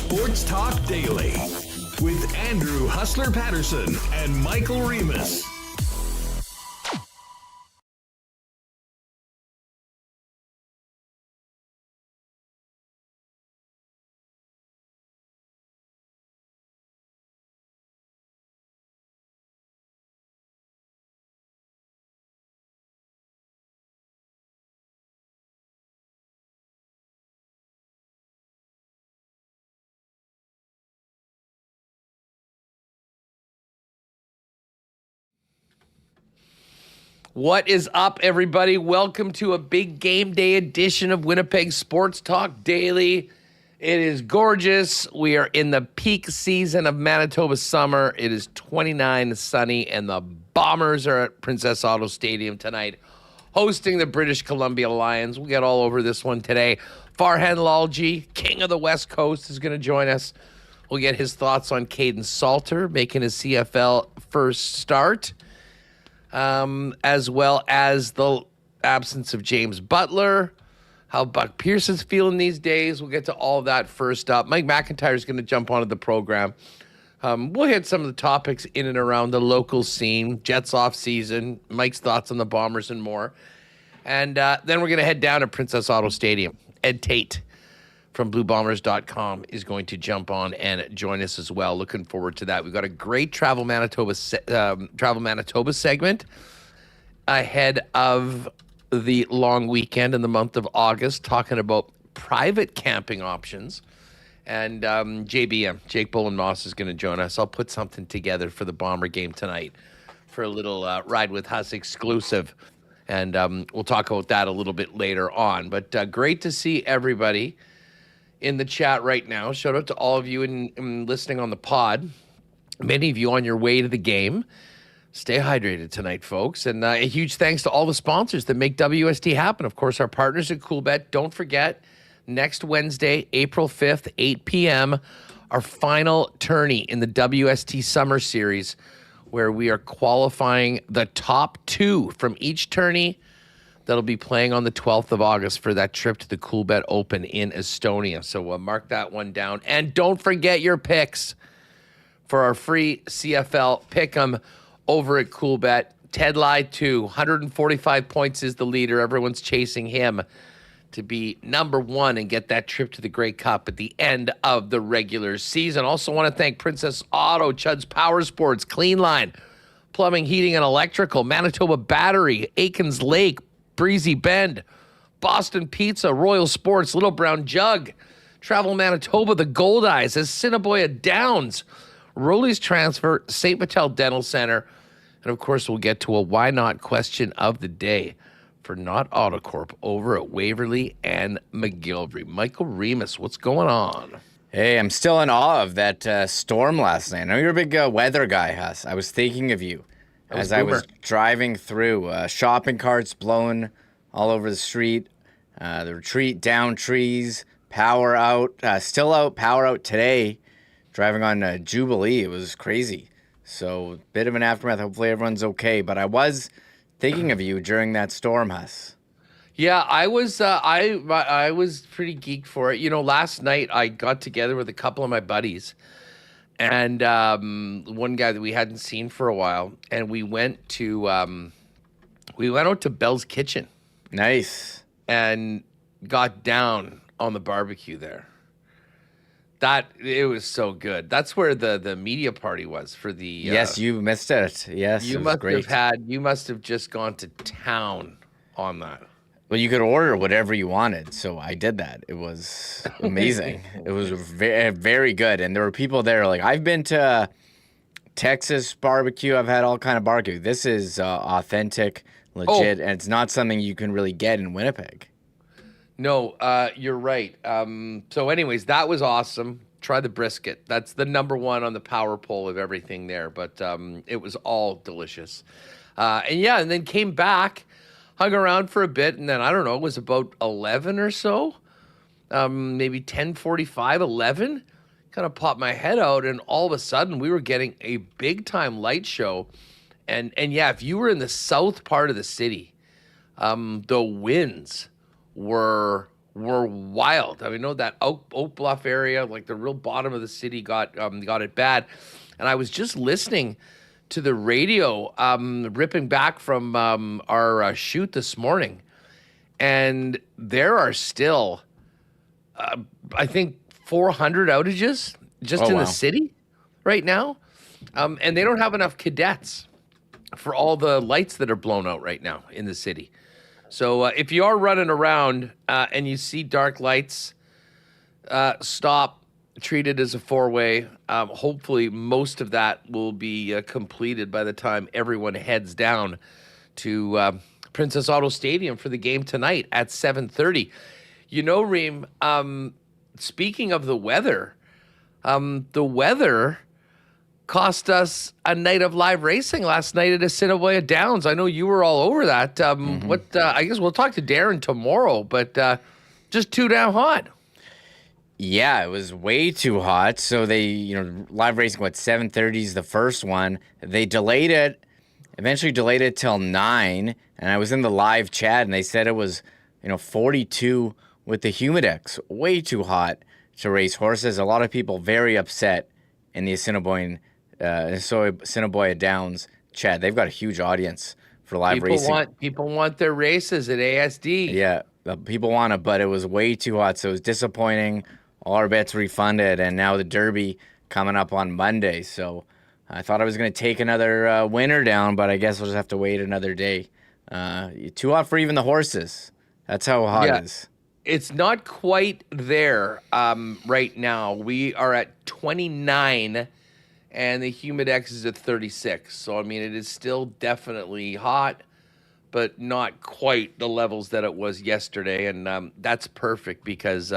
Sports Talk Daily with Andrew Hustler Paterson and Michael Remis. What is up, everybody? Welcome to a big game day edition of Winnipeg Sports Talk Daily. It is gorgeous. We are in the peak season of Manitoba summer. It is 29 sunny, and the Bombers are at Princess Auto Stadium tonight, hosting the British Columbia Lions. We'll get all over this one today. Farhan Lalji, king of the West Coast, is going to join us. We'll get his thoughts on Caden Salter making his CFL first start, as well as the absence of James Butler, how Buck Pearson's feeling these days. We'll get to all of that first up. Mike McIntyre is going to jump onto the program. We'll hit some of the topics in and around the local scene, Jets off season, Mike's thoughts on the Bombers and more. And then we're going to head down to Princess Auto Stadium. Ed Tait from BlueBombers.com is going to jump on and join us as well. Looking forward to that. We've got a great Travel Manitoba segment ahead of the long weekend in the month of August, talking about private camping options. And JBM, Jake Bullen-Moss, is going to join us. I'll put something together for the Bomber game tonight for a little Ride with Huss exclusive. And we'll talk about that a little bit later on. But great to see everybody in the chat right now. Shout out to all of you in listening on the pod. Many of you on your way to the game. Stay hydrated tonight, folks. And a huge thanks to all the sponsors that make WST happen. Of course, our partners at CoolBet. Don't forget, next Wednesday, April 5th, 8 p.m., our final tourney in the WST Summer Series, where we are qualifying the top two from each tourney that'll be playing on the 12th of August for that trip to the CoolBet Open in Estonia. So we'll mark that one down. And don't forget your picks for our free CFL Pick'em over at CoolBet. Ted Lai, 145 points is the leader. Everyone's chasing him to be number one and get that trip to the Grey Cup at the end of the regular season. Also want to thank Princess Auto, Chud's Power Sports, Clean Line, Plumbing, Heating, and Electrical, Manitoba Battery, Aikens Lake, Breezy Bend, Boston Pizza, Royal Sports, Little Brown Jug, Travel Manitoba, the Gold Eyes, Assiniboia Downs, Rollies Transfer, St. Patel Dental Center, and of course we'll get to a why not question of the day for Not Autocorp over at Waverly and McGillivray. Michael Remis, what's going on? Hey, I'm still in awe of that storm last night. I know you're a big weather guy, Huss. I was thinking of you as I was driving through. Shopping carts blowing all over the street. The retreat down trees. Power out. Still out. Power out today. Driving on Jubilee. It was crazy. So, bit of an aftermath. Hopefully everyone's okay. But I was thinking of you during that storm, Huss. Yeah, I was pretty geeked for it. You know, last night I got together with a couple of my buddies and one guy that we hadn't seen for a while, and we went out to Bell's Kitchen. Nice. And got down on the barbecue there. It was so good. That's where the media party was for the. Yes, you missed it. Yes, you must have just gone to town on that. Well, you could order whatever you wanted, so I did that. It was amazing. It was very, very good, and there were people there. Like, I've been to Texas barbecue. I've had all kind of barbecue. This is authentic, legit, and it's not something you can really get in Winnipeg. No, you're right. So anyways, that was awesome. Try the brisket. That's the number one on the power poll of everything there, but it was all delicious. And then came back, hung around for a bit, and then, I don't know, it was about 11 or so, maybe 10:45, 11, kind of popped my head out, and all of a sudden we were getting a big-time light show. And yeah, if you were in the south part of the city, the winds were were wild. I mean, that Oak Bluff area, like the real bottom of the city, got it bad. And I was just listening to the radio, ripping back from our shoot this morning, and there are still, I think, 400 outages just in the city right now, and they don't have enough cadets for all the lights that are blown out right now in the city. So if you are running around and you see dark lights, stop, treat it as a four-way. Hopefully most of that will be completed by the time everyone heads down to Princess Auto Stadium for the game tonight at 7:30. You know, Reem, speaking of the weather cost us a night of live racing last night at Assiniboia Downs. I know you were all over that. I guess we'll talk to Darren tomorrow, but just too damn hot. Yeah, it was way too hot. So they, live racing, 7:30 is the first one. They eventually delayed it till 9. And I was in the live chat and they said it was, 42 with the Humidex. Way too hot to race horses. A lot of people very upset in the Assiniboia Downs chat. They've got a huge audience for live racing. People want their races at ASD. Yeah, people want it, but it was way too hot, so it was disappointing. All our bets refunded, and now the Derby coming up on Monday. So I thought I was going to take another winner down, but I guess we'll just have to wait another day. Too hot for even the horses. That's how hot it is. It's not quite there right now. We are at 29, and the Humidex is at 36. So, I mean, it is still definitely hot, but not quite the levels that it was yesterday. And that's perfect because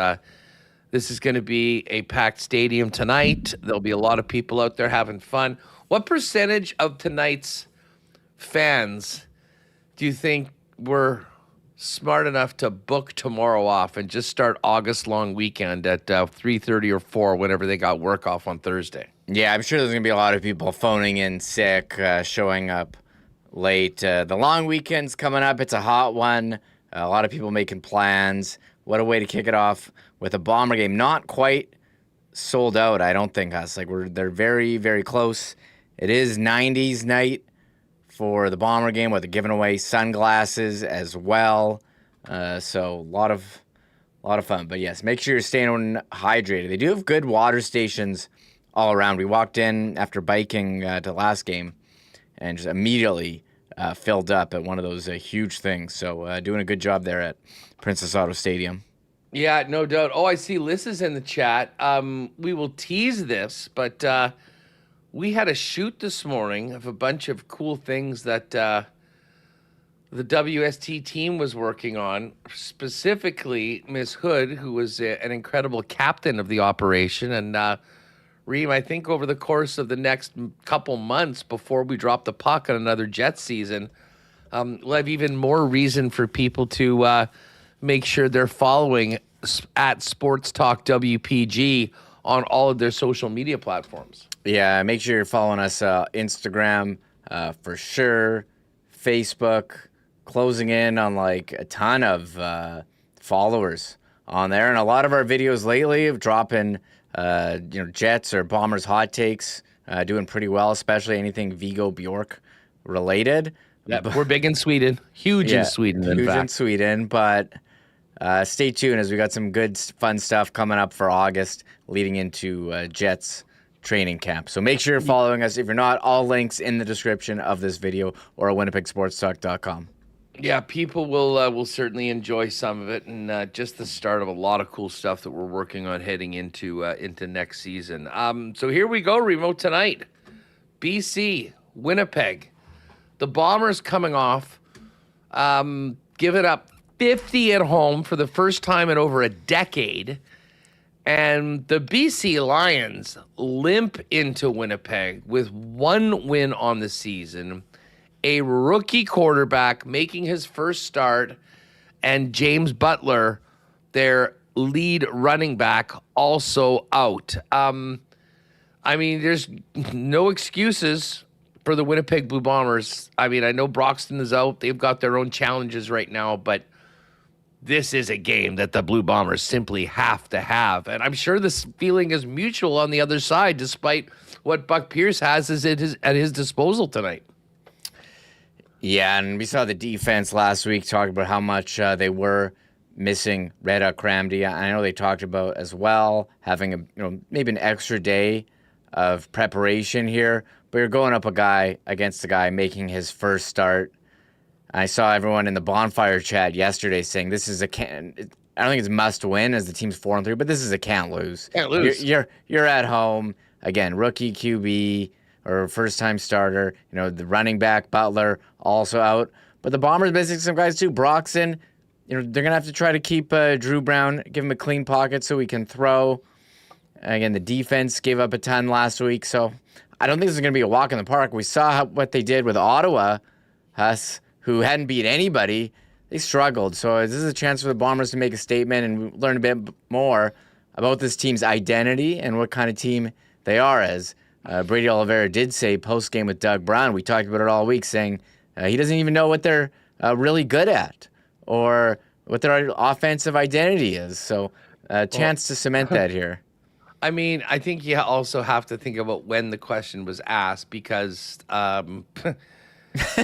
this is going to be a packed stadium tonight. There'll be a lot of people out there having fun. What percentage of tonight's fans do you think were smart enough to book tomorrow off and just start August long weekend at 3:30 or 4 whenever they got work off on Thursday? Yeah, I'm sure there's going to be a lot of people phoning in sick, showing up late. The long weekend's coming up. It's a hot one. A lot of people making plans. What a way to kick it off with a Bomber game. Not quite sold out, I don't think, us. They're very, very close. It is 90s night for the Bomber game, where they're giving away sunglasses as well. So a lot of fun. But yes, make sure you're staying hydrated. They do have good water stations all around. We walked in after biking to last game and just immediately filled up at one of those huge things. So doing a good job there at Princess Auto Stadium. Yeah, no doubt. Oh, I see Liz is in the chat. We will tease this, but we had a shoot this morning of a bunch of cool things that the WST team was working on, specifically Miss Hood, who was an incredible captain of the operation. And Reem, I think over the course of the next couple months before we drop the puck on another Jets season, we'll have even more reason for people to make sure they're following at Sports Talk WPG on all of their social media platforms. Yeah, make sure you're following us Instagram for sure, Facebook, closing in on a ton of followers on there. And a lot of our videos lately have dropping Jets or Bombers hot takes, doing pretty well, especially anything Vigo Bjork related. Yeah, we're big in Sweden. Huge in Sweden, in fact. Huge in Sweden, but stay tuned as we got some good, fun stuff coming up for August leading into Jets training camp. So make sure you're following us. If you're not, all links in the description of this video or at winnipegsportstalk.com. Yeah, people will certainly enjoy some of it, and just the start of a lot of cool stuff that we're working on heading into next season. So here we go, Remo, tonight. BC, Winnipeg. The Bombers coming off, giving up 50 at home for the first time in over a decade. And the BC Lions limp into Winnipeg with one win on the season, a rookie quarterback making his first start, and James Butler, their lead running back, also out. I mean, there's no excuses for the Winnipeg Blue Bombers. I mean, I know Broxton is out. They've got their own challenges right now, but this is a game that the Blue Bombers simply have to have. And I'm sure this feeling is mutual on the other side, despite what Buck Pierce has at his disposal tonight. Yeah, and we saw the defense last week talk about how much they were missing Reda Kramdi. I know they talked about as well having maybe an extra day of preparation here, but you're going up against a guy making his first start. I saw everyone in the bonfire chat yesterday saying this is I don't think it's must win as the team's 4-3, but this is a can't lose. Can't lose. You're at home again, rookie QB or first time starter. The running back Butler also out, but the Bombers missing some guys too. Broxton, they're gonna have to try to keep Drew Brown, give him a clean pocket so he can throw. Again, the defense gave up a ton last week, so I don't think this is gonna be a walk in the park. We saw what they did with Ottawa, who hadn't beat anybody. They struggled. So this is a chance for the Bombers to make a statement and learn a bit more about this team's identity and what kind of team they are. As Brady Oliveira did say post-game with Doug Brown, we talked about it all week, saying he doesn't even know what they're really good at or what their offensive identity is. So a chance to cement that here. I mean, I think you also have to think about when the question was asked, because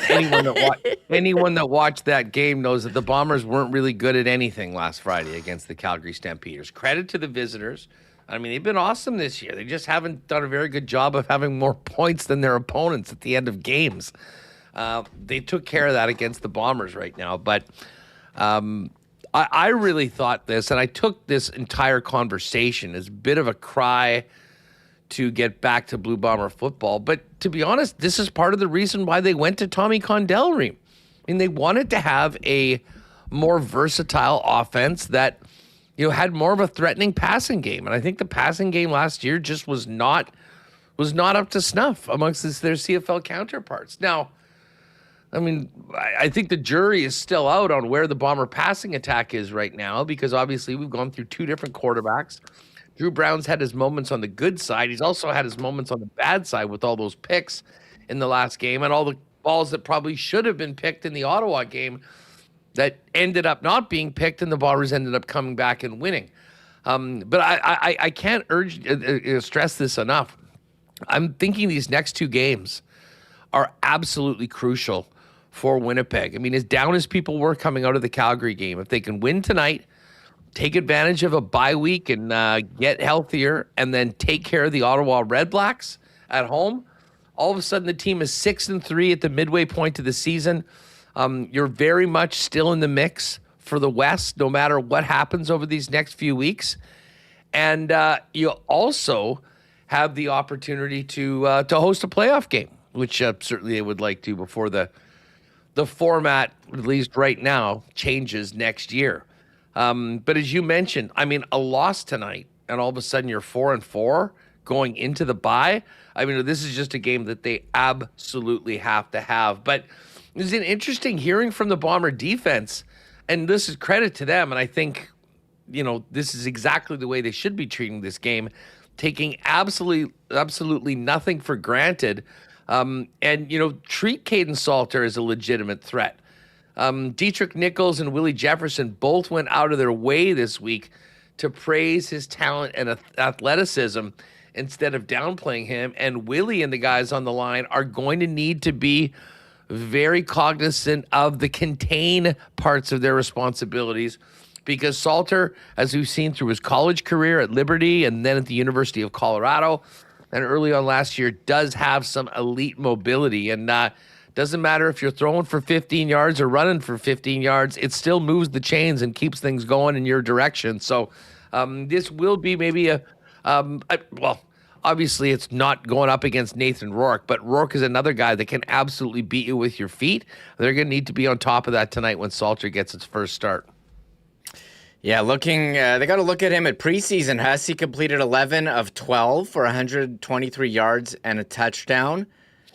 anyone that watched that game knows that the Bombers weren't really good at anything last Friday against the Calgary Stampeders. Credit to the visitors. I mean, they've been awesome this year. They just haven't done a very good job of having more points than their opponents at the end of games. They took care of that against the Bombers right now. But I really thought this, and I took this entire conversation as a bit of a cry to get back to Blue Bomber football. But to be honest, this is part of the reason why they went to Tommy Condell. I mean, they wanted to have a more versatile offense that had more of a threatening passing game. And I think the passing game last year just was not up to snuff amongst their CFL counterparts. Now, I mean, I think the jury is still out on where the Bomber passing attack is right now, because obviously we've gone through two different quarterbacks. Drew Brown's had his moments on the good side. He's also had his moments on the bad side with all those picks in the last game and all the balls that probably should have been picked in the Ottawa game that ended up not being picked, and the Bombers ended up coming back and winning. But I can't stress this enough. I'm thinking these next two games are absolutely crucial for Winnipeg. I mean, as down as people were coming out of the Calgary game, if they can win tonight, take advantage of a bye week and get healthier, and then take care of the Ottawa Red Blacks at home, all of a sudden the team is 6-3 at the midway point of the season. You're very much still in the mix for the West, no matter what happens over these next few weeks. And you also have the opportunity to host a playoff game, which certainly I would like to before the format, at least right now, changes next year. But as you mentioned, I mean, a loss tonight, and all of a sudden you're 4-4 going into the bye. I mean, this is just a game that they absolutely have to have. But it's an interesting hearing from the Bomber defense, and this is credit to them. And I think, this is exactly the way they should be treating this game, taking absolutely nothing for granted. And treat Caden Salter as a legitimate threat. Dietrich Nichols and Willie Jefferson both went out of their way this week to praise his talent and athleticism instead of downplaying him. And Willie and the guys on the line are going to need to be very cognizant of the contain parts of their responsibilities, because Salter, as we've seen through his college career at Liberty and then at the University of Colorado and early on last year, does have some elite mobility. And doesn't matter if you're throwing for 15 yards or running for 15 yards, it still moves the chains and keeps things going in your direction. So this will be maybe obviously it's not going up against Nathan Rourke, but Rourke is another guy that can absolutely beat you with your feet. They're going to need to be on top of that tonight when Salter gets its first start. Yeah, they got to look at him at preseason. He completed 11 of 12 for 123 yards and a touchdown.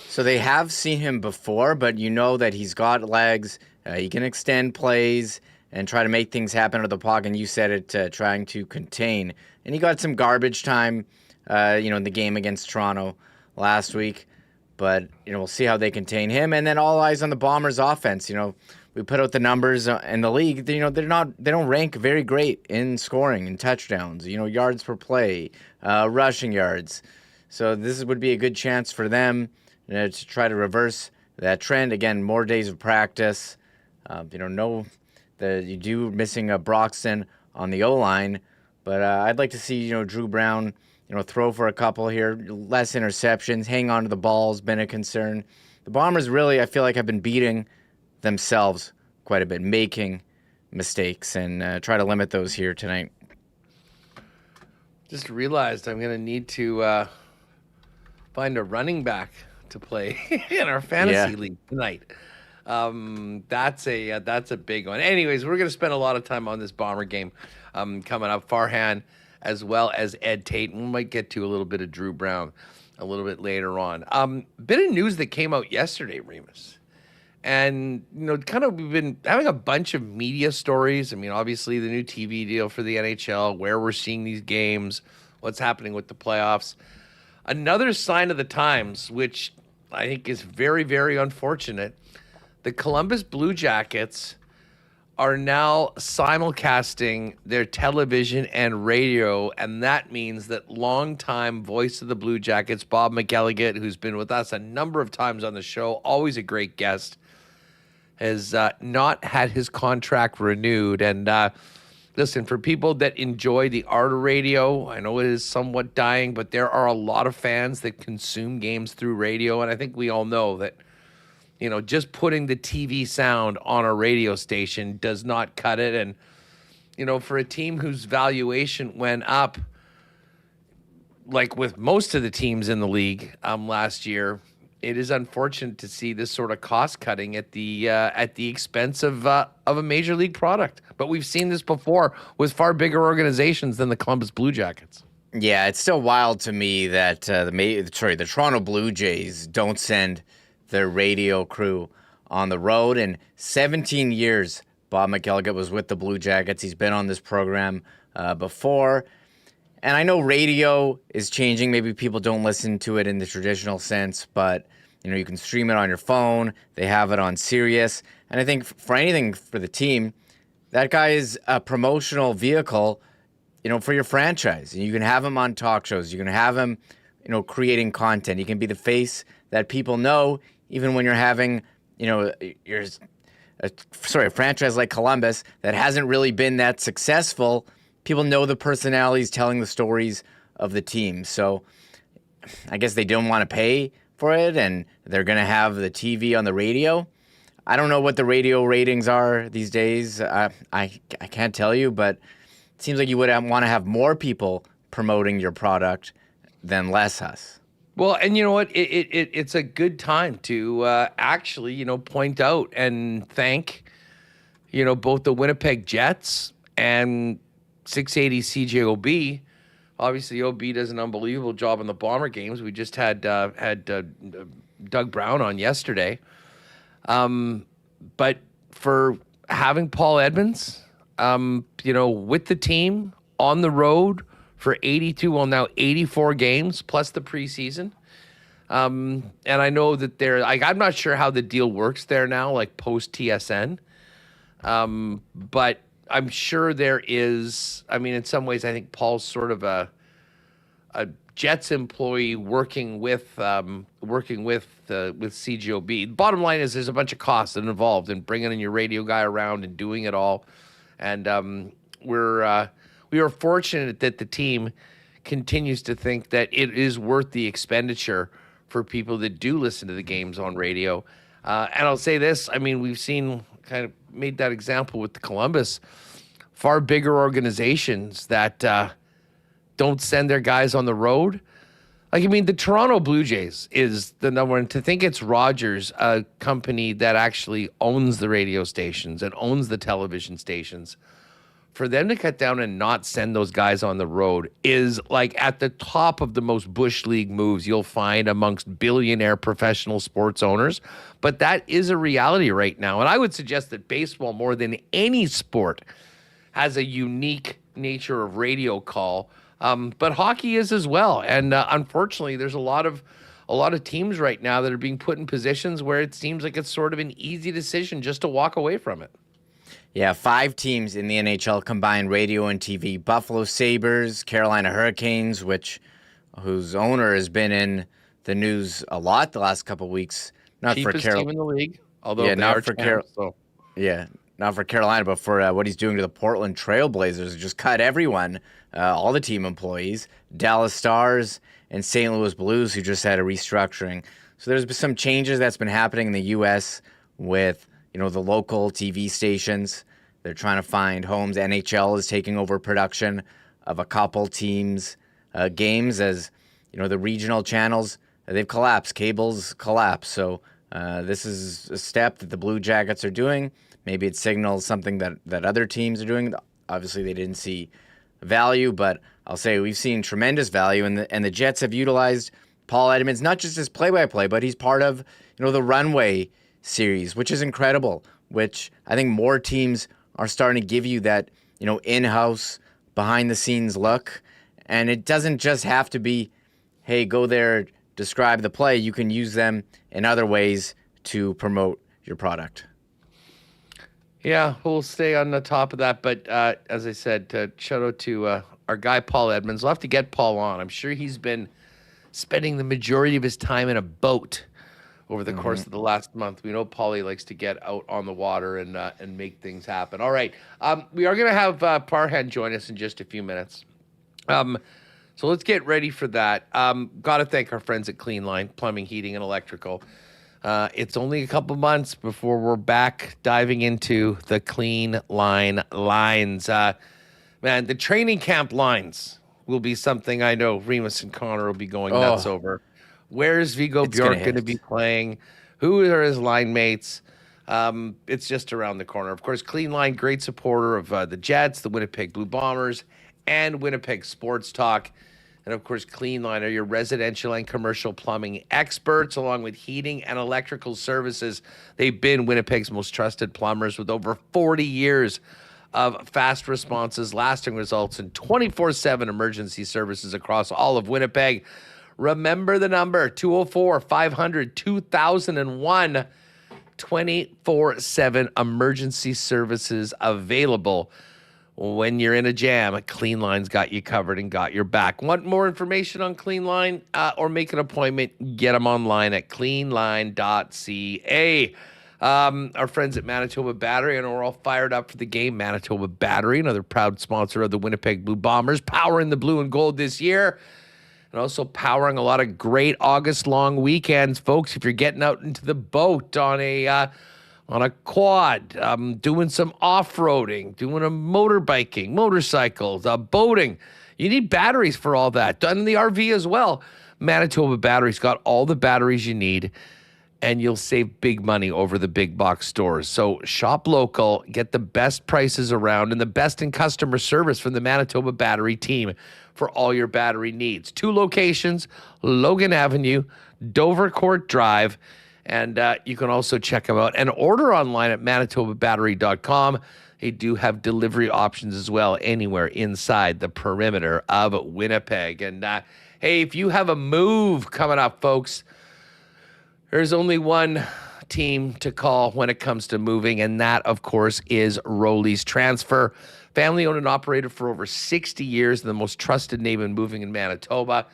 So they have seen him before, but that he's got legs. He can extend plays and try to make things happen out of the pocket. And you said it, trying to contain. And he got some garbage time, in the game against Toronto last week. but we'll see how they contain him. And then all eyes on the Bombers offense. We put out the numbers in the league. They don't rank very great in scoring and touchdowns. Yards per play, rushing yards. So this would be a good chance for them to try to reverse that trend. Again, more days of practice. You do missing a Broxton on the O-line, but I'd like to see Drew Brown throw for a couple here, less interceptions, hang on to the ball has been a concern. The Bombers really, I feel like, have been beating themselves quite a bit, making mistakes, and try to limit those here tonight. Just realized I'm going to need to find a running back to play in our fantasy league tonight. That's a big one. Anyways, we're going to spend a lot of time on this Bomber game coming up. Farhan as well as Ed Tait. We might get to a little bit of Drew Brown a little bit later on. Bit of news that came out yesterday, Remis. And, we've been having a bunch of media stories. I mean, obviously the new TV deal for the NHL, where we're seeing these games, what's happening with the playoffs. Another sign of the times, which I think is very, very unfortunate. The Columbus Blue Jackets are now simulcasting their television and radio, and that means that longtime voice of the Blue Jackets, Bob McElligott, who's been with us a number of times on the show, always a great guest, has not had his contract renewed. And listen, for people that enjoy the art of radio, I know it is somewhat dying, but there are a lot of fans that consume games through radio, and I think we all know that just putting the TV sound on a radio station does not cut it. And, for a team whose valuation went up, like with most of the teams in the league last year, it is unfortunate to see this sort of cost cutting at the expense of a major league product. But we've seen this before with far bigger organizations than the Columbus Blue Jackets. Yeah, it's still wild to me that the Toronto Blue Jays don't send their radio crew on the road. In 17 years, Bob McElligott was with the Blue Jackets. He's been on this program before. And I know radio is changing. Maybe people don't listen to it in the traditional sense, but you can stream it on your phone. They have it on Sirius. And I think for anything for the team, that guy is a promotional vehicle, for your franchise. And you can have him on talk shows. You can have him, creating content. He can be the face that people know, even when you're having, a franchise like Columbus that hasn't really been that successful. People know the personalities telling the stories of the team. So I guess they don't want to pay for it, and they're going to have the TV on the radio. I don't know what the radio ratings are these days. I can't tell you, but it seems like you would want to have more people promoting your product than less, Huss. Well, and you know what? It's a good time to actually, point out and thank, both the Winnipeg Jets and 680 CJOB. Obviously, OB does an unbelievable job in the Bomber games. We just had Doug Brown on yesterday. But for having Paul Edmonds, with the team on the road for 82, well, now 84 games plus the preseason. And I know that I'm not sure how the deal works there now, like post TSN. But I'm sure there is, in some ways, I think Paul's sort of a Jets employee working with CGOB. Bottom line is there's a bunch of costs involved in bringing in your radio guy around and doing it all. And we are fortunate that the team continues to think that it is worth the expenditure for people that do listen to the games on radio. And I'll say this, we've seen, kind of made that example with the Columbus, far bigger organizations that don't send their guys on the road. The Toronto Blue Jays is the number one. To think it's Rogers, a company that actually owns the radio stations and owns the television stations, for them to cut down and not send those guys on the road is like at the top of the most Bush League moves you'll find amongst billionaire professional sports owners. But that is a reality right now. And I would suggest that baseball, more than any sport, has a unique nature of radio call. But hockey is as well. And unfortunately, there's a lot of a lot of teams right now that are being put in positions where it seems like it's sort of an easy decision just to walk away from it. Yeah, 5 teams in the NHL combined radio and TV. Buffalo Sabres, Carolina Hurricanes, whose owner has been in the news a lot the last couple of weeks. Not Cheapest for Carolina team in the league, although yeah, they not are for champs, so. Yeah, not for Carolina, but for what he's doing to the Portland Trailblazers. Just cut everyone, all the team employees, Dallas Stars, and St. Louis Blues, who just had a restructuring. So there's been some changes that's been happening in the U.S. with the local TV stations. They're trying to find homes. NHL is taking over production of a couple teams' games as the regional channels. They've collapsed. Cables collapsed. So this is a step that the Blue Jackets are doing. Maybe it signals something that other teams are doing. Obviously, they didn't see value, but I'll say we've seen tremendous value, and the Jets have utilized Paul Edmonds, not just as play-by-play, but he's part of the Runway series, which is incredible, which I think more teams are starting to give you that in-house, behind-the-scenes look. And it doesn't just have to be, hey, go there, describe the play. You can use them in other ways to promote your product. Yeah, we'll stay on the top of that. But as I said, shout out to our guy, Paul Edmonds. We'll have to get Paul on. I'm sure he's been spending the majority of his time in a boat over the course of the last month. We know Paulie likes to get out on the water and make things happen. All right. We are going to have Farhan join us in just a few minutes. So let's get ready for that. Got to thank our friends at Clean Line, Plumbing, Heating, and Electrical. It's only a couple months before we're back diving into the Clean Line lines. Man, the training camp lines will be something I know Remis and Connor will be going nuts over. Where's Viggo Bjork going to be playing? Who are his line mates? It's just around the corner. Of course, Clean Line, great supporter of the Jets, the Winnipeg Blue Bombers, and Winnipeg Sports Talk. And of course, Clean Line are your residential and commercial plumbing experts, along with heating and electrical services. They've been Winnipeg's most trusted plumbers with over 40 years of fast responses, lasting results, and 24/7 emergency services across all of Winnipeg. Remember the number, 204-500-2001, 24/7 emergency services available. When you're in a jam, Clean Line's got you covered and got your back. Want more information on Clean Line or make an appointment? Get them online at cleanline.ca. Our friends at Manitoba Battery, I know we're all fired up for the game. Manitoba Battery, another proud sponsor of the Winnipeg Blue Bombers, powering the blue and gold this year. And also powering a lot of great August-long weekends. Folks, if you're getting out into the boat on a quad, doing some off-roading, doing a motorbiking, motorcycles, boating, you need batteries for all that. Done in the RV as well. Manitoba Battery's got all the batteries you need, and you'll save big money over the big box stores. So shop local, get the best prices around, and the best in customer service from the Manitoba Battery team for all your battery needs. 2 locations, Logan Avenue, Dovercourt Drive, and you can also check them out and order online at manitobabattery.com. They do have delivery options as well anywhere inside the perimeter of Winnipeg. And hey, if you have a move coming up, folks, there's only one team to call when it comes to moving, and that, of course, is Roley's Transfer. Family owned and operated for over 60 years, and the most trusted name in moving in Manitoba.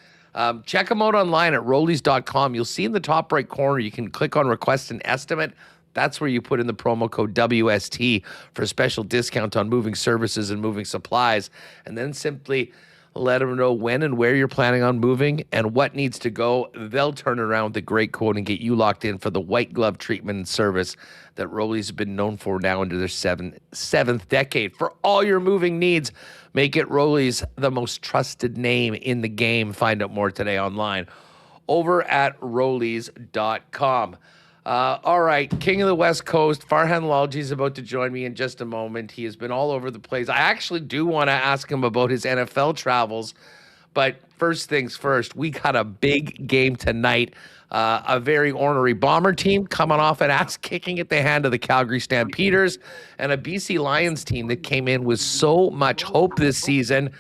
Check them out online at Roleys.com. You'll see in the top right corner, you can click on Request an Estimate. That's where you put in the promo code WST for a special discount on moving services and moving supplies. And then simply let them know when and where you're planning on moving and what needs to go. They'll turn around with a great quote and get you locked in for the white glove treatment and service that Roley's have been known for now into their seventh decade. For all your moving needs, make it Roley's the most trusted name in the game. Find out more today online over at Roleys.com. All right, King of the West Coast, Farhan Lalji is about to join me in just a moment. He has been all over the place. I actually do want to ask him about his NFL travels, but first things first, we got a big game tonight. A very ornery Bomber team coming off an ass-kicking at the hand of the Calgary Stampeders, and a BC Lions team that came in with so much hope this season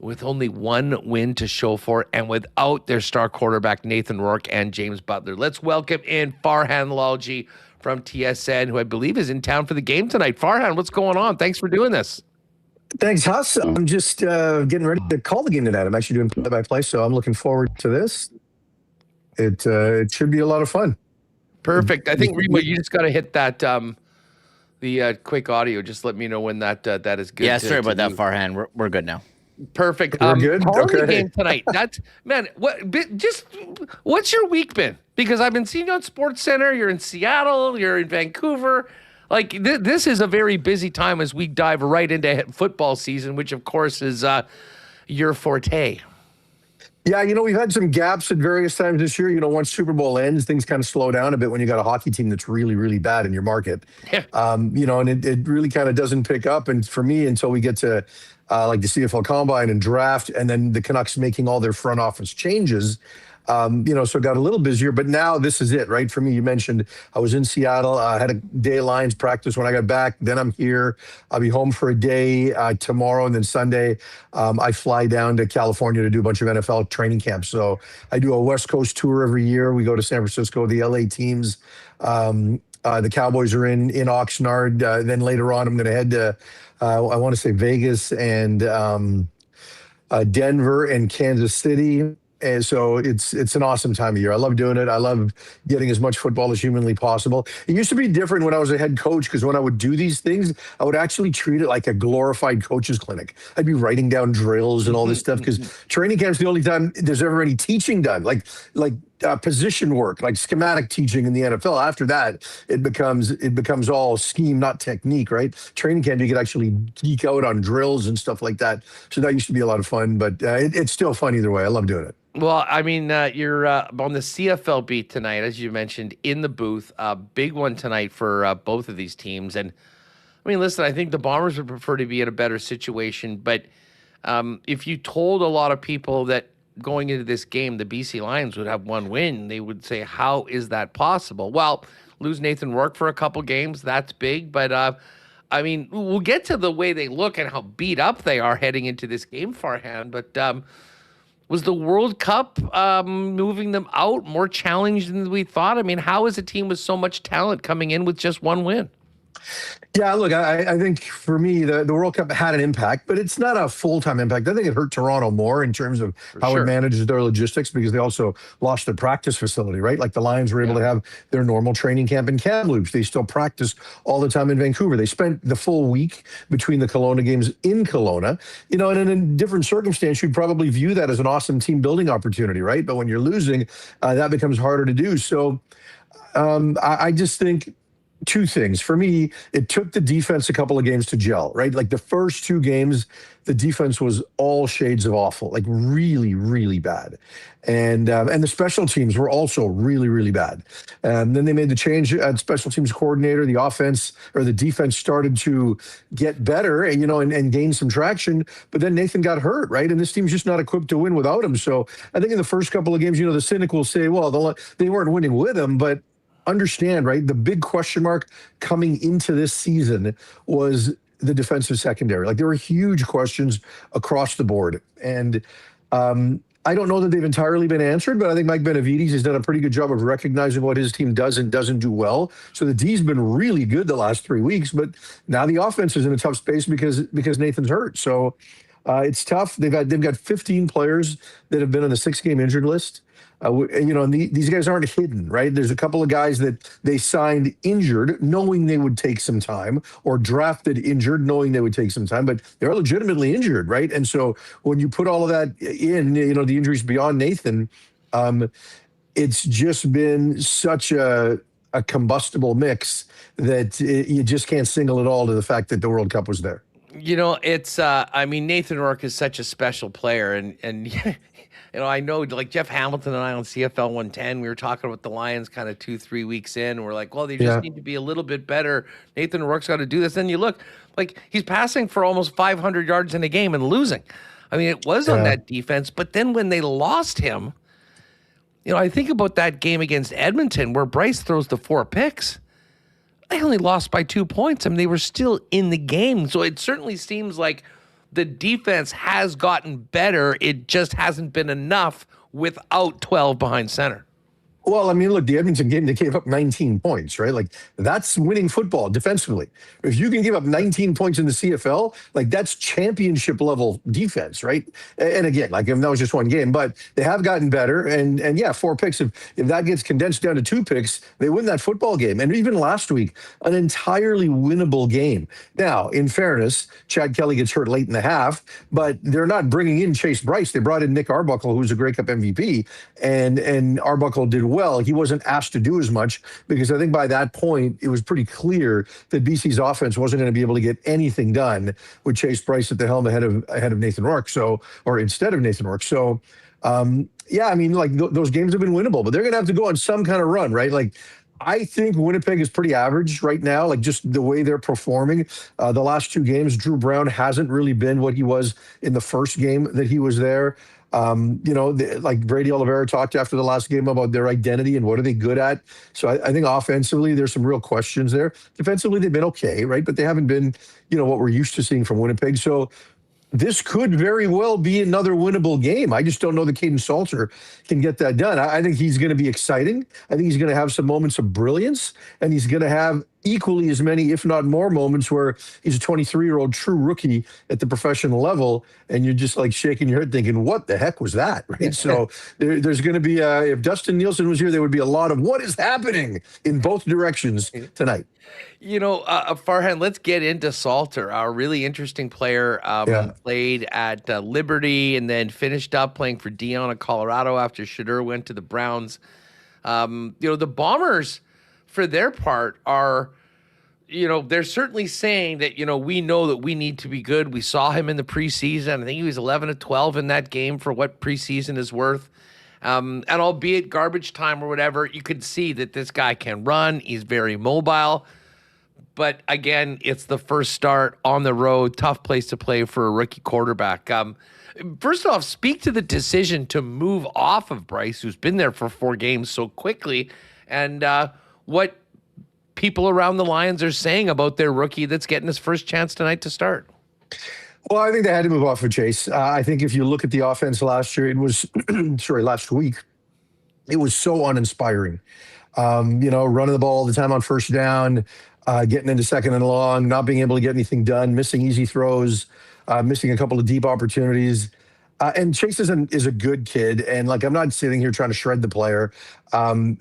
with only one win to show for it and without their star quarterback, Nathan Rourke and James Butler. Let's welcome in Farhan Lalji from TSN, who I believe is in town for the game tonight. Farhan, what's going on? Thanks for doing this. Thanks, Huss. I'm just getting ready to call the game tonight. I'm actually doing play-by-play, so I'm looking forward to this. It should be a lot of fun. Perfect. I think, Remo, you just got to hit that the quick audio. Just let me know when that is good. Yeah, sorry about that, Farhan. We're good now. Perfect. We're good? Calling Okay. the game tonight. That's, man, what's your week been? Because I've been seeing you on Sports Center. You're in Seattle. You're in Vancouver. Like, this is a very busy time as we dive right into football season, which, of course, is your forte. Yeah, we've had some gaps at various times this year. Once Super Bowl ends, things kind of slow down a bit when you got a hockey team that's really, really bad in your market. Yeah. And it really kind of doesn't pick up. And for me, until we get to like the CFL Combine and draft, and then the Canucks making all their front office changes, so it got a little busier. But now this is it, right? For me, you mentioned I was in Seattle. I had a day of Lions practice when I got back. Then I'm here. I'll be home for a day tomorrow, and then Sunday I fly down to California to do a bunch of NFL training camps. So I do a West Coast tour every year. We go to San Francisco, the LA teams. The Cowboys are in Oxnard. Then later on, I'm going to head to, I want to say Vegas and Denver and Kansas City. And so it's an awesome time of year. I love doing it. I love getting as much football as humanly possible. It used to be different when I was a head coach, because when I would do these things, I would actually treat it like a glorified coach's clinic. I'd be writing down drills and all this stuff, because training camp's the only time there's ever any teaching done, like position work, like schematic teaching in the NFL. After that, it becomes all scheme, not technique, right? Training camp, you could actually geek out on drills and stuff like that. So that used to be a lot of fun, but it's still fun either way. I love doing it. Well, I mean, you're on the CFL beat tonight, as you mentioned, in the booth. A big one tonight for both of these teams. And, I mean, listen, I think the Bombers would prefer to be in a better situation. But if you told a lot of people that going into this game, the BC Lions would have one win, they would say, how is that possible? Well, lose Nathan Rourke for a couple games, that's big. But, I mean, we'll get to the way they look and how beat up they are heading into this game, Farhan. But was the World Cup moving them out more challenged than we thought? I mean, how is a team with so much talent coming in with just one win? Yeah, look, I think for me, the World Cup had an impact, but it's not a full-time impact. I think it hurt Toronto more in terms of how it manages their logistics, because they also lost their practice facility, right? Like the Lions were able to have their normal training camp in Kamloops. They still practice all the time in Vancouver. They spent the full week between the Kelowna games in Kelowna, and in a different circumstance, you'd probably view that as an awesome team building opportunity, right? But when you're losing, that becomes harder to do. So I just think two things. For me, it took the defense a couple of games to gel, right? Like the first two games, the defense was all shades of awful, like really, really bad. And the special teams were also really, really bad. And then they made the change at special teams coordinator. The offense or the defense started to get better and, and gain some traction. But then Nathan got hurt, right? And this team's just not equipped to win without him. So I think in the first couple of games, the cynic will say, well, they weren't winning with him, but understand, right? The big question mark coming into this season was the defensive secondary. Like there were huge questions across the board. And I don't know that they've entirely been answered, but I think Mike Benavides has done a pretty good job of recognizing what his team does and doesn't do well. So the D's been really good the last 3 weeks, but now the offense is in a tough space because Nathan's hurt. So it's tough. They've got 15 players that have been on the 6-game injured list. And these guys aren't hidden, right? There's a couple of guys that they signed injured, knowing they would take some time, or drafted injured, knowing they would take some time, but they're legitimately injured, right? And so when you put all of that in, the injuries beyond Nathan, it's just been such a combustible mix that you just can't single it all to the fact that the World Cup was there. It's, I mean, Nathan Rourke is such a special player, and I know, like Jeff Hamilton and I on CFL 110, we were talking about the Lions kind of 2-3 weeks in. And we're like, well, they just need to be a little bit better. Nathan Rourke's got to do this. Then you look, like he's passing for almost 500 yards in a game and losing. I mean, it was on that defense. But then when they lost him, I think about that game against Edmonton where Bryce throws the 4 picks. They only lost by 2 points. I mean, they were still in the game. So it certainly seems like the defense has gotten better. It just hasn't been enough without 12 behind center. Well, I mean, look, the Edmonton game, they gave up 19 points, right? Like, that's winning football defensively. If you can give up 19 points in the CFL, like, that's championship level defense, right? And again, like, that was just one game, but they have gotten better. And yeah, 4 picks. If that gets condensed down to 2 picks, they win that football game. And even last week, an entirely winnable game. Now, in fairness, Chad Kelly gets hurt late in the half, but they're not bringing in Chase Bryce. They brought in Nick Arbuckle, who's a Grey Cup MVP, and Arbuckle did well. He wasn't asked to do as much because I think by that point it was pretty clear that BC's offense wasn't going to be able to get anything done with Chase Bryce at the helm ahead of Nathan Rourke. Or instead of Nathan Rourke. So, yeah, I mean, like those games have been winnable, but they're going to have to go on some kind of run, right? Like, I think Winnipeg is pretty average right now, like just the way they're performing. The last 2 games, Drew Brown hasn't really been what he was in the first game that he was there. Like Brady Oliveira talked after the last game about their identity and what are they good at. So I think offensively, there's some real questions there. Defensively, they've been okay, right? But they haven't been, what we're used to seeing from Winnipeg. So this could very well be another winnable game. I just don't know that Caden Salter can get that done. I think he's going to be exciting. I think he's going to have some moments of brilliance, and he's going to have equally as many, if not more, moments where he's a 23-year-old true rookie at the professional level, and you're just like shaking your head thinking, what the heck was that, right? So there's going to be, if Dustin Nielsen was here, there would be a lot of what is happening in both directions tonight. Farhan, let's get into Salter, our really interesting player. Played at Liberty and then finished up playing for Dion of Colorado after Shadur went to the Browns. The Bombers, for their part, are, they're certainly saying that, we know that we need to be good. We saw him in the preseason. I think he was 11 of 12 in that game for what preseason is worth. And albeit garbage time or whatever, you could see that this guy can run. He's very mobile. But again, it's the first start on the road, tough place to play for a rookie quarterback. First off, speak to the decision to move off of Bryce, who's been there for 4 games so quickly, and what people around the Lions are saying about their rookie that's getting his first chance tonight to start. Well, I think they had to move off of Chase. I think if you look at the offense last year, it was, last week, it was so uninspiring. Running the ball all the time on first down, getting into second and long, not being able to get anything done, missing easy throws, missing a couple of deep opportunities. And Chase is a good kid. And like, I'm not sitting here trying to shred the player. And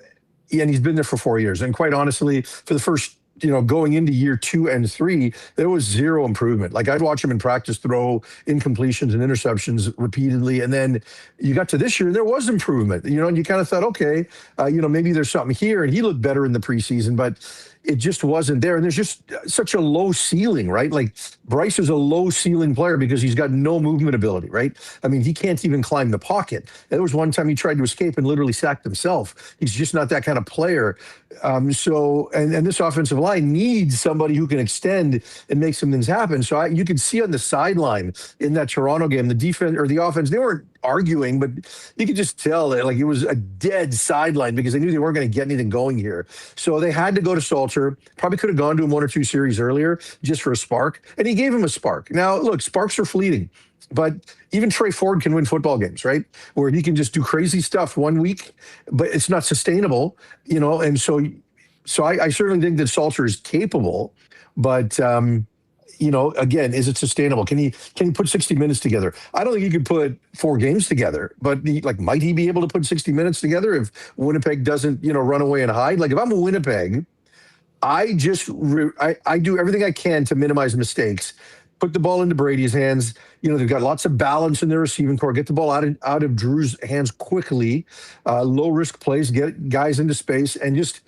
he's been there for 4 years. And quite honestly, for the first, going into year 2 and 3, there was zero improvement. Like, I'd watch him in practice throw incompletions and interceptions repeatedly. And then you got to this year and there was improvement, and you kind of thought, okay, maybe there's something here. And he looked better in the preseason, but it just wasn't there. And there's just such a low ceiling, right? Like, Bryce is a low ceiling player because he's got no movement ability, right? I mean, he can't even climb the pocket. There was one time he tried to escape and literally sacked himself. He's just not that kind of player. And this offensive line needs somebody who can extend and make some things happen. So you could see on the sideline in that Toronto game, the defense or the offense, they weren't arguing, but you could just tell that like it was a dead sideline because they knew they weren't going to get anything going here. So they had to go to Salter. Probably could have gone to him 1 or 2 series earlier just for a spark, and he gave him a spark. Now, look, sparks are fleeting, but even Trey Ford can win football games, right? Where he can just do crazy stuff 1 week, but it's not sustainable, and so I certainly think that Salter is capable, but again, is it sustainable? Can he put 60 minutes together? I don't think he could put 4 games together, but might he be able to put 60 minutes together if Winnipeg doesn't, run away and hide? Like, if I'm a Winnipeg, I do everything I can to minimize mistakes. Put the ball into Brady's hands. They've got lots of balance in their receiving core. Get the ball out of Drew's hands quickly. Low risk plays. Get guys into space and just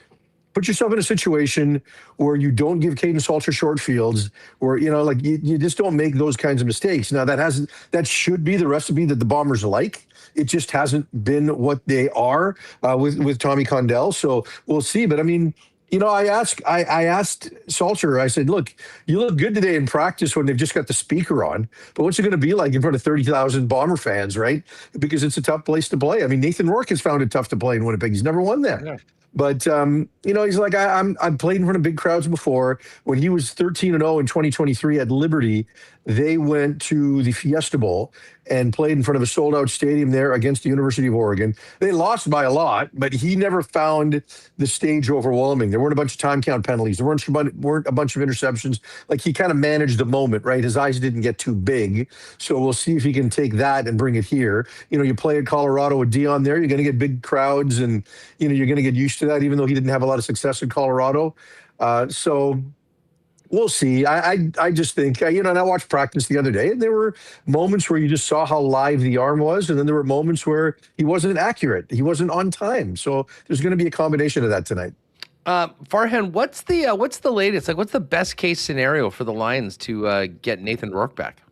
put yourself in a situation where you don't give Caden Salter short fields, where you just don't make those kinds of mistakes. Now that should be the recipe that the Bombers like. It just hasn't been what they are with Tommy Condell. So we'll see. But I mean, I asked Salter, I said, look, you look good today in practice when they've just got the speaker on, but what's it going to be like in front of 30,000 Bomber fans, right? Because it's a tough place to play. I mean, Nathan Rourke has found it tough to play in Winnipeg. He's never won there. Yeah. But he's like, I've played in front of big crowds before. When he was 13-0 in 2023 at Liberty, they went to the Fiesta Bowl and played in front of a sold-out stadium there against the University of Oregon. They lost by a lot, but he never found the stage overwhelming. There weren't a bunch of time count penalties. There weren't a bunch of interceptions. Like, he kind of managed the moment, right? His eyes didn't get too big. So we'll see if he can take that and bring it here. You play at Colorado with Dion there, you're going to get big crowds, and you're going to get used to that, even though he didn't have a lot of success in Colorado. So we'll see. I just think, and I watched practice the other day, and there were moments where you just saw how live the arm was, and then there were moments where he wasn't accurate. He wasn't on time. So there's going to be a combination of that tonight. Farhan, what's the latest? Like, what's the best case scenario for the Lions to get Nathan Rourke back?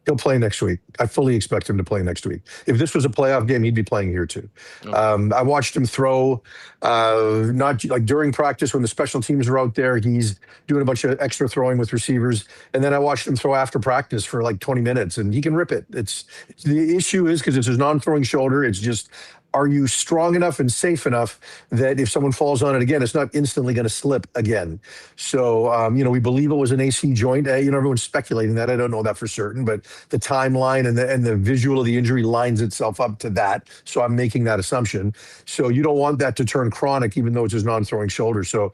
He'll play next week. I fully expect him to play next week. If this was a playoff game, he'd be playing here too. Okay. I watched him throw, not like during practice when the special teams are out there. He's doing a bunch of extra throwing with receivers, and then I watched him throw after practice for like 20 minutes, and he can rip it. The issue is because it's his non-throwing shoulder. It's just, are you strong enough and safe enough that if someone falls on it again, it's not instantly going to slip again? So, we believe it was an AC joint. Everyone's speculating that. I don't know that for certain, but the timeline and the visual of the injury lines itself up to that. So I'm making that assumption. So you don't want that to turn chronic, even though it's his non-throwing shoulder. So,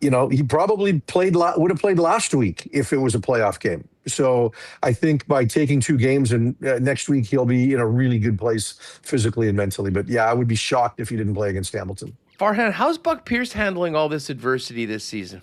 he probably would have played last week if it was a playoff game. So I think by taking 2 games and next week, he'll be in a really good place physically and mentally. But yeah, I would be shocked if he didn't play against Hamilton. Farhan, how's Buck Pierce handling all this adversity this season?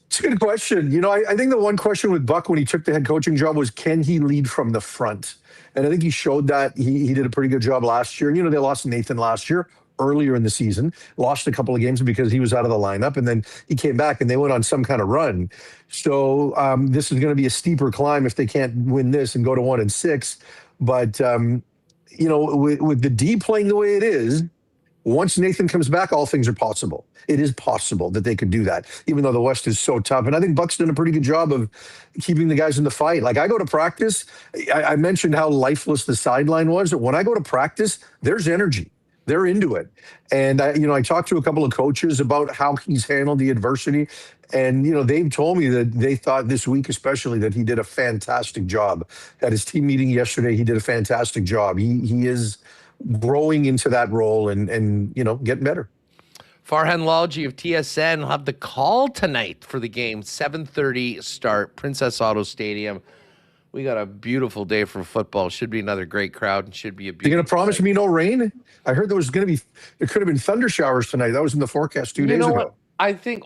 It's a good question. I think the one question with Buck when he took the head coaching job was, can he lead from the front? And I think he showed that. He did a pretty good job last year. They lost Nathan last year, earlier in the season, lost a couple of games because he was out of the lineup, and then he came back and they went on some kind of run. So this is going to be a steeper climb if they can't win this and go to 1-6. But with the D playing the way it is, once Nathan comes back, all things are possible. It is possible that they could do that, even though the West is so tough. And I think Buck's done a pretty good job of keeping the guys in the fight. Like, I go to practice, I mentioned how lifeless the sideline was. When I go to practice, there's energy. They're into it. And I talked to a couple of coaches about how he's handled the adversity. And, they've told me that they thought this week, especially, that he did a fantastic job. At his team meeting yesterday, he did a fantastic job. He is growing into that role and getting better. Farhan Lalji of TSN will have the call tonight for the game. 7:30 start, Princess Auto Stadium. We got a beautiful day for football. Should be another great crowd. And should be a beautiful. You're going to promise me no rain? I heard there could have been thunder showers tonight. That was in the forecast 2 days ago. What?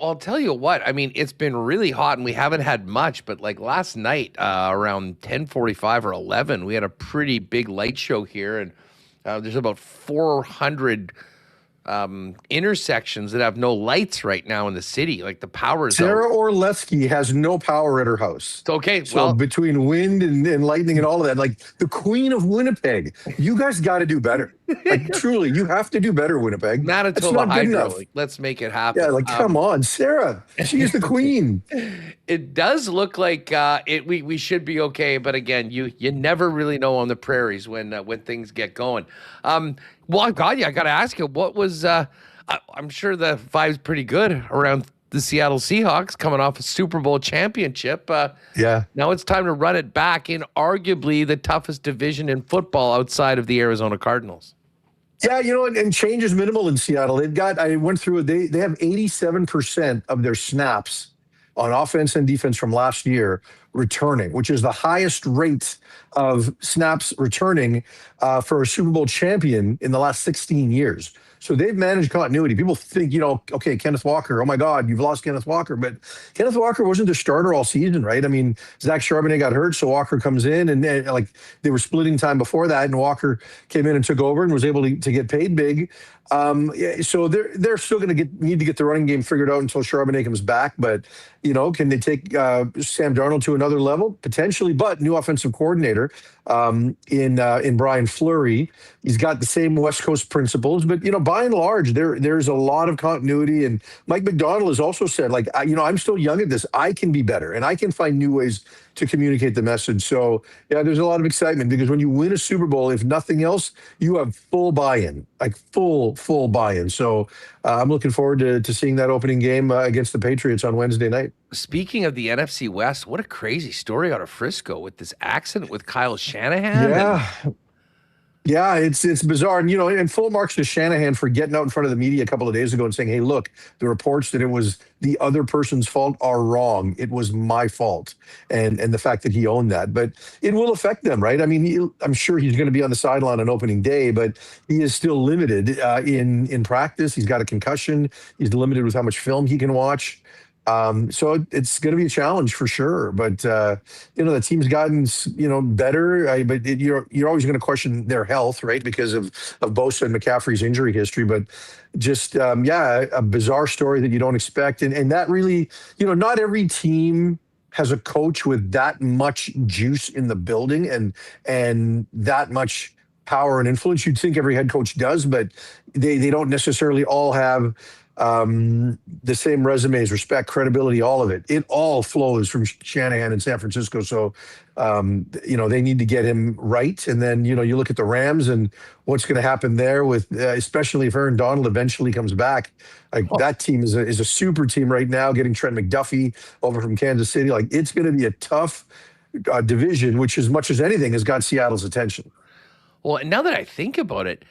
I'll tell you what. I mean, it's been really hot and we haven't had much. But like last night, around 10:45 or 11, we had a pretty big light show here, and there's about 400 intersections that have no lights right now in the city. Like, the power is Sarah Orlesky has no power at her house. Okay. So between wind and lightning and all of that, like the queen of Winnipeg, you guys got to do better. Like, truly, you have to do better, Winnipeg. Manitoba Hydro. Like, let's make it happen. Yeah, like, come on, Sarah. She is the queen. It does look like we should be okay, but again, you never really know on the prairies when things get going. Well, God, I got to ask you, what was? I'm sure the vibe's pretty good around the Seattle Seahawks coming off a Super Bowl championship. Yeah. Now it's time to run it back in arguably the toughest division in football outside of the Arizona Cardinals. Yeah, and change is minimal in Seattle. I went through it. They have 87% of their snaps on offense and defense from last year returning, which is the highest rate of snaps returning for a Super Bowl champion in the last 16 years. So they've managed continuity. People think, okay, Kenneth Walker, oh my God, you've lost Kenneth Walker. But Kenneth Walker wasn't the starter all season, right? I mean, Zach Charbonnet got hurt, so Walker comes in, and they were splitting time before that, and Walker came in and took over and was able to get paid big. So they're still going to need to get the running game figured out until Charbonnet comes back. But, can they take Sam Darnold to another another level potentially, but new offensive coordinator in Brian Fleury. He's got the same West Coast principles, but by and large, there's a lot of continuity. And Mike McDonald has also said, like, I'm still young at this. I can be better, and I can find new ways to communicate the message. So yeah, there's a lot of excitement because when you win a Super Bowl, if nothing else, you have full buy-in, like full buy-in. So I'm looking forward to seeing that opening game against the Patriots on Wednesday night. Speaking of the NFC West, what a crazy story out of Frisco with this accident with Kyle Shanahan. Yeah. Yeah, it's bizarre. And, and full marks to Shanahan for getting out in front of the media a couple of days ago and saying, hey, look, the reports that it was the other person's fault are wrong. It was my fault. And the fact that he owned that. But it will affect them, right? I mean, I'm sure he's going to be on the sideline on opening day, but he is still limited in practice. He's got a concussion. He's limited with how much film he can watch. So it's going to be a challenge for sure, but the team's gotten better. But you're always going to question their health, right? Because of Bosa and McCaffrey's injury history. But just a bizarre story that you don't expect, and that really, not every team has a coach with that much juice in the building and that much power and influence. You'd think every head coach does, but they don't necessarily all have the same resumes, respect, credibility, all of it. It all flows from Shanahan in San Francisco. So, they need to get him right. And then, you look at the Rams and what's going to happen there with, especially if Aaron Donald eventually comes back. That team is a super team right now, getting Trent McDuffie over from Kansas City. Like, it's going to be a tough division, which as much as anything has got Seattle's attention. Well, and now that I think about it,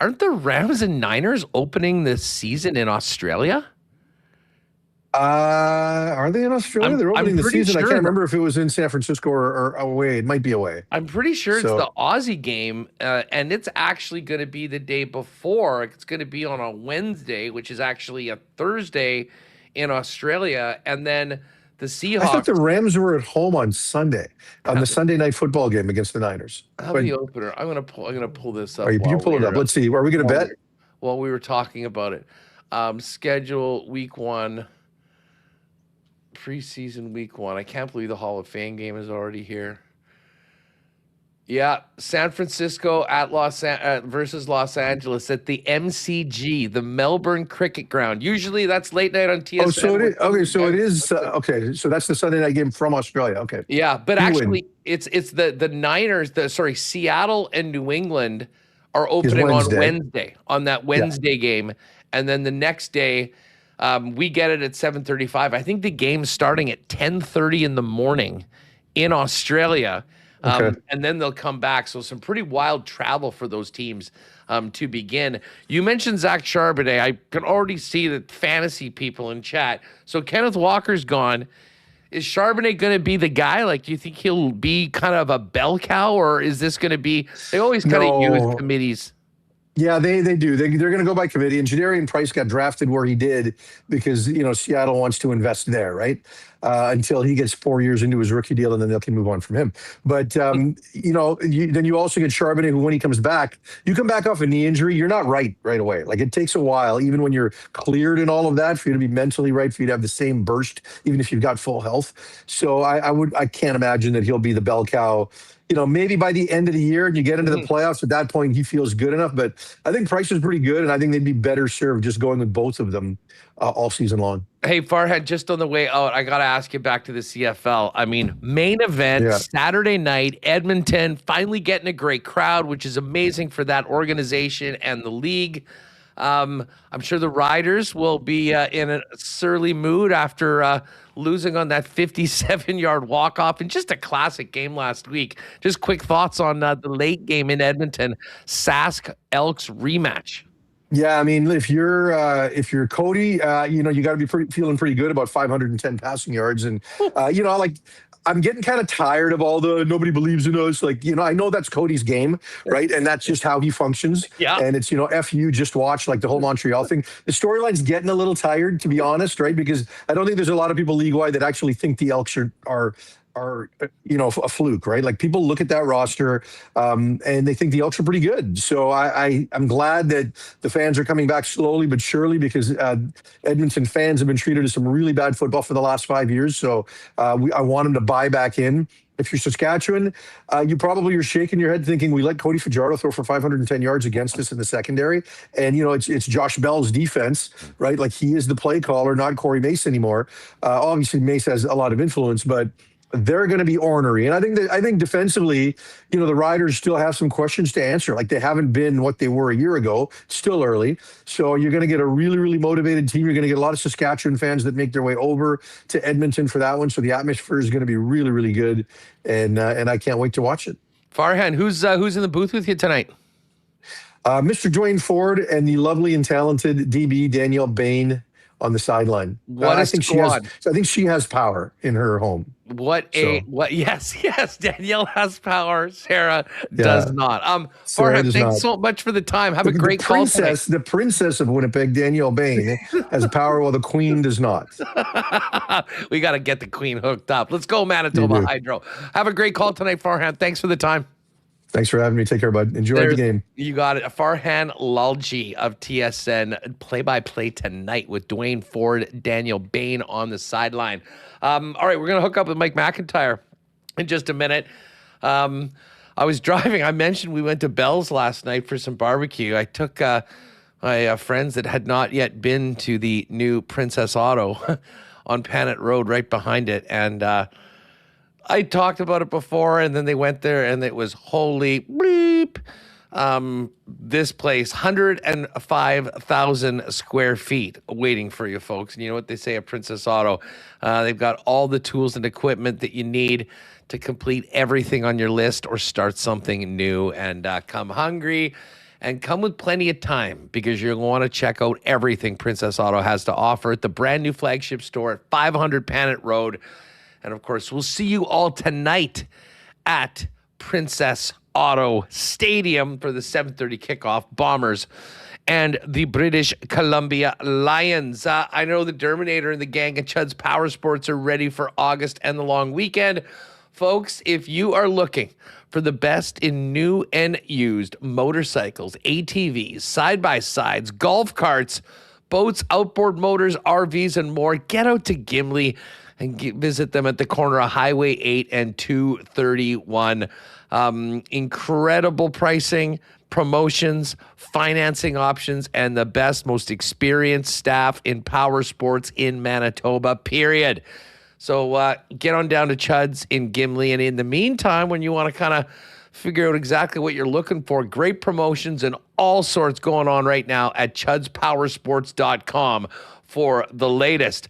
aren't the Rams and Niners opening this season in Australia? Are they in Australia? They're opening the season. Sure. I can't remember if it was in San Francisco or away. It might be away. I'm pretty sure it's the Aussie game, and it's actually going to be the day before. It's going to be on a Wednesday, which is actually a Thursday in Australia, and then the Seahawks. I thought the Rams were at home on Sunday, on the Sunday night football game against the Niners. The opener. I'm gonna pull this up. You pull it up. Let's see. Are we going to bet? Well, we were talking about it. Schedule week 1, preseason week 1. I can't believe the Hall of Fame game is already here. Yeah, San Francisco at versus Los Angeles at the MCG, the Melbourne Cricket Ground. Usually that's late night on TSN. Oh, so it is. Okay, so it is. Okay, so that's the Sunday night game from Australia. Okay. Yeah, but actually, it's the Niners. Seattle and New England are opening on Wednesday, on that Wednesday game, and then the next day, we get it at 7:35. I think the game's starting at 10:30 in the morning in Australia. Okay. And then they'll come back. So some pretty wild travel for those teams to begin. You mentioned Zach Charbonnet. I can already see the fantasy people in chat. So Kenneth Walker's gone. Is Charbonnet going to be the guy? Like, do you think he'll be kind of a bell cow, or is this going to be? They always kind of use committees. Yeah, they do. They're going to go by committee. And Jadarian Price got drafted where he did because, Seattle wants to invest there, right? Until he gets 4 years into his rookie deal, and then they can move on from him. But, then you also get Charbonnet, who when he comes back, you come back off a knee injury, you're not right away. Like, it takes a while, even when you're cleared and all of that, for you to be mentally right, for you to have the same burst, even if you've got full health. So I can't imagine that he'll be the bell cow. Maybe by the end of the year and you get into the playoffs, at that point he feels good enough. But I think Price is pretty good, and I think they'd be better served just going with both of them all season long. Hey, Farhan, just on the way out, I got to ask you back to the CFL. I mean, main event, Saturday night, Edmonton, finally getting a great crowd, which is amazing for that organization and the league. I'm sure the Riders will be in a surly mood after losing on that 57-yard walk-off and just a classic game last week. Just quick thoughts on the late game in Edmonton, Sask Elks rematch. Yeah, I mean, if you're Cody, you got to be feeling pretty good about 510 passing yards, and I'm getting kind of tired of all the nobody believes in us. Like, I know that's Cody's game, right? And that's just how he functions. Yeah. And it's, F you, just watch, like the whole Montreal thing. The storyline's getting a little tired, to be honest, right? Because I don't think there's a lot of people league-wide that actually think the Elks are are a fluke, right? Like people look at that roster and they think the Elks are pretty good. So I'm glad that the fans are coming back slowly but surely, because Edmonton fans have been treated to some really bad football for the last 5 years. So I want them to buy back in. If you're Saskatchewan, you probably are shaking your head thinking we let Cody Fajardo throw for 510 yards against us in the secondary. And, it's Josh Bell's defense, right? Like he is the play caller, not Corey Mace anymore. Obviously, Mace has a lot of influence, but they're going to be ornery. And I think defensively, the Riders still have some questions to answer. Like they haven't been what they were a year ago. It's still early. So you're going to get a really, really motivated team. You're going to get a lot of Saskatchewan fans that make their way over to Edmonton for that one. So the atmosphere is going to be really, really good. And I can't wait to watch it. Farhan, who's in the booth with you tonight? Mr. Dwayne Ford and the lovely and talented DB Danielle Bain on the sideline. I think she has power in her home. Yes, Danielle has power. Sarah does not. Farhan, thanks so much for the time. Have a great call tonight. The princess of Winnipeg, Danielle Bain, has power while the queen does not. We got to get the queen hooked up. Let's go, Manitoba Hydro. Have a great call tonight, Farhan. Thanks for the time. Thanks for having me. Take care, bud. Enjoy the game. You got it. Farhan Lalji of TSN, play-by-play tonight with Dwayne Ford, Danielle Bain on the sideline. All right, we're going to hook up with Mike McIntyre in just a minute. I was driving. I mentioned we went to Bell's last night for some barbecue. I took my friends that had not yet been to the new Princess Auto on Panet Road right behind it, and I talked about it before, and then they went there, and it was holy bleep. This place, 105,000 square feet waiting for you folks. And you know what they say at Princess Auto? They've got all the tools and equipment that you need to complete everything on your list or start something new. And come hungry and come with plenty of time, because you're going to want to check out everything Princess Auto has to offer at the brand new flagship store at 500 Panet Road. And, of course, we'll see you all tonight at Princess Auto Stadium for the 7:30 kickoff. Bombers and the British Columbia Lions. I know the Derminator and the gang at Chud's Power Sports are ready for August and the long weekend. Folks, if you are looking for the best in new and used motorcycles, ATVs, side-by-sides, golf carts, boats, outboard motors, RVs, and more, get out to Gimli and visit them at the corner of Highway 8 and 231. Incredible pricing, promotions, financing options, and the best, most experienced staff in power sports in Manitoba, period. So get on down to Chud's in Gimli. And in the meantime, when you want to kind of figure out exactly what you're looking for, great promotions and all sorts going on right now at chudspowersports.com for the latest.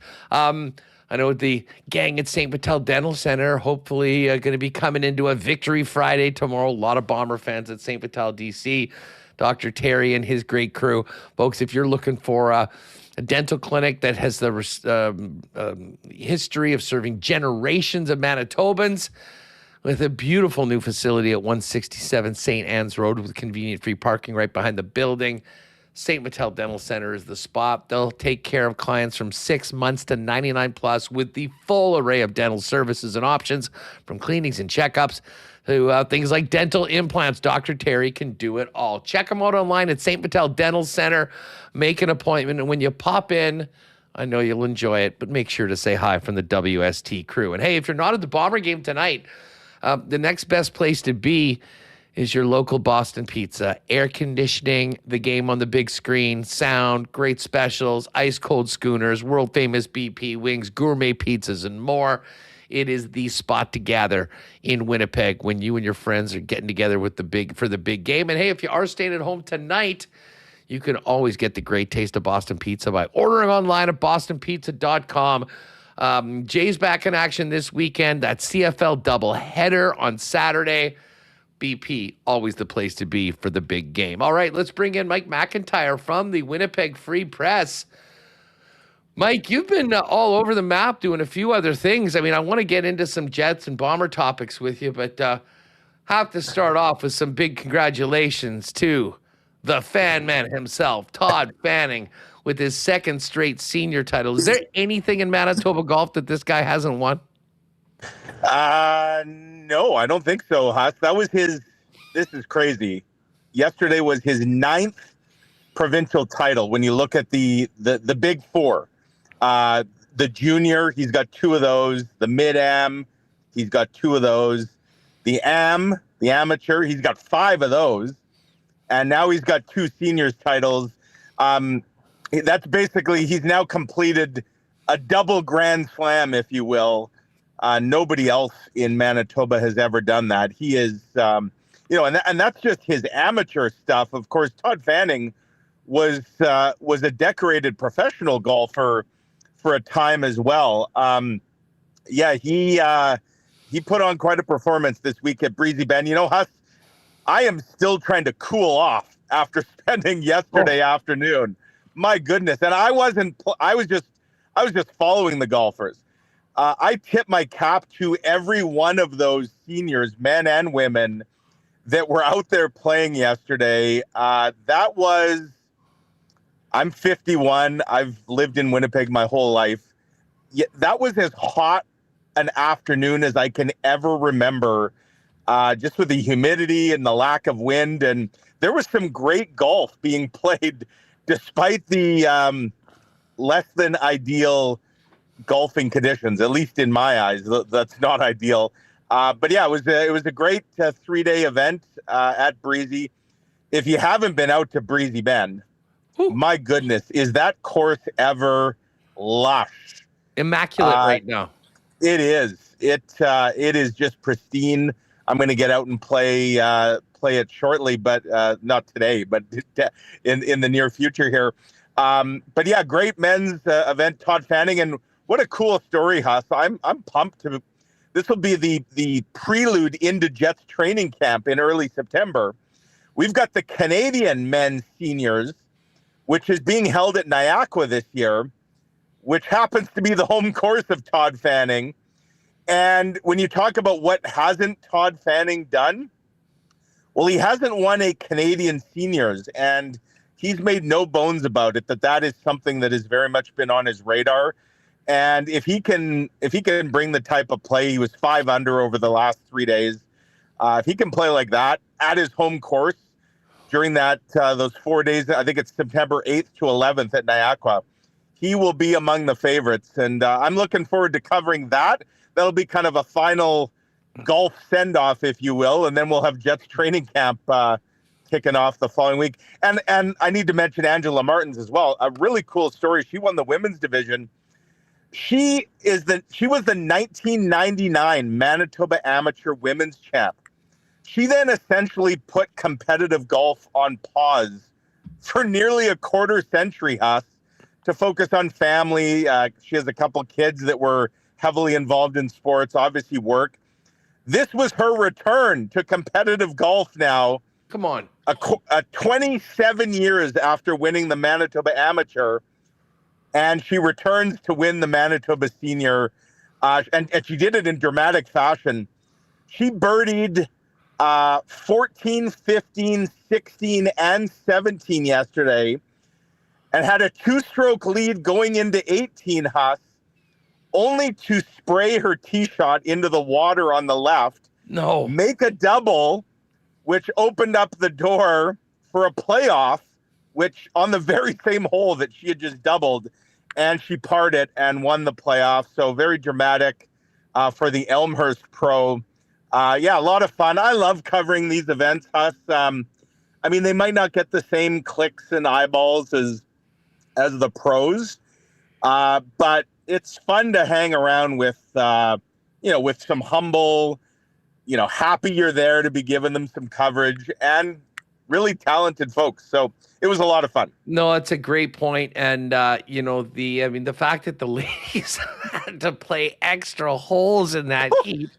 I know the gang at St. Vital Dental Center hopefully going to be coming into a Victory Friday tomorrow. A lot of Bomber fans at St. Vital DC. Dr. Terry and his great crew. Folks, if you're looking for a dental clinic that has the history of serving generations of Manitobans, with a beautiful new facility at 167 St. Anne's Road with convenient free parking right behind the building, St. Vital Dental Center is the spot. They'll take care of clients from 6 months to 99 plus with the full array of dental services and options, from cleanings and checkups to things like dental implants. Dr. Terry can do it all. Check them out online at St. Vital Dental Center. Make an appointment, and when you pop in, I know you'll enjoy it, but make sure to say hi from the WST crew. And hey, if you're not at the Bomber game tonight, the next best place to be is your local Boston Pizza. Air conditioning, the game on the big screen, sound, great specials, ice cold schooners, world famous BP wings, gourmet pizzas, and more. It is the spot to gather in Winnipeg when you and your friends are getting together for the big game. And hey, if you are staying at home tonight, you can always get the great taste of Boston Pizza by ordering online at bostonpizza.com. Jay's back in action this weekend. That CFL doubleheader on Saturday. BP, always the place to be for the big game. All right, let's bring in Mike McIntyre from the Winnipeg Free Press. Mike, you've been all over the map doing a few other things. I mean, I want to get into some Jets and Bomber topics with you, but have to start off with some big congratulations to the fan man himself, Todd Fanning, with his second straight senior title. Is there anything in Manitoba golf that this guy hasn't won? No, I don't think so, Huss. That was his. This is crazy. Yesterday was his 9th provincial title. When you look at the big four, the junior, he's got 2 of those. The mid-am, he's got 2 of those. The amateur, he's got 5 of those. And now he's got 2 seniors titles. That's basically, he's now completed a double Grand Slam, if you will. Nobody else in Manitoba has ever done that. He is, and that's just his amateur stuff. Of course, Todd Fanning was a decorated professional golfer for a time as well. He put on quite a performance this week at Breezy Bend. You know, Huss, I am still trying to cool off after spending yesterday afternoon. My goodness. And I was just following the golfers. I tip my cap to every one of those seniors, men and women, that were out there playing yesterday. I'm 51. I've lived in Winnipeg my whole life. That was as hot an afternoon as I can ever remember, just with the humidity and the lack of wind. And there was some great golf being played despite the less than ideal golfing conditions, at least in my eyes. That's not ideal. But yeah, it was a great 3-day event at Breezy. If you haven't been out to Breezy Bend, my goodness, is that course ever lush? Immaculate right now. It is. It is just pristine. I'm going to get out and play it shortly, but not today, but in the near future here. But yeah, great men's event, Todd Fanning, and what a cool story, Huss. I'm pumped to. This will be the prelude into Jets training camp in early September. We've got the Canadian men's seniors, which is being held at Niagara this year, which happens to be the home course of Todd Fanning. And when you talk about what hasn't Todd Fanning done, well, he hasn't won a Canadian seniors, and he's made no bones about it that is something that has very much been on his radar. And if he can bring the type of play, he was 5 under over the last 3 days. If he can play like that at his home course during those 4 days, I think it's September 8th to 11th at Niagara, he will be among the favorites. And I'm looking forward to covering that. That'll be kind of a final golf send-off, if you will, and then we'll have Jets training camp kicking off the following week. And I need to mention Angela Martins as well. A really cool story. She won the women's division. She was the 1999 Manitoba Amateur Women's Champ. She then essentially put competitive golf on pause for nearly a quarter century, Huss, to focus on family. She has a couple kids that were heavily involved in sports, obviously work. This was her return to competitive golf now. Come on. 27 years after winning the Manitoba Amateur. And she returns to win the Manitoba Senior. And she did it in dramatic fashion. She birdied 14, 15, 16, and 17 yesterday and had a 2-stroke lead going into 18, Huss, only to spray her tee shot into the water on the left. No. Make a double, which opened up the door for a playoff, which on the very same hole that she had just doubled. And she parred it and won the playoff. So very dramatic for the Elmhurst Pro. A lot of fun. I love covering these events, Huss. They might not get the same clicks and eyeballs as the pros, but it's fun to hang around with, with some humble, happy you're there to be giving them some coverage and really talented folks. So it was a lot of fun. No, it's a great point. And, the fact that the ladies had to play extra holes in that heat,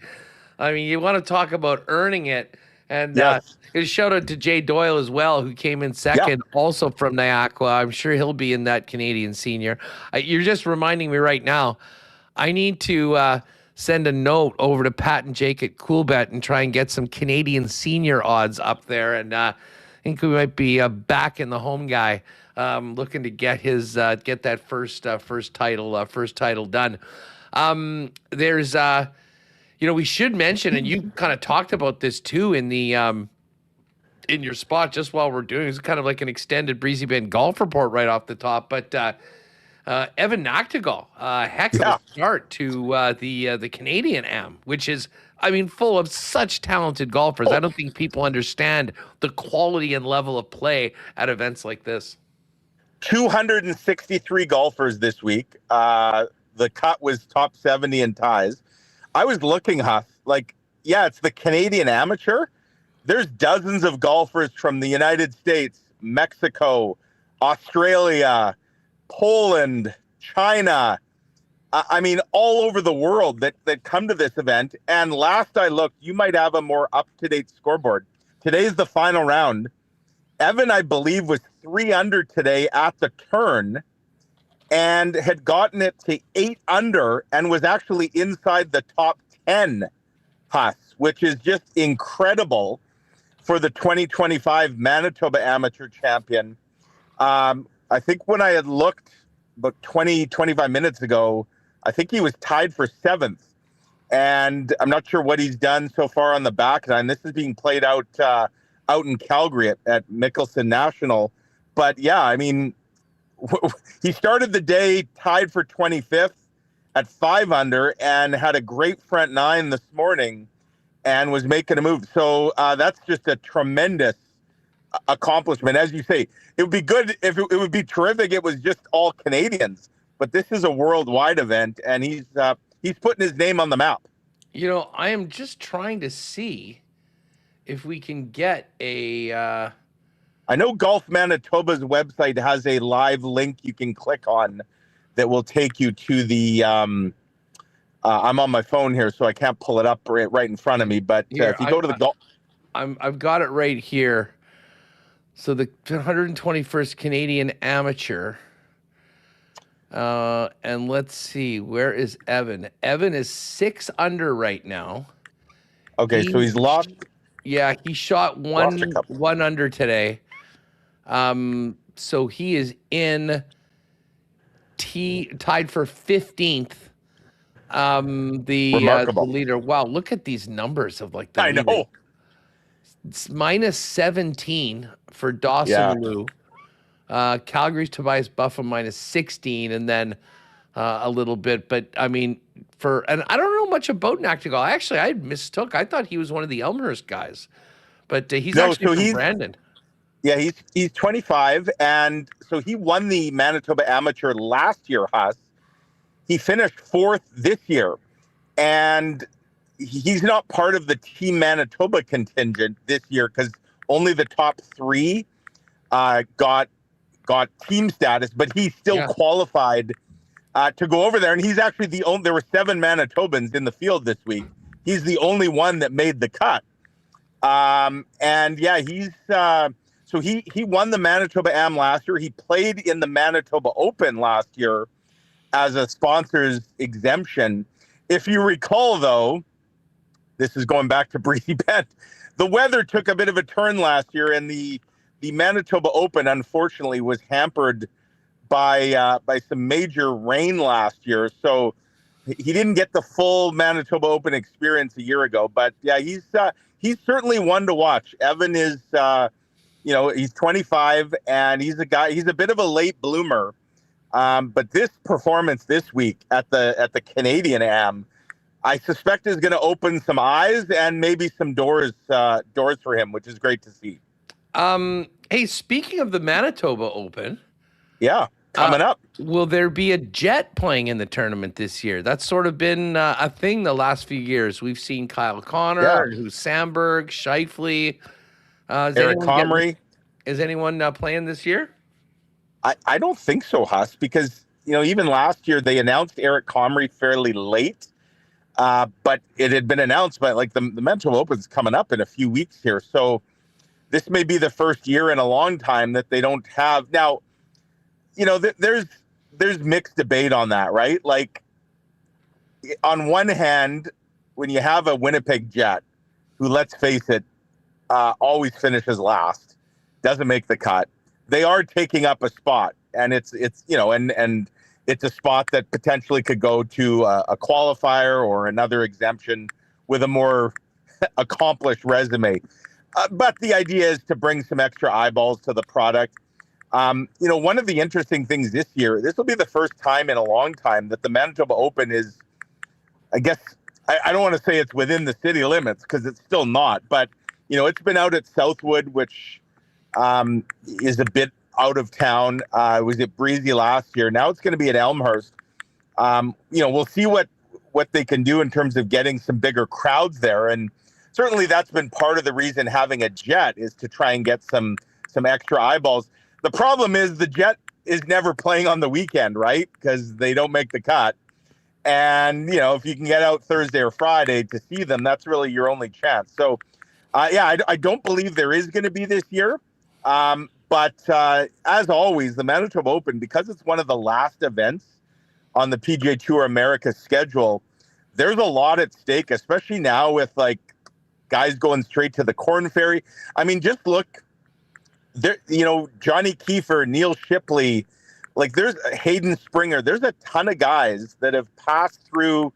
you want to talk about earning it. And yes. A shout out to Jay Doyle as well, who came in second, also from Niagara. I'm sure he'll be in that Canadian senior. You're just reminding me right now, I need to send a note over to Pat and Jake at Coolbet and try and get some Canadian senior odds up there. And I think we might be back in the home guy, looking to get his get that first title done. There's We should mention, and you kind of talked about this too in the in your spot just while we're doing. It's kind of like an extended Breezy Bend golf report right off the top, but Evan Noctegal, heck of a start to the Canadian Am, which is, full of such talented golfers. I don't think people understand the quality and level of play at events like this. 263 golfers this week. The cut was top 70 in ties. I was looking, Huff, it's the Canadian Amateur. There's dozens of golfers from the United States, Mexico, Australia, Poland, China, all over the world that come to this event. And last I looked, you might have a more up-to-date scoreboard. Today's the final round. Evan, I believe, was 3 under today at the turn and had gotten it to 8 under and was actually inside the top 10, which is just incredible for the 2025 Manitoba Amateur Champion. I think when I had looked about 25 minutes ago, I think he was tied for 7th. And I'm not sure what he's done so far on the back nine. This is being played out in Calgary at Mickelson National. But yeah, he started the day tied for 25th at 5 under and had a great front nine this morning and was making a move. So that's just a tremendous accomplishment. As you say, it would be good if it would be terrific. It was just all Canadians, but this is a worldwide event, and he's putting his name on the map. I am just trying to see if we can get a. I know Golf Manitoba's website has a live link you can click on that will take you to the. I'm on my phone here, so I can't pull it up right in front of me. But if you go to the golf, I've got it right here. So the 121st Canadian Amateur, and let's see, where is Evan? Evan is 6 under right now. Okay, so he's lost. Yeah, he shot one under today. So he is tied for 15th. The leader. Wow, look at these numbers of the I leader. know. It's minus 17 for Dawson Wu. Calgary's Tobias Buffum minus 16, and then a little bit. But and I don't know much about Noctegal. Actually, I mistook. I thought he was one of the Elmhurst guys, but he's from Brandon. Yeah, he's 25, and so he won the Manitoba Amateur last year, Huss. He finished 4th this year, and he's not part of the Team Manitoba contingent this year because only the top 3 got team status, but he still qualified to go over there. And he's actually there were 7 Manitobans in the field this week. He's the only one that made the cut. So he won the Manitoba Am last year. He played in the Manitoba Open last year as a sponsor's exemption. If you recall, though, this is going back to Breezy Bend, the weather took a bit of a turn last year, and the Manitoba Open, unfortunately, was hampered by some major rain last year. So he didn't get the full Manitoba Open experience a year ago. But yeah, he's certainly one to watch. Evan is, he's 25, and he's a bit of a late bloomer. But this performance this week at the Canadian Am, I suspect is going to open some eyes and maybe some doors for him, which is great to see. Hey, speaking of the Manitoba Open, coming up, will there be a jet playing in the tournament this year? That's sort of been a thing the last few years. We've seen Kyle Connor, Sandberg, Scheifele, Eric Comrie. Is anyone playing this year? I don't think so, Huss, because even last year they announced Eric Comrie fairly late, but it had been announced. But the Manitoba Open's coming up in a few weeks here, so this may be the first year in a long time that they don't have. Now, there's mixed debate on that, right? On one hand, when you have a Winnipeg Jet, who, let's face it, always finishes last, doesn't make the cut, they are taking up a spot, and it's and it's a spot that potentially could go to a qualifier or another exemption with a more accomplished resume. But the idea is to bring some extra eyeballs to the product. One of the interesting things this year, this will be the first time in a long time that the Manitoba Open is, I guess, I don't want to say it's within the city limits because it's still not, but, it's been out at Southwood, which is a bit out of town. It was at Breezy last year. Now it's going to be at Elmhurst. We'll see what they can do in terms of getting some bigger crowds there. And certainly that's been part of the reason having a Jet is to try and get some extra eyeballs. The problem is the Jet is never playing on the weekend, right? Because they don't make the cut. And, if you can get out Thursday or Friday to see them, that's really your only chance. So, I don't believe there is going to be this year. But as always, the Manitoba Open, because it's one of the last events on the PGA Tour America schedule, there's a lot at stake, especially now with guys going straight to the Corn Ferry. I mean, just look there, Johnny Kiefer, Neil Shipley, there's Hayden Springer. There's a ton of guys that have passed through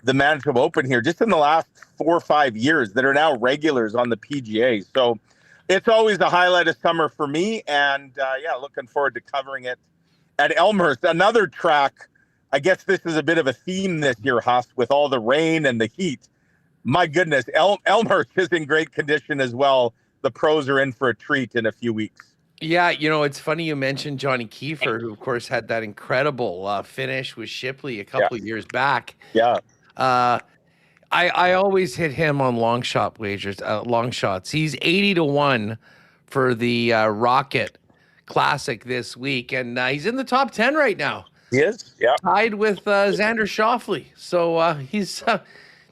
the Manitoba Open here just in the last 4 or 5 years that are now regulars on the PGA. So it's always a highlight of summer for me. And looking forward to covering it at Elmhurst. Another track, I guess this is a bit of a theme this year, Huss, with all the rain and the heat. My goodness, Elmhurst is in great condition as well. The pros are in for a treat in a few weeks. Yeah, it's funny you mentioned Johnny Kiefer, who, of course, had that incredible finish with Shipley a couple of years back. Yeah. I always hit him on long shot wagers, long shots. He's 80-1 for the Rocket Classic this week, and he's in the top 10 right now. He is, yeah. Tied with Xander Schauffele. So he's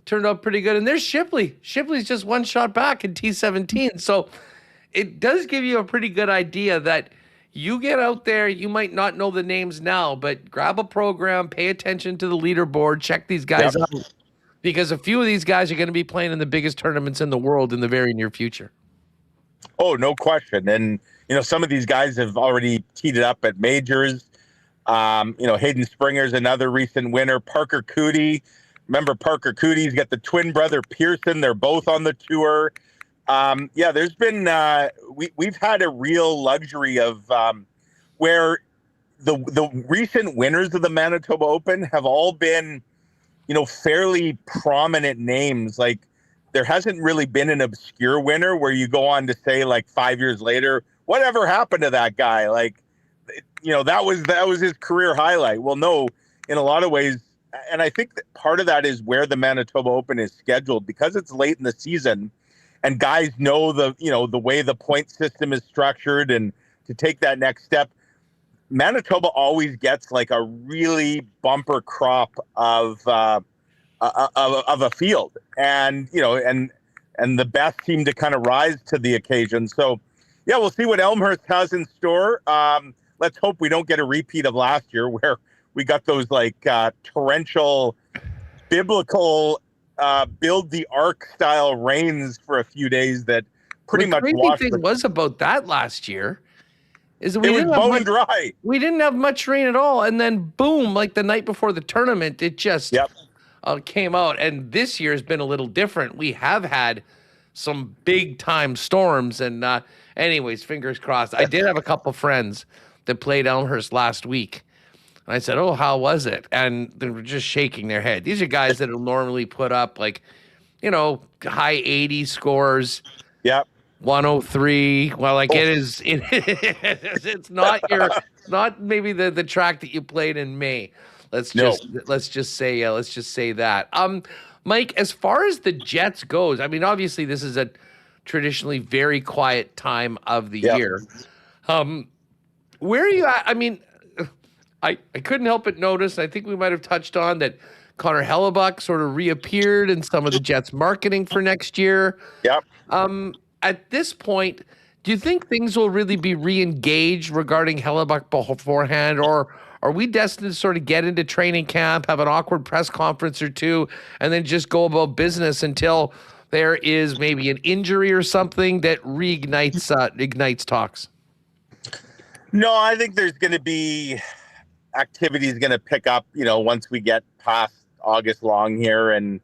turned out pretty good. And there's Shipley. Shipley's just one shot back in T17. So it does give you a pretty good idea that you get out there, you might not know the names now, but grab a program, pay attention to the leaderboard, check these guys out. Because a few of these guys are going to be playing in the biggest tournaments in the world in the very near future. Oh, no question. And, some of these guys have already teed it up at majors. Hayden Springer's another recent winner. Parker Cootie. Remember Parker Cootie's got the twin brother Pearson. They're both on the tour. There's been we've had a real luxury of where the recent winners of the Manitoba Open have all been, fairly prominent names. There hasn't really been an obscure winner where you go on to say 5 years later, whatever happened to that guy? That was his career highlight. Well, no, in a lot of ways. And I think that part of that is where the Manitoba Open is scheduled because it's late in the season and guys know the way the point system is structured and to take that next step. Manitoba always gets a really bumper crop of a field and the best seem to kind of rise to the occasion. So we'll see what Elmhurst has in store. Let's hope we don't get a repeat of last year where we got those torrential, biblical, build the ark style rains for a few days that pretty much washed. The thing was about that last year is that it was bone dry. We didn't have much rain at all, and then boom, the night before the tournament, it just came out. And this year has been a little different. We have had some big time storms, and anyways, fingers crossed. I did have a couple friends that played Elmhurst last week. And I said, "Oh, how was it?" And they were just shaking their head. These are guys that will normally put up high 80 scores. Yep. 103. Well, it is. It's not maybe the track that you played in May. Let's just say that. Mike, as far as the Jets goes, I mean, obviously this is a traditionally very quiet time of the year. Where are you at? I mean, I couldn't help but notice, I think we might have touched on that Connor Hellebuck sort of reappeared in some of the Jets marketing for next year. Yep. At this point, do you think things will really be re-engaged regarding Hellebuck beforehand, or are we destined to sort of get into training camp, have an awkward press conference or two, and then just go about business until there is maybe an injury or something that ignites talks? No, I think there's going to be activity is going to pick up, once we get past August long here. And,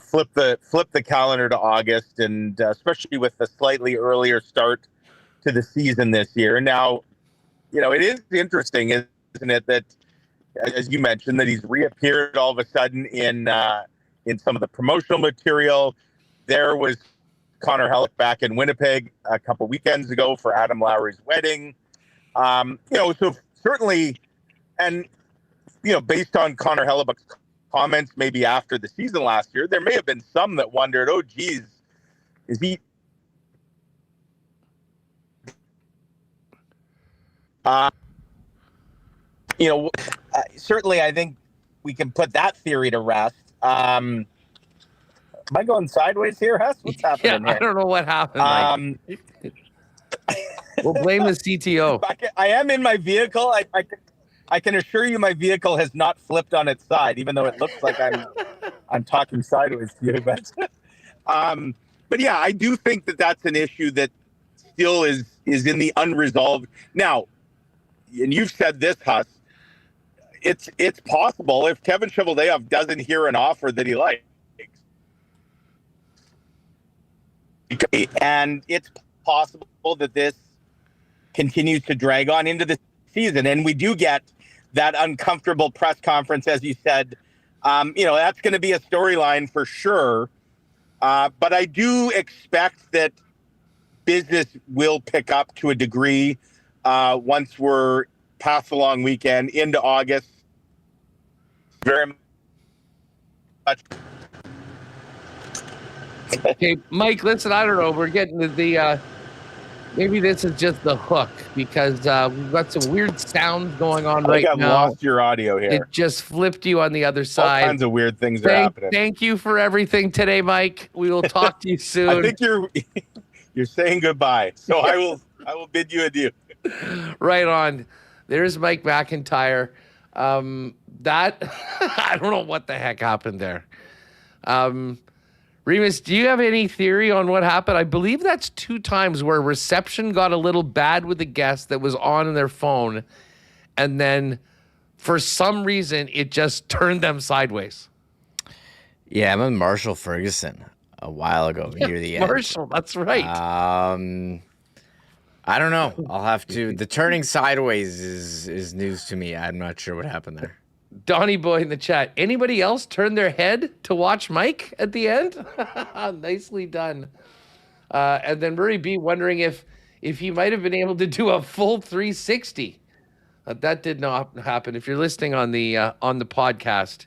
flip the calendar to August, and especially with the slightly earlier start to the season this year. Now, it is interesting, isn't it, that as you mentioned, that he's reappeared all of a sudden in some of the promotional material. There was Connor Hellebuyck back in Winnipeg a couple weekends ago for Adam Lowry's wedding. So certainly, and based on Connor Hellebuyck's comments, maybe after the season last year, there may have been some that wondered, oh, geez, is he? Certainly, I think we can put that theory to rest. Am I going sideways here, Huss? What's happening here? I don't know what happened. We'll blame the CTO. I am in my vehicle. I can assure you my vehicle has not flipped on its side, even though it looks like I'm talking sideways to you. But yeah, I do think that that's an issue that still is in the unresolved. Now, and you've said this, Huss, it's possible if Kevin Cheveldayoff doesn't hear an offer that he likes, and it's possible that this continues to drag on into the season, and we do get that uncomfortable press conference, as you said. That's going to be a storyline for sure. But I do expect that business will pick up to a degree once we're past the long weekend into August. Very much. Okay, Mike, listen, I don't know. We're getting to the maybe this is just the hook, because we've got some weird sounds going on right now. I've lost your audio here. It just flipped you on the other side. All kinds of weird things are happening. Thank you for everything today, Mike. We will talk to you soon. I think you're saying goodbye, so I will bid you adieu. Right on. There's Mike McIntyre. That I don't know what the heck happened there. Remis, do you have any theory on what happened? I believe that's 2 times where reception got a little bad with the guest that was on their phone, and then for some reason it just turned them sideways. Yeah, I'm with Marshall Ferguson a while ago near the end. Marshall, that's right. I don't know. I'll have to. The turning sideways is news to me. I'm not sure what happened there. Donnie Boy in the chat. Anybody else turn their head to watch Mike at the end? Nicely done. And then Murray B wondering if he might have been able to do a full 360. That did not happen. If you're listening on the podcast,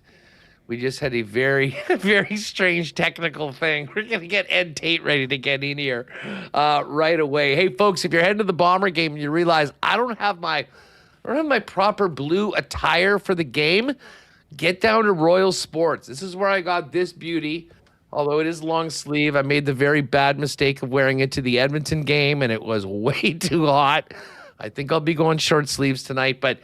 we just had a very, very strange technical thing. We're going to get Ed Tait ready to get in here right away. Hey, folks, if you're heading to the Bomber game and you realize I don't have my proper blue attire for the game, get down to Royal Sports. This is where I got this beauty. Although it is long sleeve, I made the very bad mistake of wearing it to the Edmonton game, and it was way too hot. I think I'll be going short sleeves tonight, but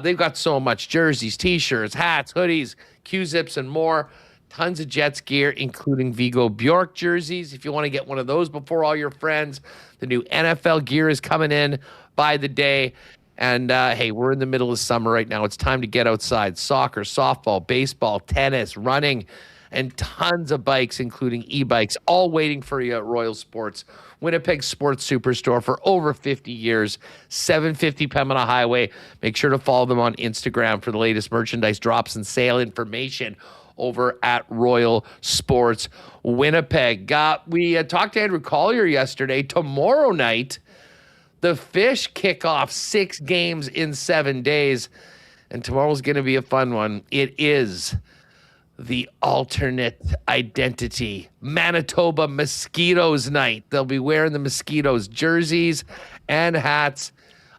they've got so much: jerseys, T-shirts, hats, hoodies, Q-zips, and more. Tons of Jets gear, including Vigo Bjork jerseys. If you want to get one of those before all your friends, the new NFL gear is coming in by the day. And, hey, we're in the middle of summer right now. It's time to get outside. Soccer, softball, baseball, tennis, running, and tons of bikes, including e-bikes, all waiting for you at Royal Sports. Winnipeg Sports Superstore for over 50 years, 750 Pembina Highway. Make sure to follow them on Instagram for the latest merchandise drops and sale information over at Royal Sports Winnipeg. We talked to Andrew Collier yesterday. Tomorrow night, the Fish kick off 6 games in 7 days, and tomorrow's going to be a fun one. It is the alternate identity Manitoba Mosquitoes night. They'll be wearing the Mosquitoes jerseys and hats.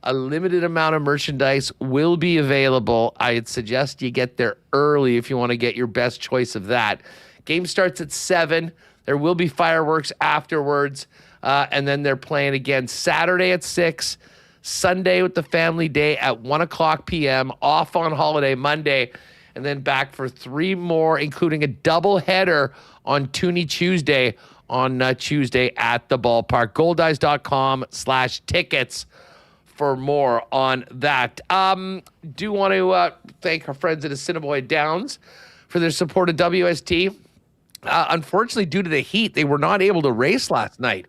A limited amount of merchandise will be available. I'd suggest you get there early if you want to get your best choice of that. Game starts at 7. There will be fireworks afterwards. And then they're playing again Saturday at 6, Sunday with the family day at 1 o'clock p.m., off on holiday Monday, and then back for 3 more, including a doubleheader on Toonie Tuesday on Tuesday at the ballpark. Goldeyes.com/tickets for more on that. Do want to thank our friends at Assiniboia Downs for their support of WST. Unfortunately, due to the heat, they were not able to race last night.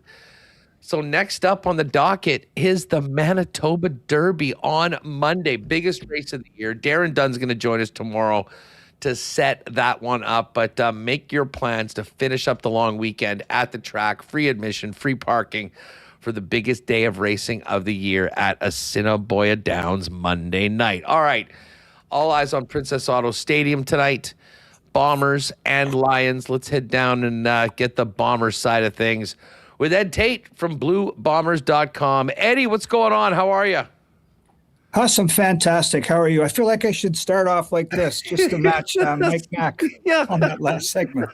So next up on the docket is the Manitoba Derby on Monday, biggest race of the year. Darren Dunn's going to join us tomorrow to set that one up, but make your plans to finish up the long weekend at the track. Free admission, free parking for the biggest day of racing of the year at Assiniboia Downs Monday night. All right, all eyes on Princess Auto Stadium tonight. Bombers and Lions. Let's head down and get the Bombers side of things with Ed Tait from BlueBombers.com. Eddie, what's going on? How are you? I'm fantastic. How are you? I feel like I should start off like this just to match Mike Mack on that last segment.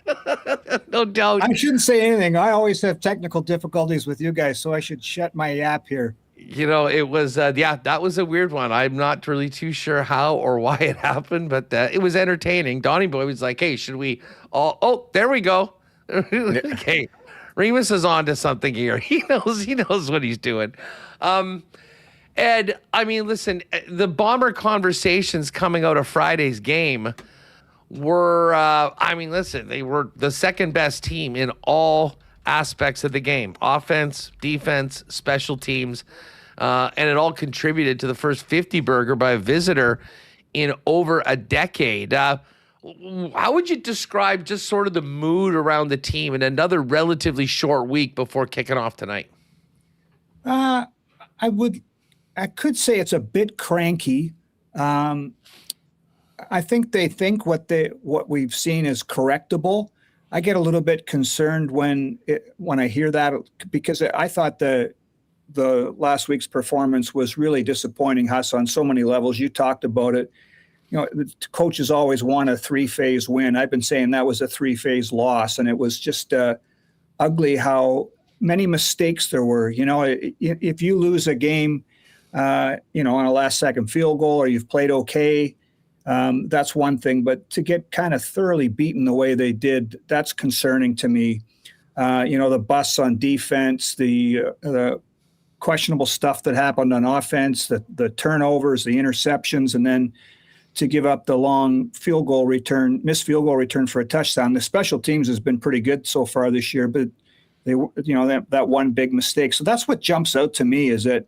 No doubt. I shouldn't say anything. I always have technical difficulties with you guys, so I should shut my yap here. You know, it was, that was a weird one. I'm not really too sure how or why it happened, but it was entertaining. Donnie Boy was like, hey, should we all, oh, there we go. Okay. Remis is on to something here. He knows what he's doing. Ed, I mean, listen, the Bomber conversations coming out of Friday's game were, they were the second best team in all aspects of the game: offense, defense, special teams, and it all contributed to the first 50 burger by a visitor in over a decade. How would you describe just sort of the mood around the team in another relatively short week before kicking off tonight? I could say it's a bit cranky. I think they think what we've seen is correctable. I get a little bit concerned when I hear that, because I thought the last week's performance was really disappointing, Huss, on so many levels. You talked about it. You know, the coaches always want a 3-phase win. I've been saying that was a 3-phase loss, and it was just ugly how many mistakes there were. You know, if you lose a game, on a last-second field goal, or you've played okay, that's one thing. But to get kind of thoroughly beaten the way they did, that's concerning to me. The busts on defense, the questionable stuff that happened on offense, the turnovers, the interceptions, and then to give up the long missed field goal return for a touchdown. The special teams has been pretty good so far this year, but that one big mistake. So that's what jumps out to me, is that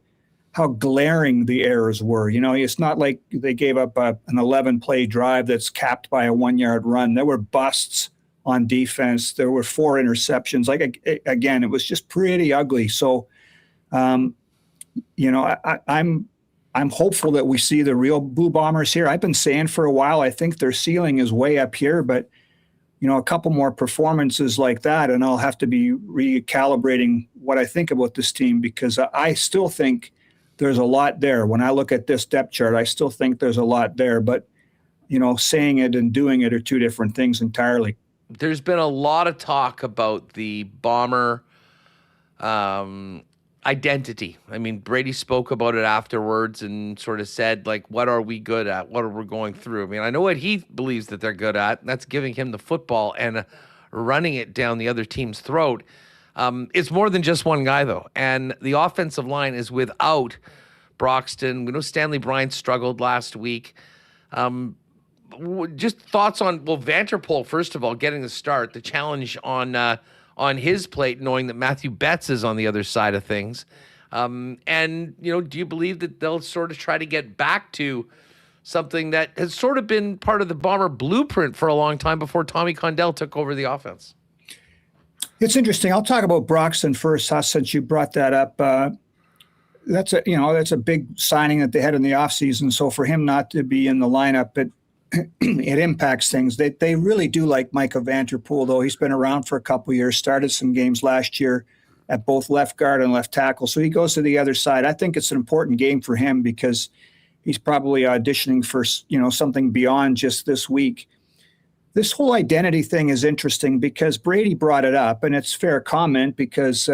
how glaring the errors were. You know, it's not like they gave up an 11-play drive that's capped by a 1-yard run. There were busts on defense. There were 4 interceptions. Again, it was just pretty ugly. So, I'm hopeful that we see the real Blue Bombers here. I've been saying for a while, I think their ceiling is way up here, but a couple more performances like that, and I'll have to be recalibrating what I think about this team, because I still think there's a lot there. When I look at this depth chart, I still think there's a lot there, but saying it and doing it are two different things entirely. There's been a lot of talk about the Bomber identity. I mean, Brady spoke about it afterwards and sort of said, like, what are we good at? What are we going through? I mean, I know what he believes that they're good at. And that's giving him the football and running it down the other team's throat. It's more than just one guy, though. And the offensive line is without Broxton. We know Stanley Bryant struggled last week. Just thoughts on, Vanterpool, first of all, getting the start, the challenge on his plate, knowing that Matthew Betts is on the other side of things. Do you believe that they'll sort of try to get back to something that has sort of been part of the Bomber blueprint for a long time before Tommy Condell took over the offense? It's interesting. I'll talk about Broxton first, Huss, since you brought that up. That's a big signing that they had in the offseason. So for him not to be in the lineup, it impacts things. They really do like Micah Vanterpool, though. He's been around for a couple of years, started some games last year at both left guard and left tackle. So he goes to the other side. I think it's an important game for him because he's probably auditioning for, something beyond just this week. This whole identity thing is interesting because Brady brought it up, and it's fair comment because,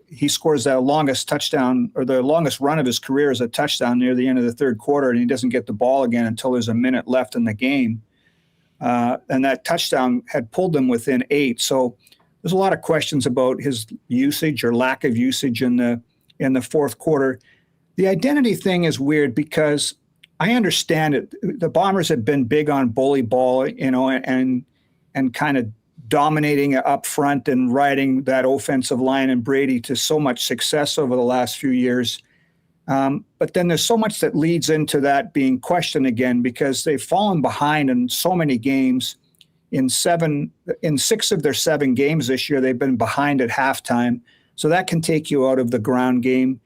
he scores the longest touchdown, or the longest run of his career is a touchdown near the end of the third quarter, and he doesn't get the ball again until there's a minute left in the game. And that touchdown had pulled them within 8. So there's a lot of questions about his usage or lack of usage in the fourth quarter. The identity thing is weird because I understand it. The Bombers have been big on bully ball, and kind of dominating up front and riding that offensive line and Brady to so much success over the last few years. But then there's so much that leads into that being questioned again, because they've fallen behind in so many games. In 6 of their 7 games this year, they've been behind at halftime. So that can take you out of the ground game.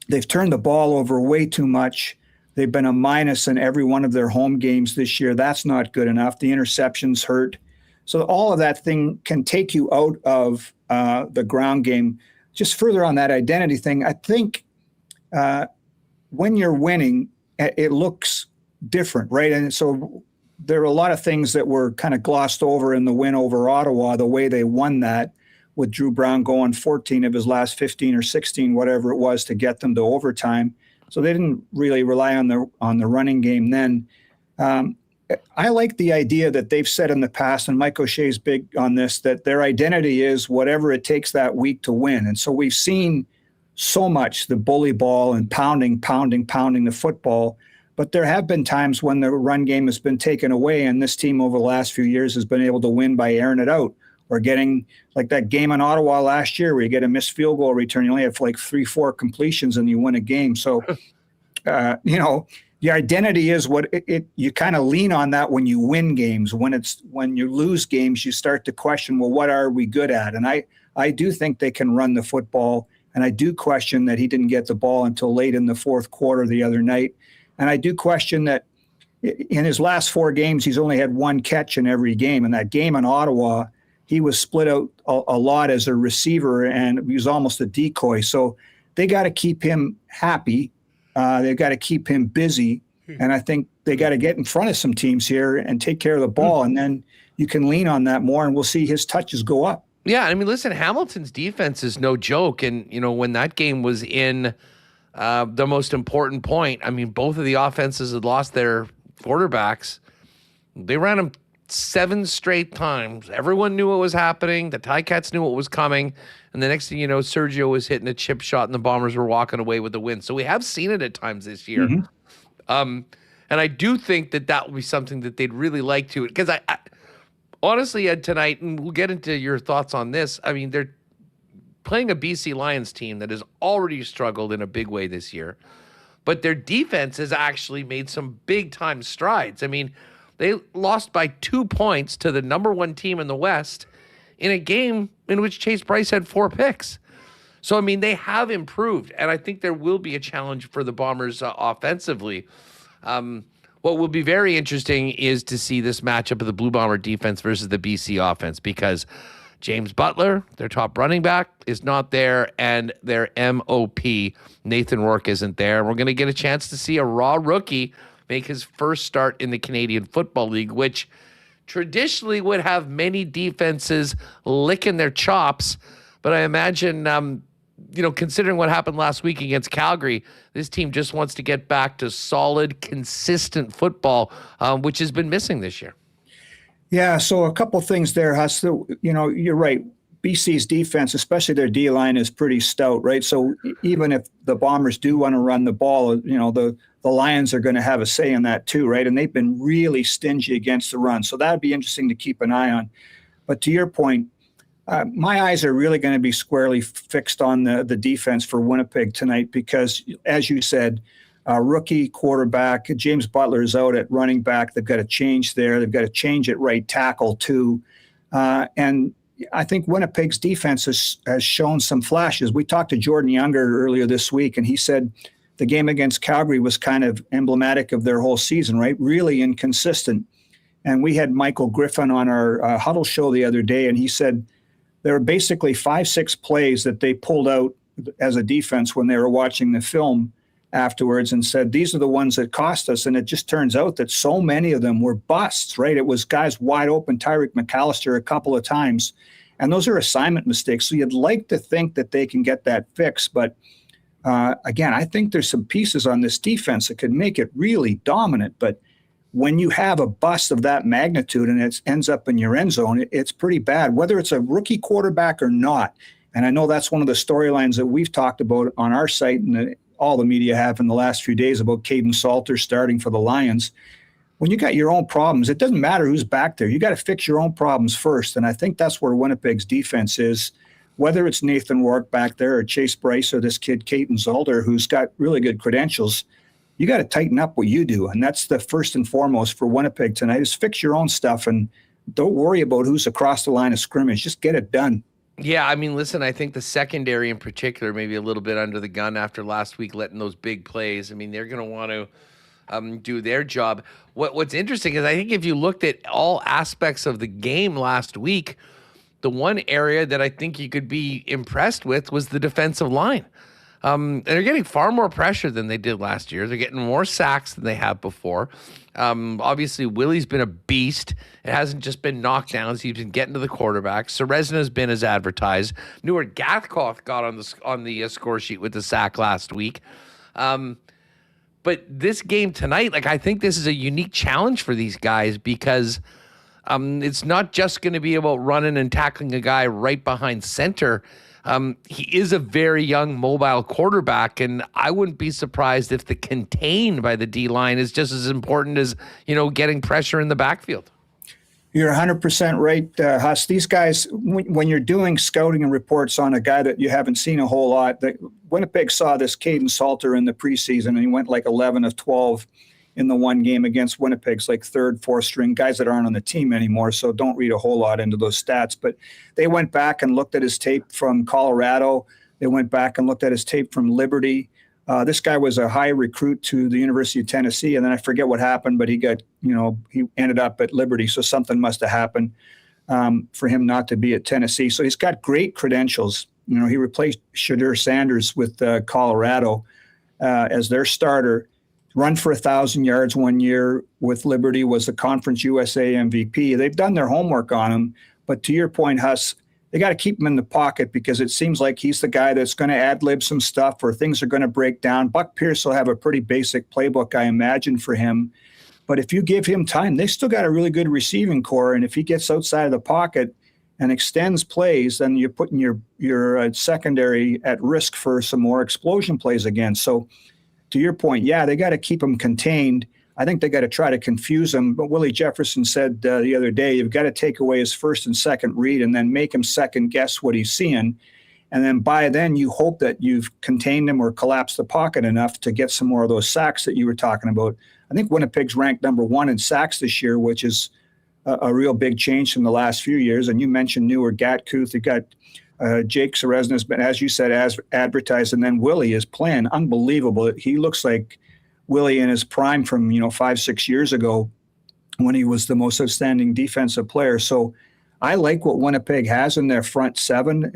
They've turned the ball over way too much. They've been a minus in every one of their home games this year. That's not good enough. The interceptions hurt. So all of that thing can take you out of the ground game. Just further on that identity thing, I think when you're winning, it looks different, right? And so there are a lot of things that were kind of glossed over in the win over Ottawa, the way they won that, with Drew Brown going 14 of his last 15 or 16, whatever it was, to get them to overtime. So they didn't really rely on the running game then. I like the idea that they've said in the past, and Mike O'Shea's big on this, that their identity is whatever it takes that week to win. And so we've seen so much the bully ball and pounding the football. But there have been times when the run game has been taken away, and this team over the last few years has been able to win by airing it out, or getting like that game in Ottawa last year where you get a missed field goal return. You only have like 3-4 completions and you win a game. So, the identity is what you kind of lean on that when you win games. When you lose games, you start to question, well, what are we good at? And I do think they can run the football, and I do question that he didn't get the ball until late in the fourth quarter the other night. And I do question that in his last 4 games, he's only had 1 catch in every game. And that game in Ottawa, he was split out a lot as a receiver, and he was almost a decoy. So they got to keep him happy. They've got to keep him busy. And I think they got to get in front of some teams here and take care of the ball. And then you can lean on that more, and we'll see his touches go up. Yeah, I mean, listen, Hamilton's defense is no joke. And, when that game was in the most important point, I mean, both of the offenses had lost their quarterbacks. They ran them 7 straight times. Everyone knew what was happening. The Ticats knew what was coming. And the next thing you know, Sergio was hitting a chip shot and the Bombers were walking away with the win. So we have seen it at times this year. And I do think that will be something that they'd really like to. Because I honestly, Ed, tonight, and we'll get into your thoughts on this, I mean, they're playing a BC Lions team that has already struggled in a big way this year. But their defense has actually made some big-time strides. I mean, they lost by 2 points to the number 1 team in the West in a game in which Chase Bryce had 4 picks. So, I mean, they have improved, and I think there will be a challenge for the Bombers offensively. What will be very interesting is to see this matchup of the Blue Bomber defense versus the BC offense, because James Butler, their top running back, is not there, and their MOP, Nathan Rourke, isn't there. We're going to get a chance to see a raw rookie make his first start in the Canadian Football League, which traditionally would have many defenses licking their chops. But I imagine, considering what happened last week against Calgary, this team just wants to get back to solid, consistent football, which has been missing this year. Yeah, so a couple things there, Huss. You're right. BC's defense, especially their D-line, is pretty stout, right? So even if the Bombers do want to run the ball, the Lions are going to have a say in that too, right? And they've been really stingy against the run. So that would be interesting to keep an eye on. But to your point, my eyes are really going to be squarely fixed on the defense for Winnipeg tonight because, as you said, rookie quarterback, James Butler is out at running back. They've got to change there. They've got to change at right tackle too. And I think Winnipeg's defense has shown some flashes. We talked to Jordan Younger earlier this week, and he said the game against Calgary was kind of emblematic of their whole season, right? Really inconsistent. And we had Michael Griffin on our huddle show the other day, and he said there were basically 5-6 plays that they pulled out as a defense when they were watching the film afterwards and said, these are the ones that cost us. And it just turns out that so many of them were busts, right? It was guys wide open, Tyreek McAllister a couple of times. And those are assignment mistakes. So you'd like to think that they can get that fixed. But again, I think there's some pieces on this defense that could make it really dominant. But when you have a bust of that magnitude and it ends up in your end zone, it's pretty bad, whether it's a rookie quarterback or not. And I know that's one of the storylines that we've talked about on our site and all the media have in the last few days about Caden Salter starting for the Lions. when you got your own problems, it doesn't matter who's back there. You got to fix your own problems first. And I think that's where Winnipeg's defense is, whether it's Nathan Rourke back there or Chase Bryce or this kid, Caden Zolder, who's got really good credentials. You got to tighten up what you do. And that's the first and foremost for Winnipeg tonight, is fix your own stuff and don't worry about who's across the line of scrimmage. Just get it done. Yeah, I mean, listen, I think the secondary in particular, maybe a little bit under the gun after last week, letting those big plays. I mean, they're going to want to do their job. What's interesting is I think if you looked at all aspects of the game last week, the one area that I think you could be impressed with was the defensive line. And they're getting far more pressure than they did last year. They're getting more sacks than they have before. Obviously, Willie's been a beast. It hasn't just been knockdowns. He's been getting to the quarterback. Serezna's been as advertised. Newer Gathkoth got on the score sheet with the sack last week. But this game tonight, like, I think this is a unique challenge for these guys because it's not just going to be about running and tackling a guy right behind center. He is a very young, mobile quarterback, and I wouldn't be surprised if the contain by the D-line is just as important as, getting pressure in the backfield. You're 100% right, Huss. These guys, when you're doing scouting and reports on a guy that you haven't seen a whole lot, Winnipeg saw this Caden Salter in the preseason, and he went like 11 of 12 in the one game against Winnipeg's like third, fourth string guys that aren't on the team anymore. So don't read a whole lot into those stats. But they went back and looked at his tape from Colorado. They went back and looked at his tape from Liberty. This guy was a high recruit to the University of Tennessee. And then I forget what happened, but he ended up at Liberty. So something must have happened for him not to be at Tennessee. So he's got great credentials. He replaced Shadur Sanders with Colorado as their starter. Run for 1,000 yards one year with Liberty, was the Conference USA MVP. They've done their homework on him. But to your point, Huss, they got to keep him in the pocket because it seems like he's the guy that's going to ad-lib some stuff or things are going to break down. Buck Pierce will have a pretty basic playbook, I imagine, for him. But if you give him time, they still got a really good receiving core. And if he gets outside of the pocket and extends plays, then you're putting your secondary at risk for some more explosion plays again. So to your point, yeah, they got to keep him contained. I think they got to try to confuse him. But Willie Jefferson said the other day, you've got to take away his first and second read and then make him second guess what he's seeing. And then by then you hope that you've contained him or collapsed the pocket enough to get some more of those sacks that you were talking about. I think Winnipeg's ranked number 1 in sacks this year, which is a real big change from the last few years. And you mentioned Newer Gatkuth. You got Jake Serezna has been, as you said, as advertised, and then Willie is playing unbelievable. He looks like Willie in his prime from 5-6 years ago when he was the most outstanding defensive player. So I like what Winnipeg has in their front seven.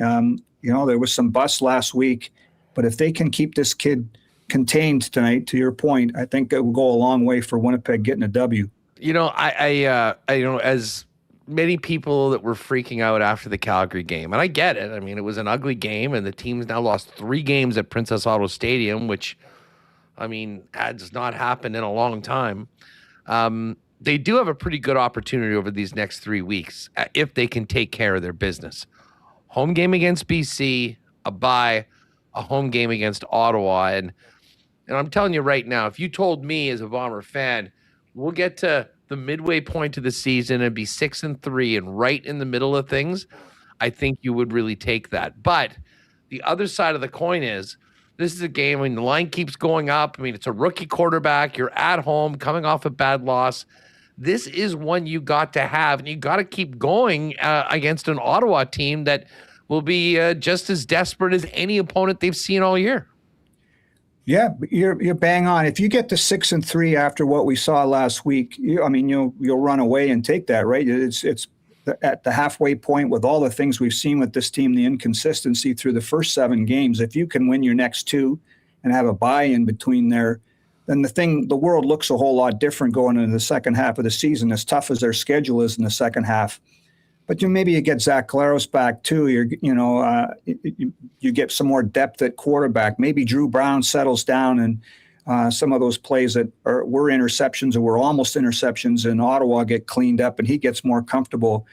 There was some bust last week, but if they can keep this kid contained tonight, to your point, I think it will go a long way for Winnipeg getting a W. As many people that were freaking out after the Calgary game, and I get it. I mean, it was an ugly game, and the team's now lost 3 games at Princess Auto Stadium, which, has not happened in a long time. They do have a pretty good opportunity over these next 3 weeks if they can take care of their business. Home game against BC, a bye, a home game against Ottawa, and I'm telling you right now, if you told me as a Bomber fan, we'll get to the midway point of the season and be 6-3 and right in the middle of things, I think you would really take that. But the other side of the coin is this is a game when the line keeps going up. It's a rookie quarterback. You're at home coming off a bad loss. This is one you got to have, and you got to keep going against an Ottawa team that will be just as desperate as any opponent they've seen all year. Yeah, you're bang on. If you get to 6-3 after what we saw last week, you'll run away and take that, right? It's at the halfway point with all the things we've seen with this team, the inconsistency through the first 7 games. If you can win your next 2 and have a bye in between there, then the world looks a whole lot different going into the second half of the season, as tough as their schedule is in the second half. But maybe you get Zach Claros back too. You get some more depth at quarterback. Maybe Drew Brown settles down, and some of those plays that were interceptions or were almost interceptions in Ottawa get cleaned up, and he gets more comfortable.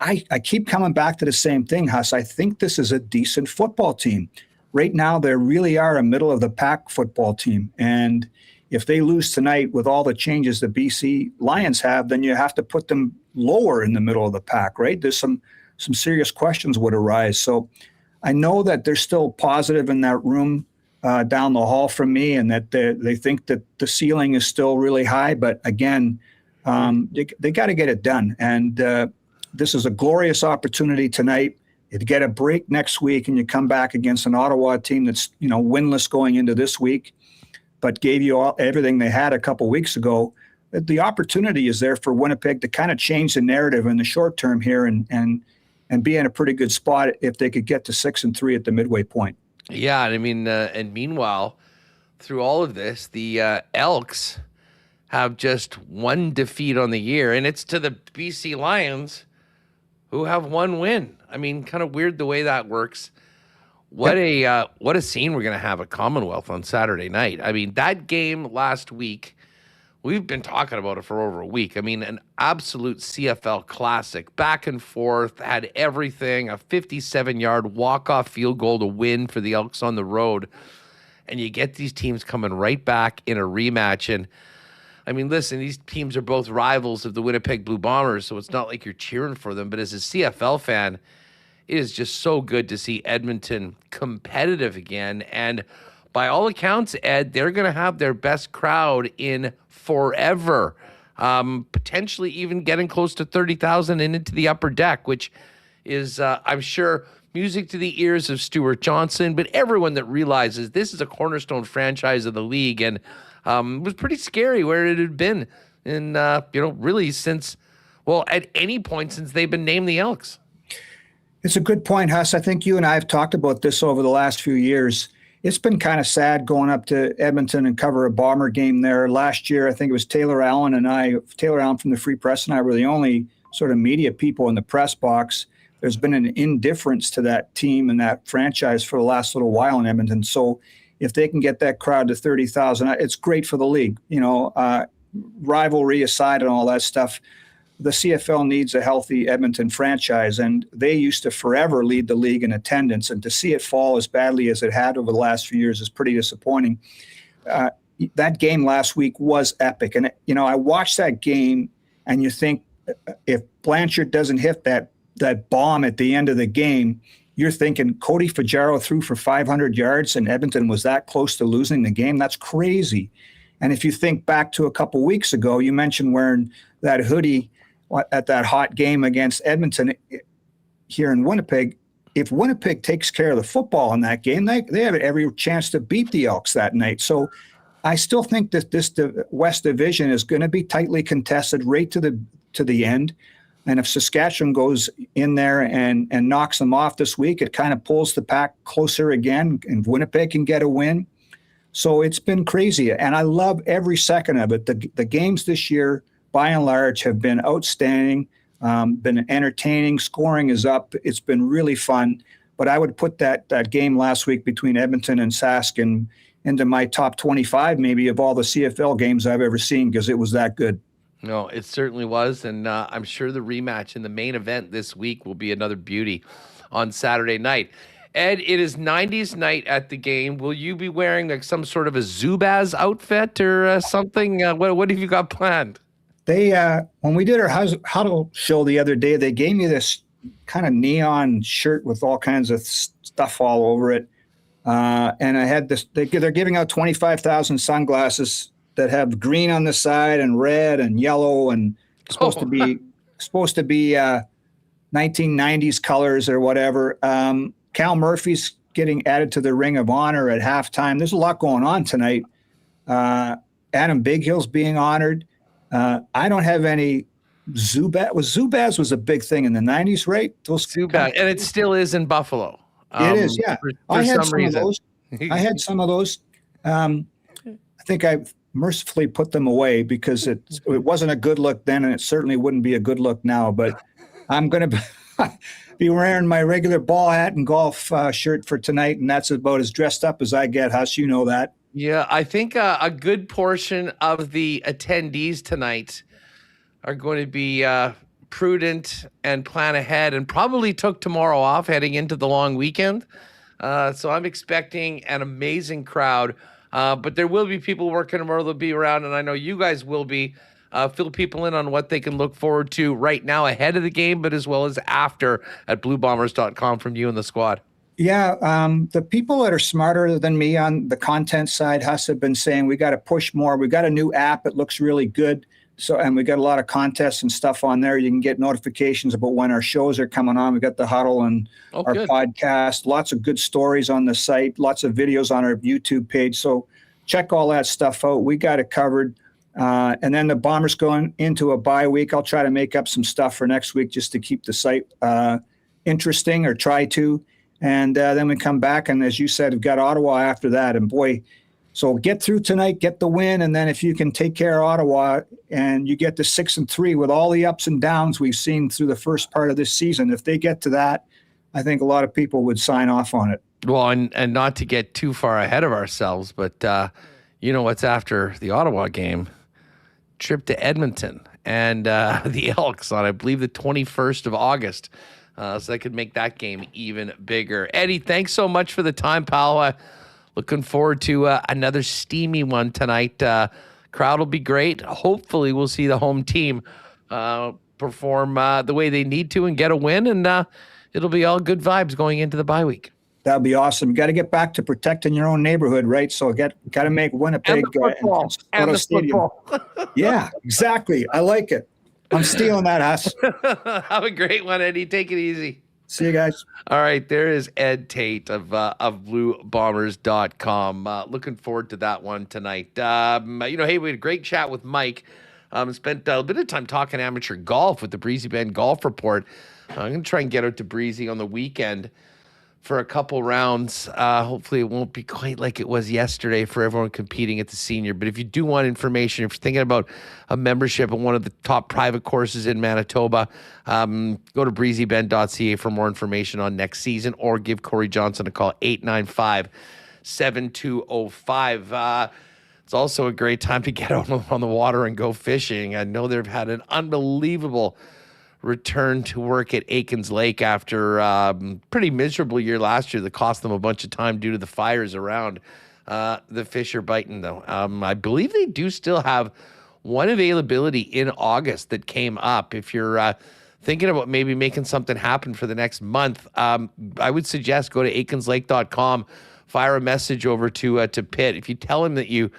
I keep coming back to the same thing, Huss. I think this is a decent football team. Right now, they really are a middle of the pack football team, and if they lose tonight with all the changes the BC Lions have, then you have to put them lower in the middle of the pack, right? There's some serious questions would arise. So I know that they're still positive in that room down the hall from me, and that they think that the ceiling is still really high. But again, they got to get it done. And this is a glorious opportunity tonight. You get a break next week, and you come back against an Ottawa team that's winless going into this week, but gave you everything they had a couple weeks ago. The opportunity is there for Winnipeg to kind of change the narrative in the short term here, and be in a pretty good spot if they could get to 6-3 at the midway point. Yeah, I mean, and meanwhile, through all of this, the Elks have just one defeat on the year, and it's to the BC Lions, who have one win. I mean, kind of weird the way that works. What a scene we're going to have at Commonwealth on Saturday night. I mean, that game last week, we've been talking about it for over a week. I mean, an absolute CFL classic, back and forth, had everything, a 57-yard walk-off field goal to win for the Elks on the road. And you get these teams coming right back in a rematch. And I mean, listen, these teams are both rivals of the Winnipeg Blue Bombers, so it's not like you're cheering for them. But as a CFL fan, it is just so good to see Edmonton competitive again. And by all accounts, Ed, they're going to have their best crowd in forever, potentially even getting close to 30,000 and into the upper deck, which is, I'm sure, music to the ears of Stuart Johnson, but everyone that realizes this is a cornerstone franchise of the league. And it was pretty scary where it had been in, really since, at any point since they've been named the Elks. It's a good point, Huss. I think you and I have talked about this over the last few years. It's been kind of sad going up to Edmonton and cover a Bomber game there. Last year, I think it was Taylor Allen from the Free Press and I were the only sort of media people in the press box. There's been an indifference to that team and that franchise for the last little while in Edmonton. So if they can get that crowd to 30,000, it's great for the league. Rivalry aside and all that stuff, the CFL needs a healthy Edmonton franchise, and they used to forever lead the league in attendance, and to see it fall as badly as it had over the last few years is pretty disappointing. That game last week was epic, and I watched that game, and you think if Blanchard doesn't hit that bomb at the end of the game, you're thinking Cody Fajaro threw for 500 yards and Edmonton was that close to losing the game. That's crazy. And if you think back to a couple weeks ago, you mentioned wearing that hoodie at that hot game against Edmonton here in Winnipeg. If Winnipeg takes care of the football in that game, they have every chance to beat the Elks that night. So I still think that this West Division is going to be tightly contested right to the end. And if Saskatchewan goes in there and knocks them off this week, it kind of pulls the pack closer again, and Winnipeg can get a win. So it's been crazy, and I love every second of it. The games this year, by and large, have been outstanding, been entertaining. Scoring is up. It's been really fun. But I would put that game last week between Edmonton and Sask into my top 25 maybe of all the CFL games I've ever seen, because it was that good. No, it certainly was. And I'm sure the rematch in the main event this week will be another beauty on Saturday night. Ed, it is 90s night at the game. Will you be wearing like some sort of a Zubaz outfit or something? What have you got planned? They when we did our huddle show the other day, they gave me this kind of neon shirt with all kinds of stuff all over it, and I had this. They're giving out 25,000 sunglasses that have green on the side and red and yellow, and supposed to be 1990s colors or whatever. Cal Murphy's getting added to the Ring of Honor at halftime. There's a lot going on tonight. Adam Bighill's being honored. I don't have any Zubaz. Zubaz was a big thing in the 90s, right? Zubaz, and it still is in Buffalo. It is, yeah. For I had some some reason. of those. I had some of those. I think I mercifully put them away because it wasn't a good look then, and it certainly wouldn't be a good look now. But I'm going to be wearing my regular ball hat and golf shirt for tonight, and that's about as dressed up as I get, Huss. You know that. Yeah, I think a good portion of the attendees tonight are going to be prudent and plan ahead and probably took tomorrow off heading into the long weekend. So I'm expecting an amazing crowd. But there will be people working tomorrow. They'll be around, and I know you guys will be. Fill people in on what they can look forward to right now ahead of the game, but as well as after at bluebombers.com from you and the squad. Yeah, the people that are smarter than me on the content side, Huss, have been saying we got to push more. We got a new app. It looks really good. So, and we got a lot of contests and stuff on there. You can get notifications about when our shows are coming on. We got the Huddle and our podcast. Lots of good stories on the site. Lots of videos on our YouTube page. So check all that stuff out. We got it covered. And then the Bombers going into a bye week. I'll try to make up some stuff for next week just to keep the site interesting, or try to. And then we come back, and as you said, we've got Ottawa after that. And boy, so get through tonight, get the win, and then if you can take care of Ottawa and you get to 6-3 with all the ups and downs we've seen through the first part of this season, if they get to that, I think a lot of people would sign off on it. Well, and not to get too far ahead of ourselves, but you know what's after the Ottawa game? Trip to Edmonton and the Elks on, I believe, the 21st of August. So that could make that game even bigger. Eddie, thanks so much for the time, pal. Looking forward to another steamy one tonight. Crowd will be great. Hopefully we'll see the home team perform the way they need to and get a win, and it'll be all good vibes going into the bye week. That'd be awesome. You got to get back to protecting your own neighborhood, right? So got to make Winnipeg and the football. Yeah, exactly. I like it. I'm stealing that, Huss. Have a great one, Eddie. Take it easy. See you guys. All right, there is Ed Tait of bluebombers.com. Looking forward to that one tonight. Hey, we had a great chat with Mike. Spent a bit of time talking amateur golf with the Breezy Bend Golf Report. I'm going to try and get out to Breezy on the weekend for a couple rounds. Hopefully it won't be quite like it was yesterday for everyone competing at the senior. But if you do want information, if you're thinking about a membership at one of the top private courses in Manitoba, go to breezybend.ca for more information on next season, or give Corey Johnson a call, 895-7205. It's also a great time to get out on the water and go fishing. I know they've had an unbelievable return to work at Aikens Lake after pretty miserable year last year that cost them a bunch of time due to the fires around. The fish are biting, though. I believe they do still have one availability in August that came up. If you're thinking about maybe making something happen for the next month, I would suggest go to aikenslake.com, fire a message over to Pitt. If you tell him that you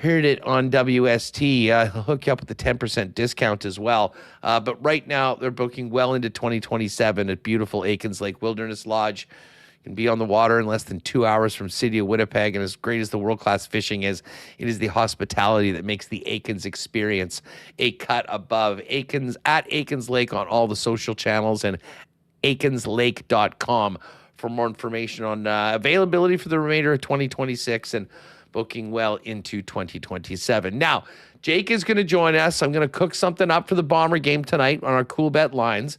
heard it on WST, he'll hook you up with a 10% discount as well. But right now, they're booking well into 2027 at beautiful Aikens Lake Wilderness Lodge. You can be on the water in less than 2 hours from city of Winnipeg, and as great as the world-class fishing is, it is the hospitality that makes the Aikens experience a cut above. Aikens at Aikens Lake on all the social channels, and aikenslake.com for more information on availability for the remainder of 2026 and booking well into 2027. Now, Jake is going to join us. I'm going to cook something up for the Bomber game tonight on our Cool Bet lines.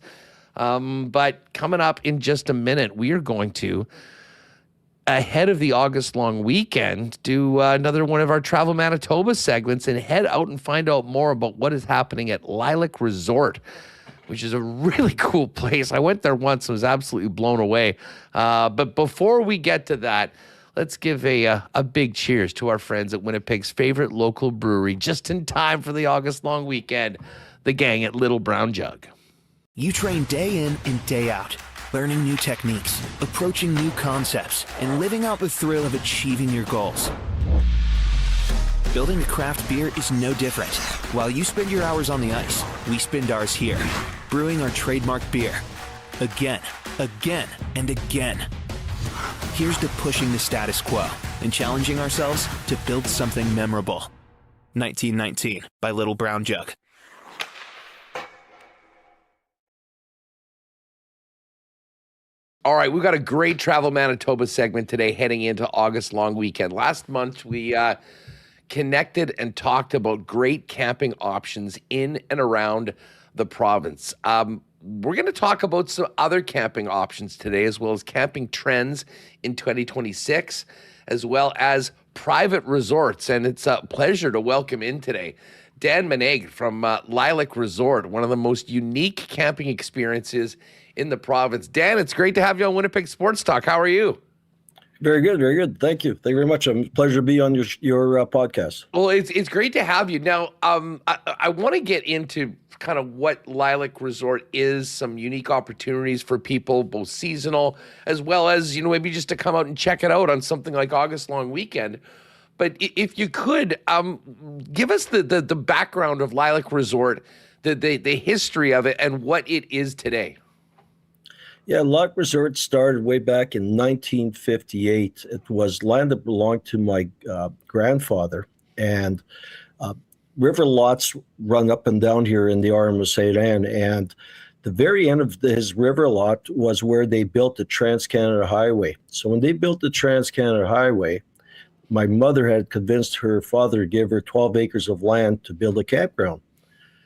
But coming up in just a minute, we are going to, ahead of the August long weekend, do another one of our Travel Manitoba segments and head out and find out more about what is happening at Lilac Resort, which is a really cool place. I went there once and was absolutely blown away. But before we get to that, let's give a big cheers to our friends at Winnipeg's favorite local brewery, just in time for the August long weekend, the gang at Little Brown Jug. You train day in and day out, learning new techniques, approaching new concepts, and living out the thrill of achieving your goals. Building a craft beer is no different. While you spend your hours on the ice, we spend ours here, brewing our trademark beer. Again, and again. Here's to pushing the status quo and challenging ourselves to build something memorable. 1919 by Little Brown Jug. All right, we've got a great Travel Manitoba segment today heading into August long weekend. Last month, we connected and talked about great camping options in and around the province. We're going to talk about some other camping options today, as well as camping trends in 2026, as well as private resorts. And it's a pleasure to welcome in today Dan Manaigre from Lilac Resort, one of the most unique camping experiences in the province. Dan, it's great to have you on Winnipeg Sports Talk. How are you? Very good, very good. Thank you. Thank you very much. It's a pleasure to be on your podcast. Well, it's great to have you. Now, I want to get into kind of what Lilac Resort is, some unique opportunities for people, both seasonal as well as, maybe just to come out and check it out on something like August Long Weekend. But if you could, give us the background of Lilac Resort, the history of it, and what it is today. Yeah, Lilac Resort started way back in 1958. It was land that belonged to my grandfather, and river lots run up and down here in the Arm of St. Anne, and the very end of his river lot was where they built the Trans-Canada Highway. So when they built the Trans-Canada Highway, my mother had convinced her father to give her 12 acres of land to build a campground.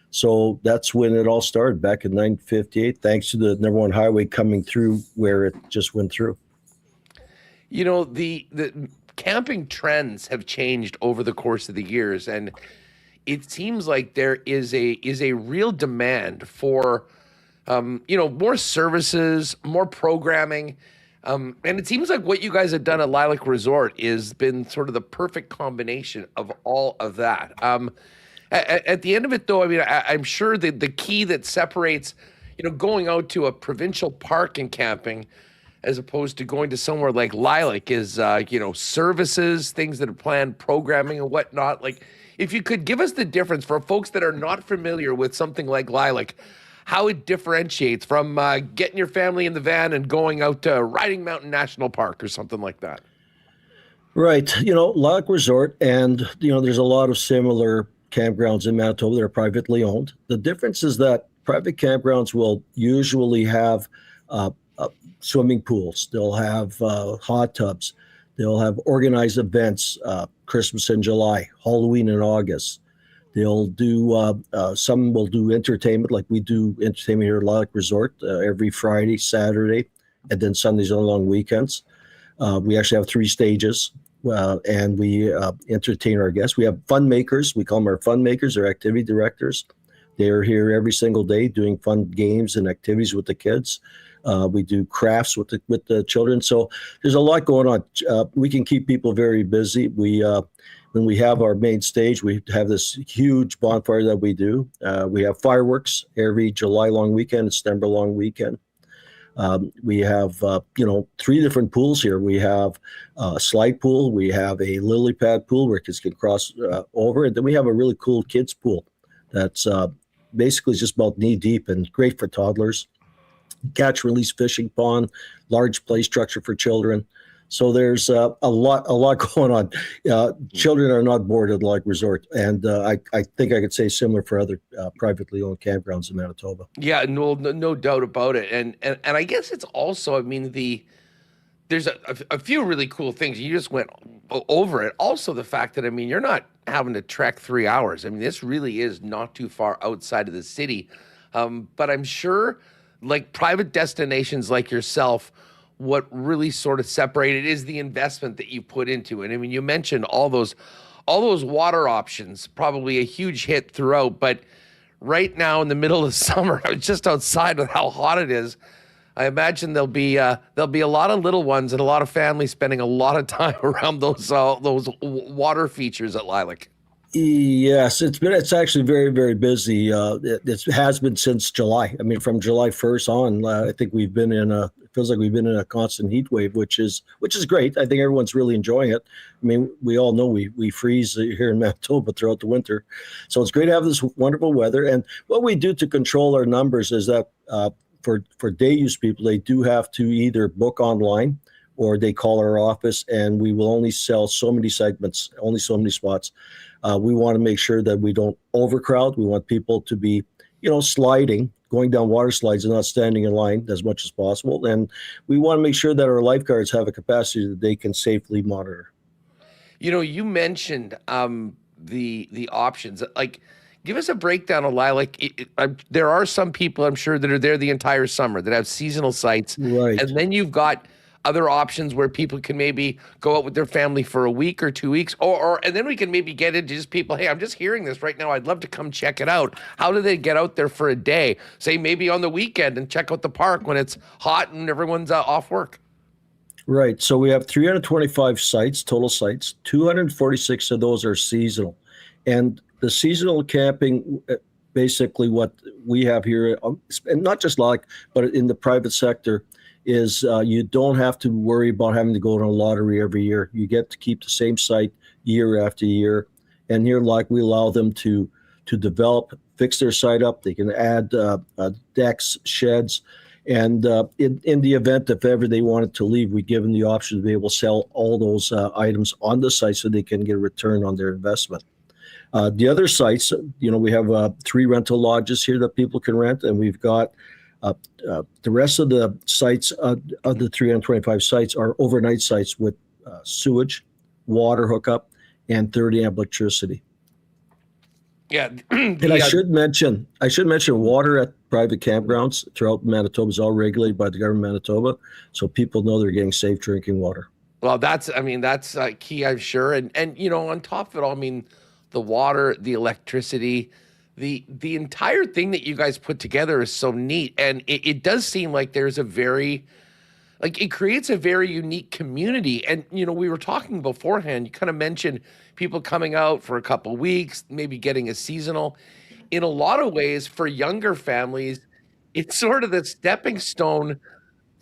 So that's when it all started back in 1958, thanks to the number one highway coming through where it just went through. The camping trends have changed over the course of the years, and it seems like there is a real demand for, more services, more programming. And it seems like what you guys have done at Lilac Resort has been sort of the perfect combination of all of that. At the end of it, though, I mean, I'm sure that the key that separates, going out to a provincial park and camping as opposed to going to somewhere like Lilac is, services, things that are planned, programming and whatnot. Like, if you could give us the difference for folks that are not familiar with something like Lilac, how it differentiates from getting your family in the van and going out to Riding Mountain National Park or something like that. Right. Lilac Resort, and, there's a lot of similar campgrounds in Manitoba that are privately owned. The difference is that private campgrounds will usually have swimming pools. They'll have hot tubs. They'll have organized events, Christmas in July, Halloween in August. They'll do, some will do entertainment, like we do entertainment here at Lilac Resort every Friday, Saturday, and then Sundays on long weekends. We actually have 3 stages. And we entertain our guests. We have fun makers. We call them our fun makers, our activity directors. They're here every single day doing fun games and activities with the kids. We do crafts with the children. So there's a lot going on. We can keep people very busy. When we have our main stage, we have this huge bonfire that we do. We have fireworks every July long weekend and September long weekend. We have, 3 different pools here. We have a slide pool. We have a lily pad pool where kids can cross over. And then we have a really cool kids pool that's basically just about knee deep and great for toddlers. Catch release fishing pond, large play structure for children. So there's a lot going on. Children are not bored at Lilac Resort, and I think I could say similar for other privately owned campgrounds in Manitoba. Yeah, no doubt about it. And I guess it's also, I mean, there's a few really cool things. You just went over it. Also, the fact that, I mean, you're not having to trek 3 hours. I mean, this really is not too far outside of the city. But I'm sure, like private destinations like yourself, what really sort of separated is the investment that you put into it. I mean, you mentioned all those water options, probably a huge hit throughout, but right now in the middle of summer, just outside of how hot it is, I imagine there'll be a lot of little ones and a lot of families spending a lot of time around those water features at Lilac. Yes, it's actually very, very busy. It has been since July. I mean, from July 1st on, I think it feels like we've been in a constant heat wave, which is great. I think everyone's really enjoying it. I mean, we all know we freeze here in Manitoba throughout the winter, so it's great to have this wonderful weather. And what we do to control our numbers is that for day use people, they do have to either book online or they call our office, and we will only sell so many segments, only so many spots. We want to make sure that we don't overcrowd. We want people to be, sliding, going down water slides and not standing in line as much as possible. And we want to make sure that our lifeguards have a capacity that they can safely monitor. You mentioned the options. Like, give us a breakdown of Lilac. There are some people, I'm sure, that are there the entire summer that have seasonal sites. Right. And then you've got other options where people can maybe go out with their family for a week or 2 weeks, and then we can maybe get into just people, hey, I'm just hearing this right now, I'd love to come check it out. How do they get out there for a day, say maybe on the weekend, and check out the park when it's hot and everyone's off work? Right. So we have 325 sites, total sites. 246 of those are seasonal. And the seasonal camping, basically what we have here, and not just Lilac, but in the private sector, is you don't have to worry about having to go to a lottery every year. You get to keep the same site year after year. And here, like, we allow them to develop, fix their site up. They can add decks, sheds. And in the event, if ever they wanted to leave, we give them the option to be able to sell all those items on the site so they can get a return on their investment. The other sites, we have 3 rental lodges here that people can rent, and we've got the rest of the sites of the 325 sites are overnight sites with sewage, water hookup, and 30 amp electricity. Yeah. And I should mention water at private campgrounds throughout Manitoba is all regulated by the government of Manitoba, so people know they're getting safe drinking water. Well, that's key, I'm sure. And on top of it all, the water, the electricity, the entire thing that you guys put together is so neat. And it does seem like there's it creates a very unique community. And, we were talking beforehand, you kind of mentioned people coming out for a couple of weeks, maybe getting a seasonal. In a lot of ways, for younger families, it's sort of the stepping stone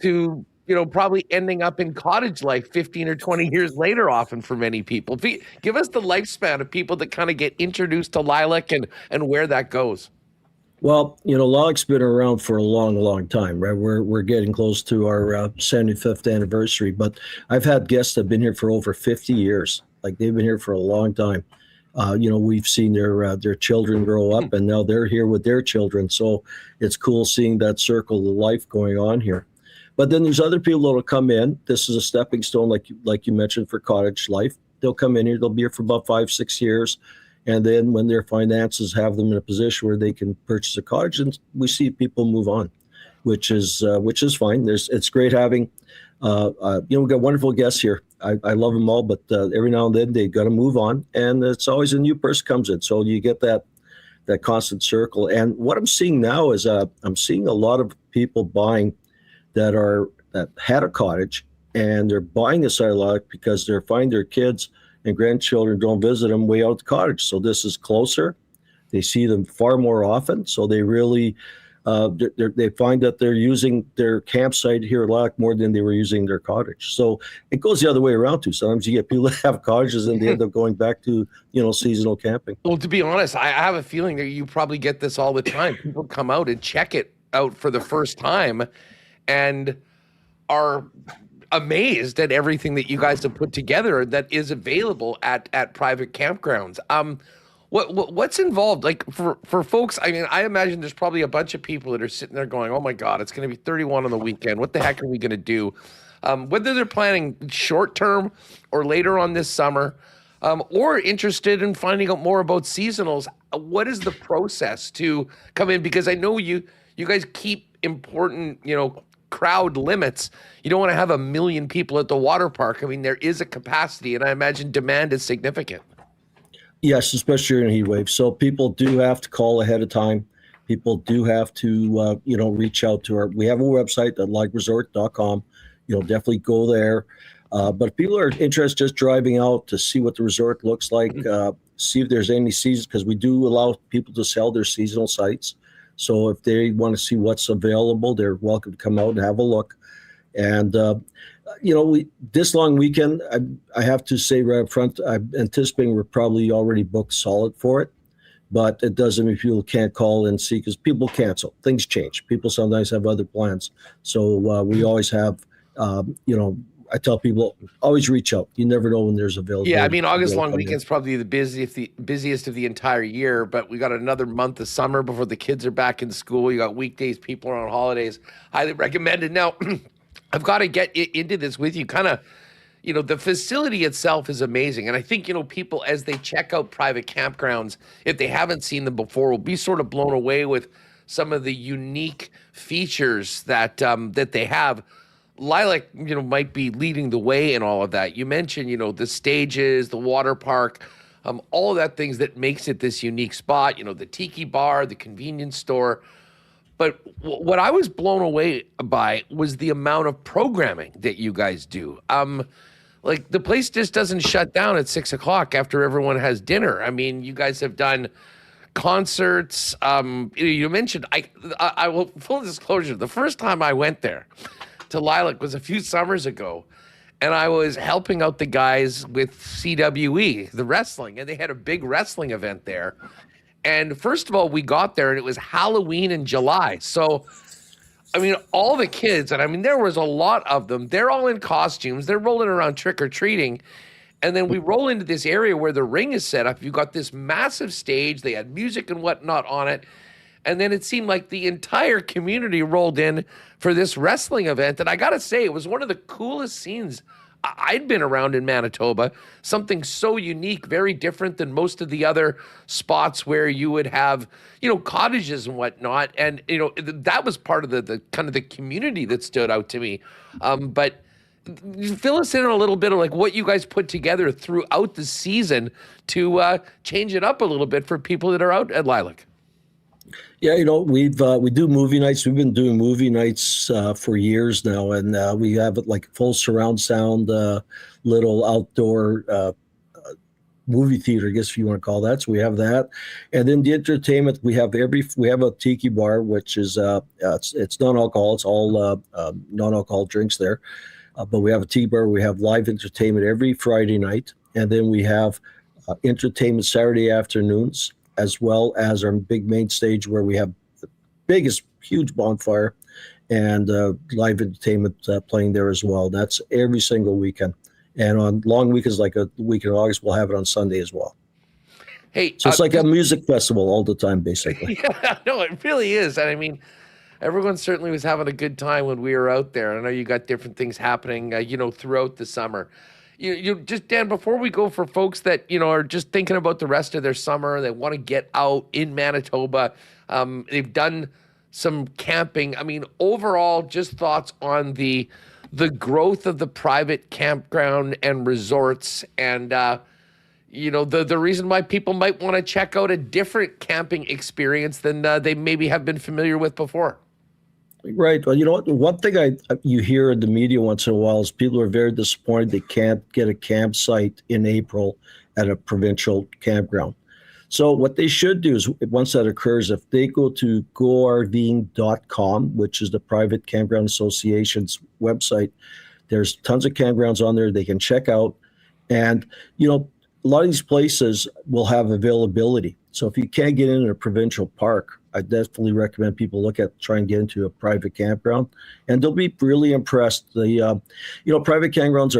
to, probably ending up in cottage life 15 or 20 years later, often for many people. Give us the lifespan of people that kind of get introduced to Lilac and where that goes. Well, Lilac's been around for a long, long time, right? We're getting close to our 75th anniversary, but I've had guests that have been here for over 50 years. Like, they've been here for a long time. We've seen their children grow up, and now they're here with their children. So it's cool seeing that circle of life going on here. But then there's other people that'll come in. This is a stepping stone, like you mentioned, for cottage life. They'll come in here. They'll be here for about 5-6 years. And then when their finances have them in a position where they can purchase a cottage, and we see people move on, which is fine. It's great having, we've got wonderful guests here. I love them all, but every now and then they got to move on, and it's always a new person comes in. So you get that constant circle. And what I'm seeing now is I'm seeing a lot of people buying that had a cottage, and they're buying this Lilac because they're finding their kids and grandchildren don't visit them way out the cottage. So this is closer. They see them far more often. So they really, they find that they're using their campsite here at Lilac more than they were using their cottage. So it goes the other way around too. Sometimes you get people that have cottages and they end up going back to, seasonal camping. Well, to be honest, I have a feeling that you probably get this all the time. People come out and check it out for the first time and are amazed at everything that you guys have put together that is available at private campgrounds. What's involved? Like, for folks, I imagine there's probably a bunch of people that are sitting there going, oh my God, it's going to be 31 on the weekend. What the heck are we going to do? Whether they're planning short term or later on this summer, or interested in finding out more about seasonals, what is the process to come in? Because I know you guys keep important, crowd limits. You don't want to have 1 million people at the water park. There is a capacity, and I imagine demand is significant. Yes, especially in a heat wave. So people do have to call ahead of time. People do have to, reach out to we have a website at lilac.resort.com. Definitely go there. But if people are interested just driving out to see what the resort looks like, see if there's any seasons, because we do allow people to sell their seasonal sites. So if they want to see what's available, they're welcome to come out and have a look. And, this long weekend, I have to say right up front, I'm anticipating we're probably already booked solid for it. But it doesn't mean people can't call and see, because people cancel. Things change. People sometimes have other plans. So we always have, I tell people, always reach out. You never know when there's availability. Yeah, August long weekend's probably the busiest of the entire year, but we got another month of summer before the kids are back in school. You got weekdays, people are on holidays. Highly recommended. Now, I've got to get into this with you. Kind of, the facility itself is amazing. And I think, people, as they check out private campgrounds, if they haven't seen them before, will be sort of blown away with some of the unique features that they have. Lilac, might be leading the way in all of that. You mentioned, the stages, the water park, all of that things that makes it this unique spot, the tiki bar, the convenience store. But what I was blown away by was the amount of programming that you guys do. Like the place just doesn't shut down at 6 o'clock after everyone has dinner. I mean, you guys have done concerts. You mentioned, I will, full disclosure, the first time I went there to Lilac was a few summers ago, and I was helping out the guys with CWE, the wrestling, and they had a big wrestling event there. And first of all, we got there and it was Halloween in July. So, I mean, all the kids, and I mean, there was a lot of them, they're all in costumes. They're rolling around trick-or-treating. And then we roll into this area where the ring is set up. You got this massive stage. They had music and whatnot on it. And then it seemed like the entire community rolled in for this wrestling event. And I got to say, it was one of the coolest scenes I'd been around in Manitoba. Something so unique, very different than most of the other spots where you would have, cottages and whatnot. And, that was part of the kind of the community that stood out to me. But fill us in on a little bit of like what you guys put together throughout the season to change it up a little bit for people that are out at Lilac. Yeah, we do movie nights. We've been doing movie nights for years now, and we have it like full surround sound, little outdoor movie theater, I guess if you want to call that. So we have that, and then the entertainment. We have a tiki bar, which is it's non-alcohol. It's all non-alcohol drinks there, but we have a tiki bar. We have live entertainment every Friday night, and then we have entertainment Saturday afternoons, as well as our big main stage where we have the biggest, huge bonfire and live entertainment playing there as well. That's every single weekend. And on long weekends, like a week in August, we'll have it on Sunday as well. Hey, so it's like a music festival all the time, basically. Yeah, no, it really is. And I mean, everyone certainly was having a good time when we were out there. I know you got different things happening, throughout the summer. You just, Dan, before we go, for folks that, are just thinking about the rest of their summer, they want to get out in Manitoba, they've done some camping. I mean, overall, just thoughts on the growth of the private campground and resorts and, the reason why people might want to check out a different camping experience than they maybe have been familiar with before. Right. Well, you know what? One thing you hear in the media once in a while is people are very disappointed they can't get a campsite in April at a provincial campground. So what they should do is, once that occurs, if they go to gorving.com, which is the Private Campground Association's website, there's tons of campgrounds on there they can check out. And, a lot of these places will have availability. So if you can't get in a provincial park, I definitely recommend people try and get into a private campground, and they'll be really impressed. The, private campgrounds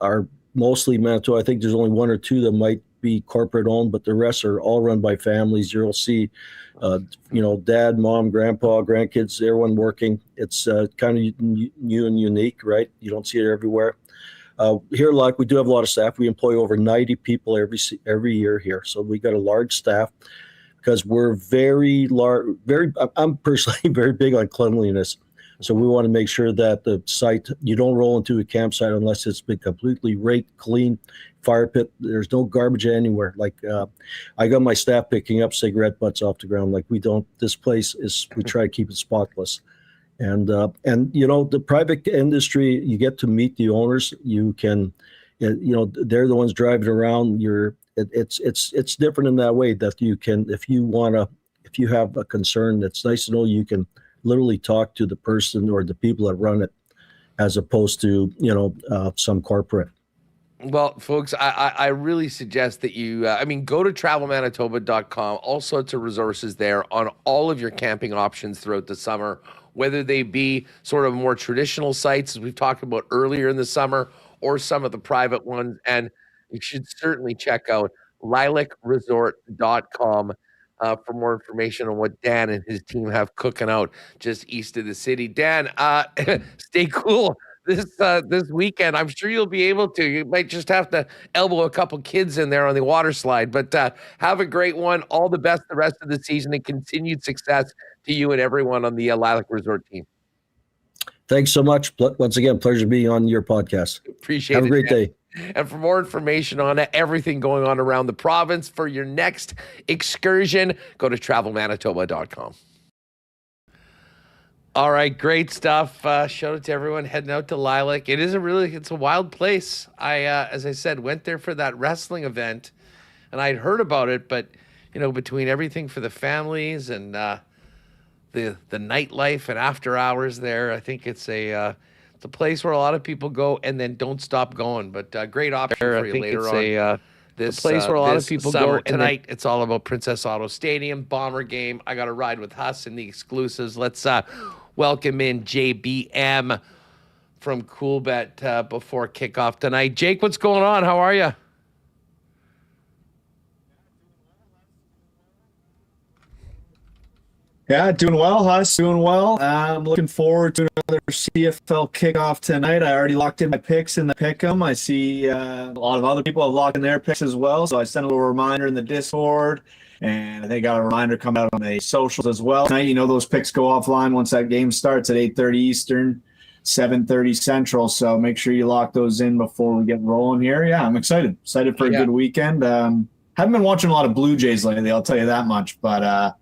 are mostly Manitoba. I think there's only one or two that might be corporate owned, but the rest are all run by families. You'll see, dad, mom, grandpa, grandkids, everyone working. It's kind of new and unique, right? You don't see it everywhere. Here, like, we do have a lot of staff. We employ over 90 people every year here, so we got a large staff because we're very large. I'm personally very big on cleanliness, so we want to make sure that the site, you don't roll into a campsite unless it's been completely raked, clean, fire pit. There's no garbage anywhere. Like I got my staff picking up cigarette butts off the ground. Like we try to keep it spotless. And the private industry, you get to meet the owners. You can, they're the ones driving around. It's different in that way that you can, if you have a concern, it's nice to know you can literally talk to the person or the people that run it, as opposed to some corporate. Well, folks, I really suggest that you, go to travelmanitoba.com. All sorts of resources there on all of your camping options throughout the summer, whether they be sort of more traditional sites, as we've talked about earlier in the summer, or some of the private ones. And you should certainly check out lilacresort.com for more information on what Dan and his team have cooking out just east of the city. Dan, stay cool this weekend. I'm sure you'll be able to. You might just have to elbow a couple kids in there on the water slide, but have a great one. All the best the rest of the season, and continued success to you and everyone on the Lilac Resort team. Thanks so much. Once again, pleasure being on your podcast. Appreciate it. Have a great day. And for more information on everything going on around the province for your next excursion, go to travelmanitoba.com. All right, great stuff. Shout out to everyone heading out to Lilac. It's a wild place. As I said, went there for that wrestling event, and I'd heard about it, but between everything for the families and the nightlife and after hours there, I think it's a place where a lot of people go and then don't stop going. But great option for you later on. This place where a lot of people go tonight. It's all about Princess Auto Stadium, Bomber game. I got to ride with Huss and the exclusives. Let's welcome in JBM from Coolbet before kickoff tonight. Jake, what's going on? How are you? Yeah, doing well, Huss. Doing well. I'm looking forward to another CFL kickoff tonight. I already locked in my picks in the pick'em. I see a lot of other people have locked in their picks as well. So I sent a little reminder in the Discord, and I think I got a reminder coming out on the socials as well. Tonight, those picks go offline once that game starts at 8:30 Eastern, 7:30 Central. So make sure you lock those in before we get rolling here. Yeah, I'm excited. Excited for a good weekend. Haven't been watching a lot of Blue Jays lately, I'll tell you that much. But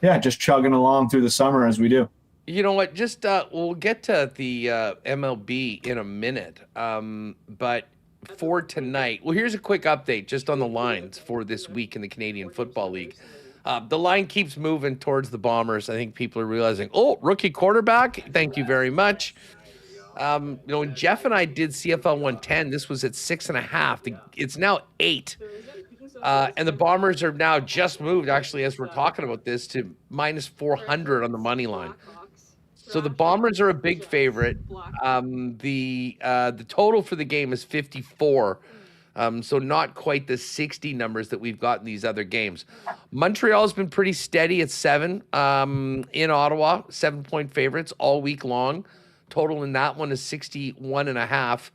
yeah, just chugging along through the summer as we do. You know what? Just we'll get to the MLB in a minute. But for tonight, well, here's a quick update just on the lines for this week in the Canadian Football League. The line keeps moving towards the Bombers. I think people are realizing, rookie quarterback. Thank you very much. When Jeff and I did CFL 110, this was at 6.5. It's now 8. And the Bombers are now just moved, actually, as we're talking about this, to minus 400 on the money line. So the Bombers are a big favorite. The total for the game is 54. So not quite the 60 numbers that we've got in these other games. Montreal's been pretty steady at 7 in Ottawa, 7-point favorites all week long. Total in that one is 61.5.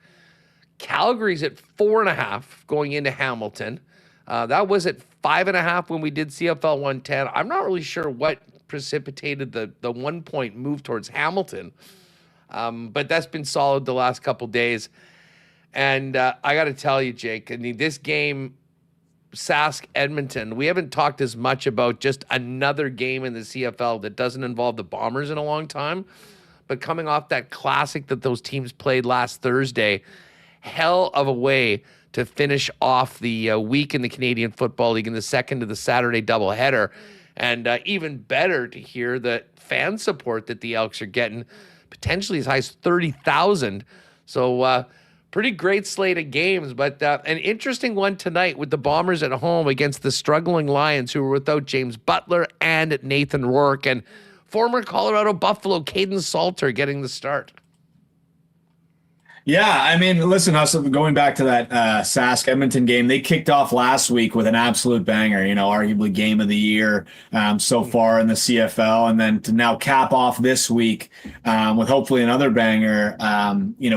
Calgary's at 4.5 going into Hamilton. That was at 5.5 when we did CFL 110. I'm not really sure what precipitated the 1-point move towards Hamilton, but that's been solid the last couple days. And I got to tell you, Jake, I mean, this game, Sask-Edmonton, we haven't talked as much about just another game in the CFL that doesn't involve the Bombers in a long time. But coming off that classic that those teams played last Thursday, hell of a way to finish off the week in the Canadian Football League in the second of the Saturday doubleheader. And even better to hear the fan support that the Elks are getting, potentially as high as 30,000. So pretty great slate of games, but an interesting one tonight with the Bombers at home against the struggling Lions, who were without James Butler and Nathan Rourke, and former Colorado Buffalo Caden Salter getting the start. Yeah, I mean, listen, Hustle, going back to that Sask-Edmonton game, they kicked off last week with an absolute banger, arguably game of the year so far in the CFL. And then to now cap off this week with hopefully another banger,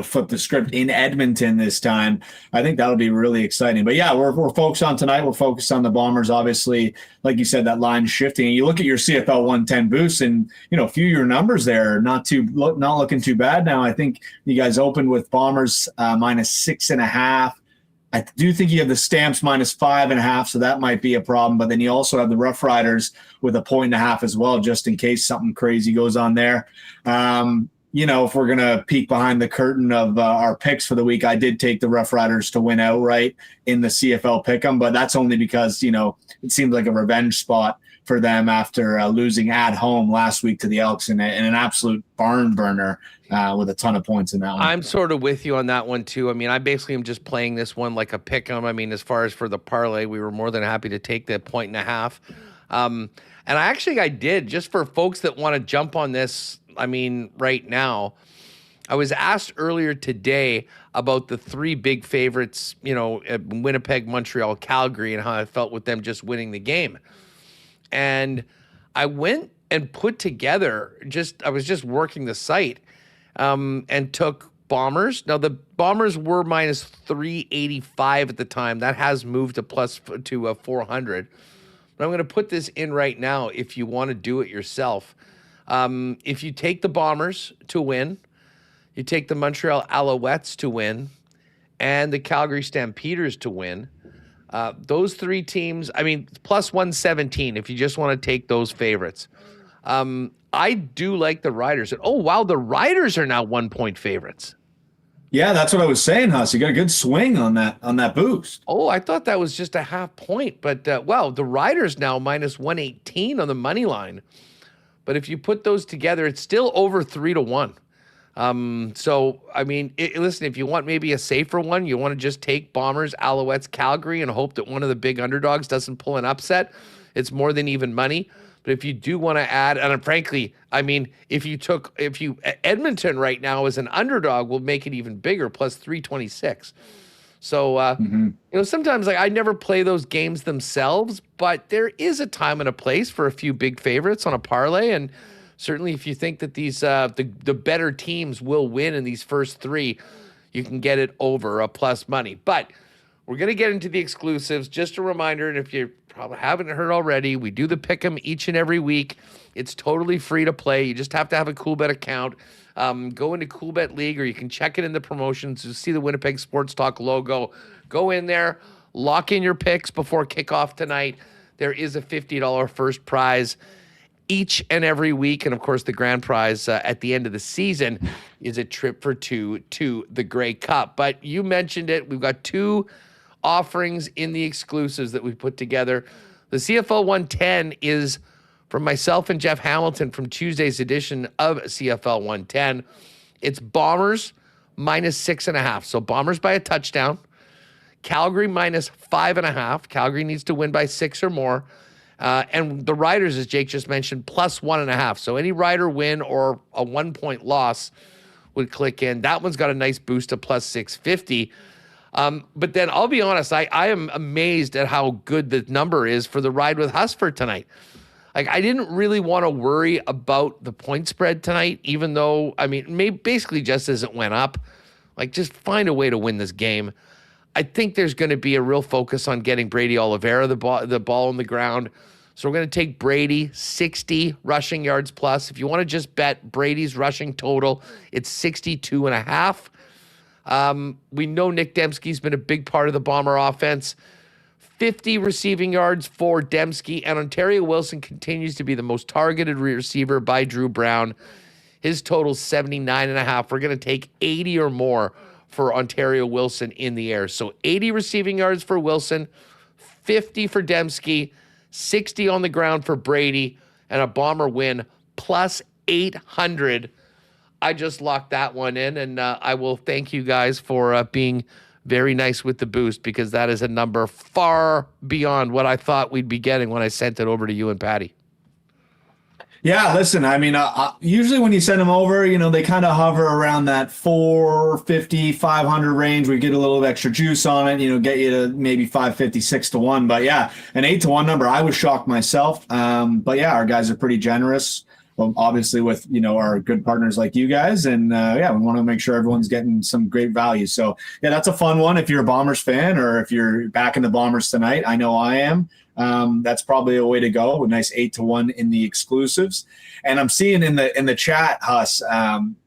flip the script in Edmonton this time. I think that'll be really exciting. But yeah, we're focused on tonight. We're focused on the Bombers, obviously. Like you said, that line shifting. And you look at your CFL 110 boosts and, a few of your numbers there, not looking too bad now. I think you guys opened with Bombers minus 6.5. I do think you have the Stamps minus 5.5, so that might be a problem. But then you also have the Rough Riders with 1.5 as well, just in case something crazy goes on there. If we're going to peek behind the curtain of our picks for the week, I did take the Rough Riders to win outright in the CFL pick'em, but that's only because, it seems like a revenge spot for them after losing at home last week to the Elks in an absolute barn burner with a ton of points in that one. I'm sort of with you on that one too. I mean, I basically am just playing this one like a pick'em. I mean, as far as for the parlay, we were more than happy to take the 1.5. And I did, just for folks that want to jump on this, I mean, right now, I was asked earlier today about the 3 big favorites, Winnipeg, Montreal, Calgary, and how I felt with them just winning the game. And I went and put together, I was just working the site and took Bombers. Now, the Bombers were minus 385 at the time. That has moved to 400. But I'm going to put this in right now if you want to do it yourself. If you take the Bombers to win, you take the Montreal Alouettes to win, and the Calgary Stampeders to win, those 3 teams, I mean, plus 117 if you just want to take those favorites. I do like the Riders. And, oh, wow, the Riders are now 1-point favorites. Yeah, that's what I was saying, Huss. You got a good swing on that boost. Oh, I thought that was just a half point. But, well, the Riders now minus 118 on the money line. But if you put those together, it's still over 3-1. So, I mean, listen, if you want maybe a safer one, you want to just take Bombers, Alouettes, Calgary, and hope that one of the big underdogs doesn't pull an upset. It's more than even money. But if you do want to add, and frankly, I mean, if Edmonton right now as an underdog will make it even bigger, plus 326. So, sometimes I never play those games themselves, but there is a time and a place for a few big favorites on a parlay. And certainly if you think that these, the better teams will win in these first three, you can get it over a plus money. But we're going to get into the exclusives. Just a reminder, and if you probably haven't heard already, we do the pick'em each and every week. It's totally free to play. You just have to have a CoolBet account. Go into CoolBet League, or you can check it in the promotions. You see the Winnipeg Sports Talk logo. Go in there, lock in your picks before kickoff tonight. There is a $50 first prize each and every week. And, of course, the grand prize at the end of the season is a trip for two to the Grey Cup. But you mentioned it. We've got two offerings in the exclusives that we put together. The CFL 110 is from myself and Jeff Hamilton from Tuesday's edition of CFL 110. It's Bombers minus 6.5. So Bombers by a touchdown. Calgary minus 5.5. Calgary needs to win by 6 or more. And the Riders, as Jake just mentioned, plus 1.5. So any Rider win or a 1-point loss would click in. That one's got a nice boost to plus 650. But then I'll be honest, I am amazed at how good the number is for the ride with Huss for tonight. Like, I didn't really want to worry about the point spread tonight, even though, I mean, basically just as it went up, like, just find a way to win this game. I think there's going to be a real focus on getting Brady Oliveira the ball on the ground. So we're going to take Brady 60 rushing yards plus. If you want to just bet Brady's rushing total, it's 62.5. We know Nick Dembski's been a big part of the Bomber offense. 50 receiving yards for Dembski, and Ontario Wilson continues to be the most targeted receiver by Drew Brown. His total's 79.5. We're going to take 80 or more for Ontario Wilson in the air. So 80 receiving yards for Wilson, 50 for Dembski, 60 on the ground for Brady, and a Bomber win plus 800. I just locked that one in, and I will thank you guys for being very nice with the boost, because that is a number far beyond what I thought we'd be getting when I sent it over to you and Patty. Yeah, listen, I mean, usually when you send them over, they kind of hover around that 450, 500 range. We get a little extra juice on it, get you to maybe 550, 6-1. But yeah, an 8-1 number, I was shocked myself. But yeah, our guys are pretty generous. Well, obviously with, our good partners like you guys. And we want to make sure everyone's getting some great value. So yeah, that's a fun one. If you're a Bombers fan, or if you're backing the Bombers tonight, I know I am. That's probably a way to go. A nice 8-1 in the exclusives. And I'm seeing in the chat, Huss,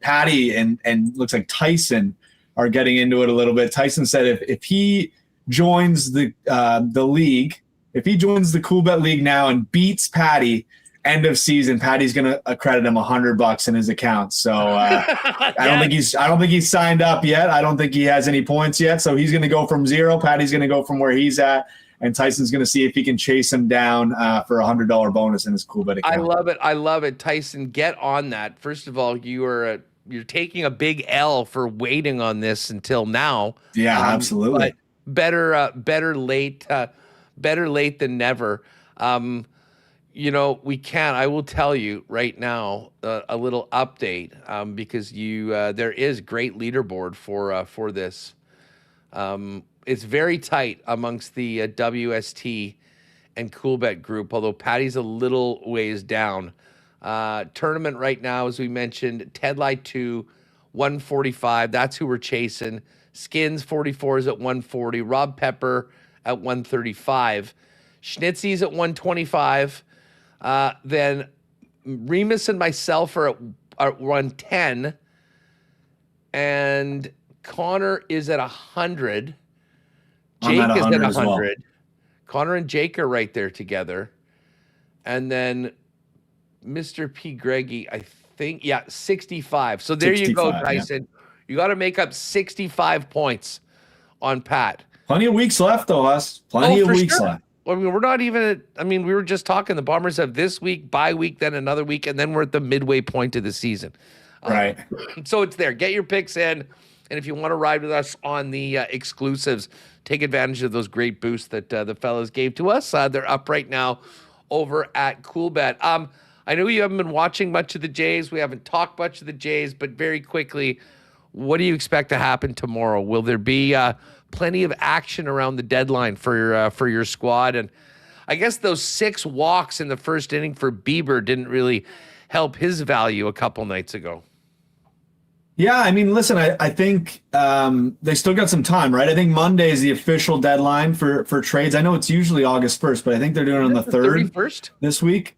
Patty and looks like Tyson are getting into it a little bit. Tyson said if he joins the league, if he joins the CoolBet League now and beats Patty, end of season, Patty's going to credit him $100 in his account. So I don't think he's signed up yet. I don't think he has any points yet. So he's going to go from 0. Patty's going to go from where he's at, and Tyson's going to see if he can chase him down for a $100 bonus in his CoolBet account. I love it. Tyson, get on that. First of all, you're taking a big L for waiting on this until now. Yeah, absolutely. But better late than never. We can. I will tell you right now a little update because there is great leaderboard for this. It's very tight amongst the WST and CoolBet group, although Patty's a little ways down. Tournament right now, as we mentioned, Ted Light 2, 145. That's who we're chasing. Skins 44 is at 140. Rob Pepper at 135. Schnitzy's at 125. Then Remis and myself are at 110, and Connor is at 100. Jake is at 100. Well. Connor and Jake are right there together. And then Mr. P. Greggy, I think, 65. So there you go, Tyson. Yeah. You got to make up 65 points on Pat. Plenty of weeks left, though, us. Plenty of weeks left. I mean, we're not even we were just talking. The Bombers have this week, bye week, then another week, and then we're at the midway point of the season. Right. So it's there. Get your picks in. And if you want to ride with us on the exclusives, take advantage of those great boosts that the fellas gave to us. They're up right now over at CoolBet. I know you haven't been watching much of the Jays. We haven't talked much of the Jays, but very quickly, what do you expect to happen tomorrow? Will there be plenty of action around the deadline for your squad? And I guess those 6 walks in the first inning for Bieber didn't really help his value a couple nights ago. Yeah, I mean, listen, I think they still got some time, right? I think Monday is the official deadline for trades. I know it's usually August 1st, but I think they're doing it on the 3rd 31st? This week.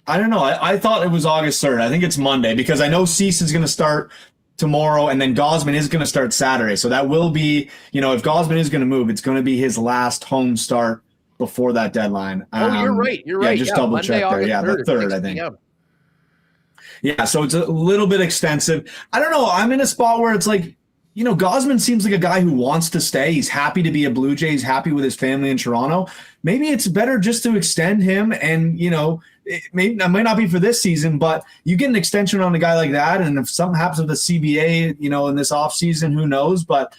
I don't know. I thought it was August 3rd. I think it's Monday because I know Cease is going to start tomorrow and then Gausman is going to start Saturday. So that will be, if Gausman is going to move, it's going to be his last home start before that deadline. You're right. You're right. Just double check there. Yeah, the 3rd, I think. Yeah, so it's a little bit extensive. I don't know. I'm in a spot where it's like, Gausman seems like a guy who wants to stay. He's happy to be a Blue Jay. He's happy with his family in Toronto. Maybe it's better just to extend him and, it might not be for this season, but you get an extension on a guy like that. And if something happens with the CBA, in this offseason, who knows? But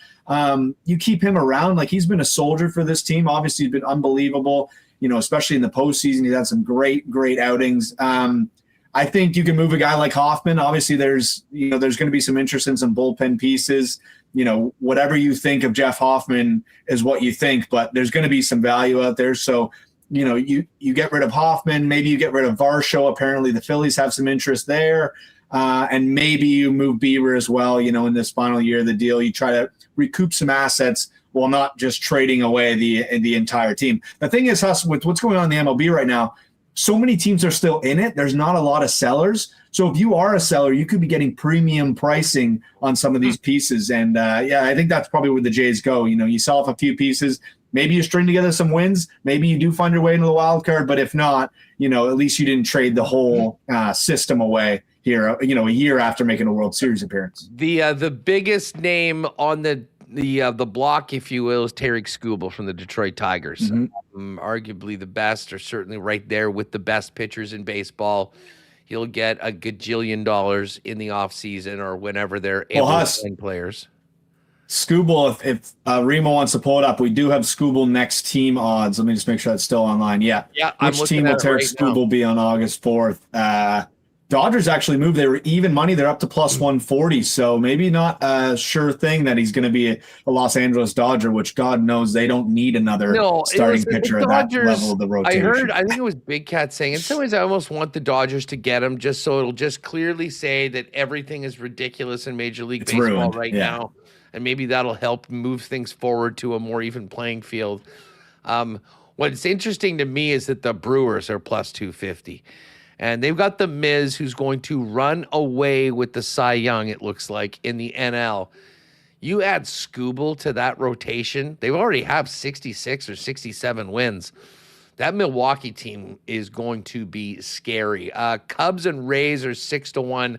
you keep him around. Like, he's been a soldier for this team. Obviously, he's been unbelievable, especially in the postseason. He's had some great outings. I think you can move a guy like Hoffman. Obviously, there's going to be some interest in some bullpen pieces. Whatever you think of Jeff Hoffman is what you think, but there's going to be some value out there. So, you get rid of Hoffman, maybe you get rid of Varsho. Apparently, the Phillies have some interest there, and maybe you move Bieber as well. In this final year of the deal, you try to recoup some assets while not just trading away the entire team. The thing is, Huss, with what's going on in the MLB right now, so many teams are still in it. There's not a lot of sellers. So if you are a seller, you could be getting premium pricing on some of these pieces. And I think that's probably where the Jays go. You sell off a few pieces. Maybe you string together some wins. Maybe you do find your way into the wild card. But if not, at least you didn't trade the whole system away here, a year after making a World Series appearance. The biggest name on the block, if you will, is Tarik Skubal from the Detroit Tigers. Arguably the best, or certainly right there with the best pitchers in baseball. He'll get a gajillion dollars in the offseason or whenever they're able to sign players. Skubal, if Remo wants to pull it up, we do have Skubal next team odds. Let me just make sure that's still online. Yeah. Which team will Tarik Skubal be on August 4th? Dodgers actually moved. They were even money. They're up to plus 140. So maybe not a sure thing that he's going to be a Los Angeles Dodger, which God knows they don't need another starting pitcher at that level of the rotation. I think it was Big Cat saying, in some ways, I almost want the Dodgers to get him just so it'll just clearly say that everything is ridiculous in Major League Baseball now. And maybe that'll help move things forward to a more even playing field. What's interesting to me is that the Brewers are plus 250. And they've got the Miz, who's going to run away with the Cy Young, it looks like, in the NL. You add Skubal to that rotation, they already have 66 or 67 wins. That Milwaukee team is going to be scary. Cubs and Rays are 6-1.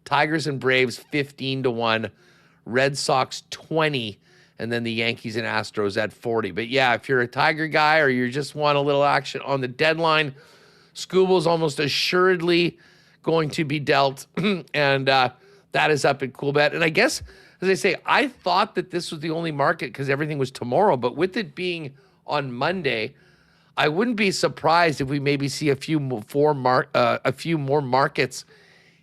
Tigers and Braves 15-1. Red Sox 20. And then the Yankees and Astros at 40. But yeah, if you're a Tiger guy or you just want a little action on the deadline, Skubal's almost assuredly going to be dealt, and that is up at CoolBet. And I guess, as I say, I thought that this was the only market because everything was tomorrow, but with it being on Monday, I wouldn't be surprised if we maybe see a few more markets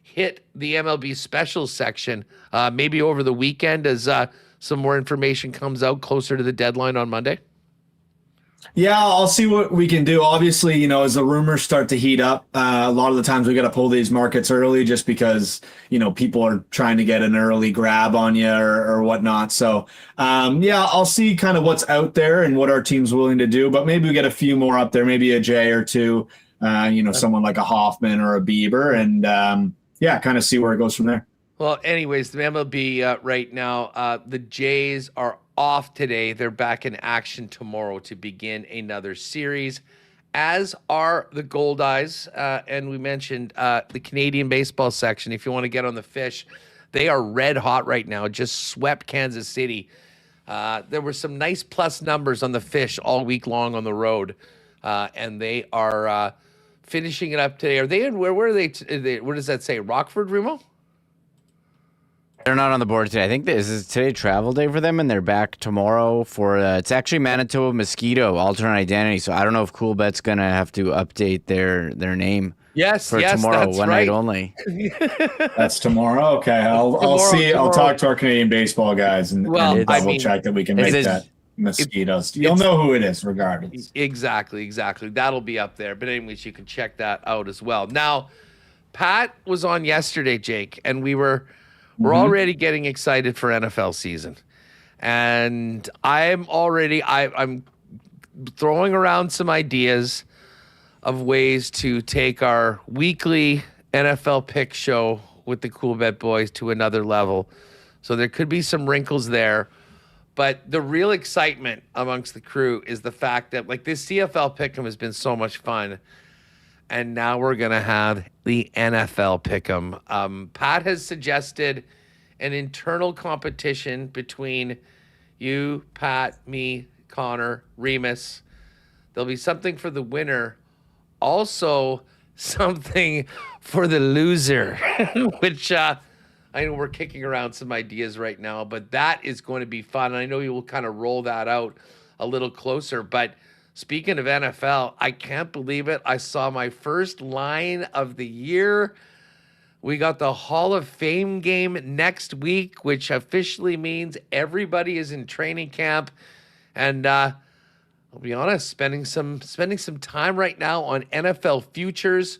hit the MLB specials section, maybe over the weekend as some more information comes out closer to the deadline on Monday. Yeah, I'll see what we can do. Obviously, as the rumors start to heat up, a lot of the times we got to pull these markets early just because, people are trying to get an early grab on you or whatnot. So, I'll see kind of what's out there and what our team's willing to do. But maybe we get a few more up there, maybe a J or two, someone like a Hoffman or a Bieber, and kind of see where it goes from there. Well, anyways, the MLB right now, the Jays are off today. They're back in action tomorrow to begin another series as are the Gold Eyes. And we mentioned the Canadian baseball section. If you want to get on the fish, they are red hot right now. Just swept Kansas City. There were some nice plus numbers on the fish all week long on the road. And they are finishing it up today. Are they in, where are they? What does that say? Rockford, Remo? They're not on the board today. I think this is today travel day for them, and they're back tomorrow for it's actually Manitoba Mosquito alternate identity. So I don't know if Coolbet's gonna have to update their name. Yes, for tomorrow, that's one night only. That's tomorrow. Okay, I'll see. Tomorrow. I'll talk to our Canadian baseball guys and double check that we can make that Mosquitoes. You'll know who it is regardless. Exactly. That'll be up there. But anyways, you can check that out as well. Now, Pat was on yesterday, Jake, and we're already getting excited for NFL season. And I'm throwing around some ideas of ways to take our weekly NFL pick show with the Cool Bet Boys to another level. So there could be some wrinkles there. But the real excitement amongst the crew is the fact that, like, this CFL Pick'em has been so much fun. And now we're going to have the NFL Pick'em. Pat has suggested an internal competition between you, Pat, me, Connor, Remis. There'll be something for the winner. Also, something for the loser, which I know we're kicking around some ideas right now, but that is going to be fun. And I know you will kind of roll that out a little closer. But speaking of NFL, I can't believe it. I saw my first line of the year. We got the Hall of Fame game next week, which officially means everybody is in training camp. And I'll be honest, spending some time right now on NFL futures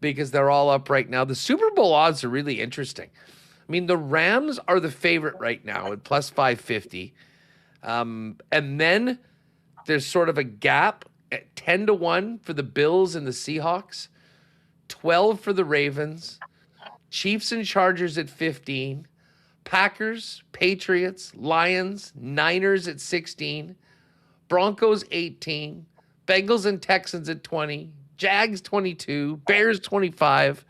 because they're all up right now. The Super Bowl odds are really interesting. I mean, the Rams are the favorite right now at plus 550. And then there's sort of a gap at 10-1 for the Bills and the Seahawks, 12 for the Ravens, Chiefs and Chargers at 15, Packers, Patriots, Lions, Niners at 16, Broncos 18, Bengals and Texans at 20, Jags 22, Bears 25.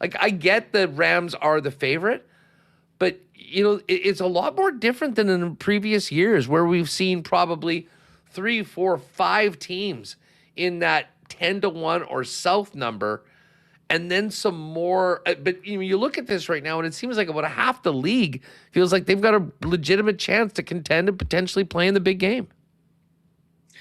Like, I get the Rams are the favorite, but, you know, it's a lot more different than in previous years where we've seen probably 3, 4, 5 teams in that 10-1 or south number, and then some more. But you look at this right now, and it seems like about half the league feels like they've got a legitimate chance to contend and potentially play in the big game.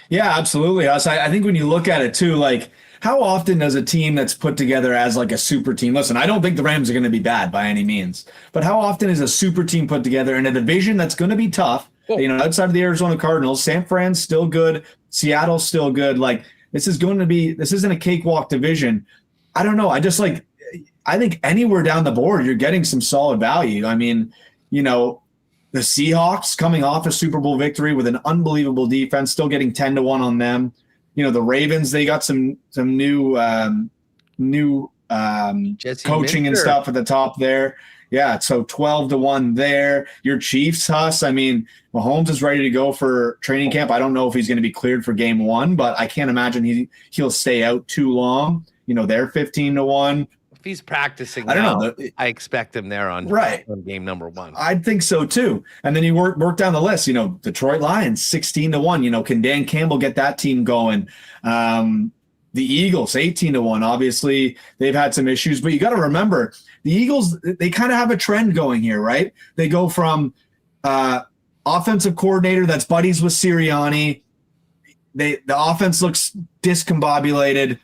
Yeah, absolutely. I think when you look at it too, like, how often does a team that's put together as like a super team? Listen, I don't think the Rams are going to be bad by any means, but how often is a super team put together in a division that's going to be tough? Oh. You know, outside of the Arizona Cardinals, San Fran's still good, Seattle's still good. Like, this isn't a cakewalk division. I don't know. I think anywhere down the board, you're getting some solid value. I mean, you know, the Seahawks coming off a Super Bowl victory with an unbelievable defense, still getting 10-1 on them. You know, the Ravens, they got some new coaching and stuff at the top there. Yeah, so 12-1 there. Your Chiefs, Huss, I mean, Mahomes is ready to go for training camp. I don't know if he's going to be cleared for game 1, but I can't imagine he'll stay out too long. You know, they're 15-1. If he's practicing, I don't know. I expect him there on game number 1. I think so too. And then you work down the list. You know, Detroit Lions 16-1. You know, can Dan Campbell get that team going? The Eagles 18-1. Obviously, they've had some issues, but you got to remember the Eagles. They kind of have a trend going here, right? They go from offensive coordinator that's buddies with Sirianni. The offense looks discombobulated,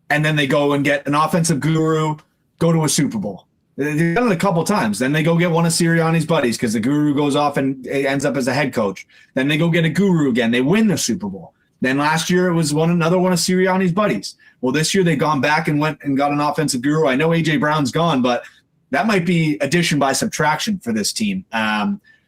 and then they go and get an offensive guru. Go to a Super Bowl. They've done it a couple times. Then they go get one of Sirianni's buddies because the guru goes off and ends up as a head coach. Then they go get a guru again. They win the Super Bowl. Then last year it was another one of Sirianni's buddies. Well, this year they've gone back and went and got an offensive guru. I know A.J. Brown's gone, but that might be addition by subtraction for this team.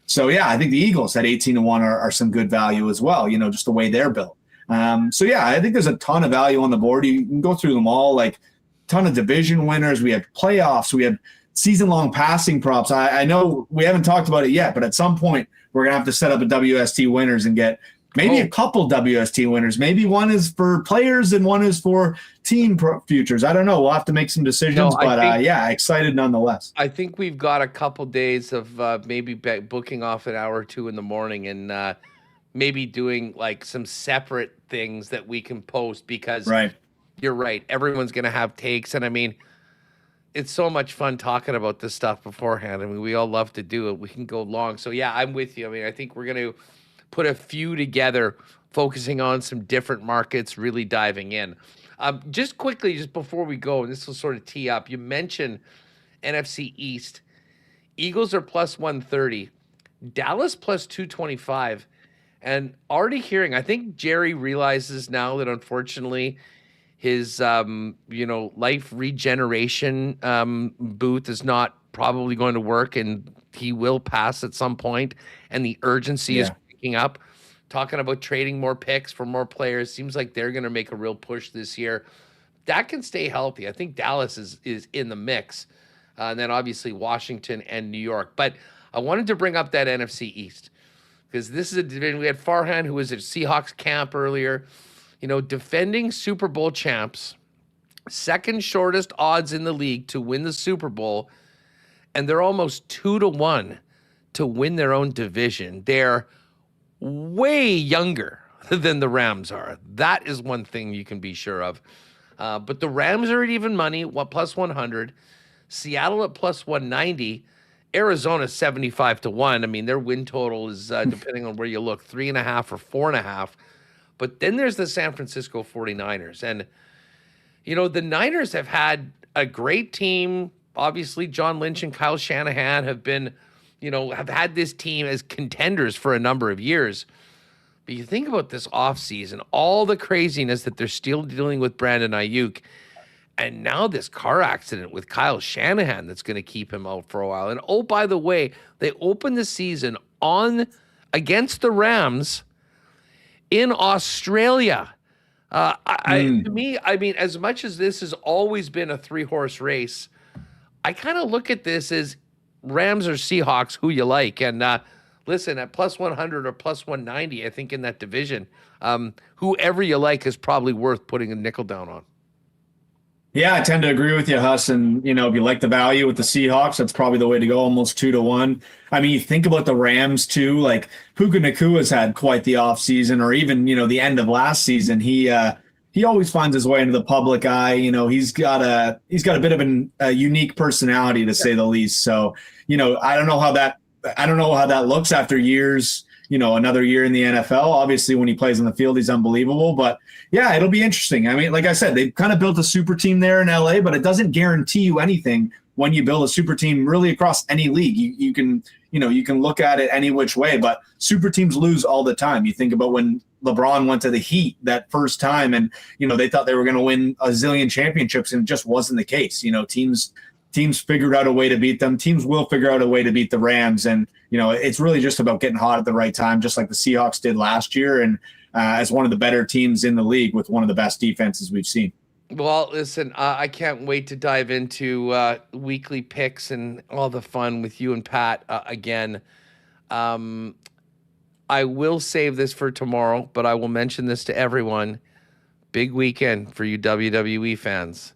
So, yeah, I think the Eagles at 18-1 are some good value as well, you know, just the way they're built. So, yeah, I think there's a ton of value on the board. You can go through them all, like ton of division winners. We have playoffs. We have season-long passing props. I know we haven't talked about it yet, but at some point we're going to have to set up a WST winners and get Maybe a couple WST winners. Maybe one is for players and one is for team futures. I don't know. We'll have to make some decisions, yeah, excited nonetheless. I think we've got a couple days of maybe booking off an hour or two in the morning and maybe doing like some separate things that we can post because you're right. Everyone's going to have takes. And I mean, it's so much fun talking about this stuff beforehand. I mean, we all love to do it. We can go long. So yeah, I'm with you. I mean, I think we're going to put a few together, focusing on some different markets, really diving in. Just quickly, just before we go, and this will sort of tee up, you mentioned NFC East. Eagles are plus 130, Dallas plus 225, and already hearing, I think Jerry realizes now that unfortunately his, life regeneration booth is not probably going to work, and he will pass at some point, and the urgency is up, talking about trading more picks for more players. Seems like they're going to make a real push this year. That can stay healthy. I think Dallas is in the mix. And then obviously Washington and New York. But I wanted to bring up that NFC East because this is a division. We had Farhan, who was at Seahawks camp earlier, defending Super Bowl champs, second shortest odds in the league to win the Super Bowl. And they're almost 2-1 to win their own division. They're way younger than the Rams are. That is one thing you can be sure of. But the Rams are at even money, plus 100. Seattle at plus 190. Arizona 75-1. I mean, their win total is, depending on where you look, 3.5 or 4.5. But then there's the San Francisco 49ers. And, the Niners have had a great team. Obviously, John Lynch and Kyle Shanahan have been have had this team as contenders for a number of years. But you think about this offseason, all the craziness that they're still dealing with Brandon Ayuk, and now this car accident with Kyle Shanahan that's going to keep him out for a while. And oh, by the way, they opened the season against the Rams in Australia. To me, I mean, as much as this has always been a 3-horse race, I kind of look at this as Rams or Seahawks, who you like. And listen, at plus 100 or plus 190, I think in that division, whoever you like is probably worth putting a nickel down on. Yeah, I tend to agree with you, Huss. And, if you like the value with the Seahawks, that's probably the way to go, almost 2-1. I mean, you think about the Rams, too. Like, Puka Nakua's had quite the offseason, or even, the end of last season. He always finds his way into the public eye. He's got a bit of a unique personality, to say the least. So, I don't know how that looks after years, another year in the NFL. Obviously, when he plays on the field, he's unbelievable. But yeah, it'll be interesting. I mean, like I said, they've kind of built a super team there in LA, but it doesn't guarantee you anything when you build a super team really across any league. You can look at it any which way, but super teams lose all the time. You think about when LeBron went to the Heat that first time, and they thought they were going to win a zillion championships, and it just wasn't the case. Teams figured out a way to beat them. Teams will figure out a way to beat the Rams, and it's really just about getting hot at the right time, just like the Seahawks did last year, and as one of the better teams in the league with one of the best defenses we've seen. Well, listen, I can't wait to dive into weekly picks and all the fun with you and Pat again. I will save this for tomorrow, but I will mention this to everyone. Big weekend for you WWE fans.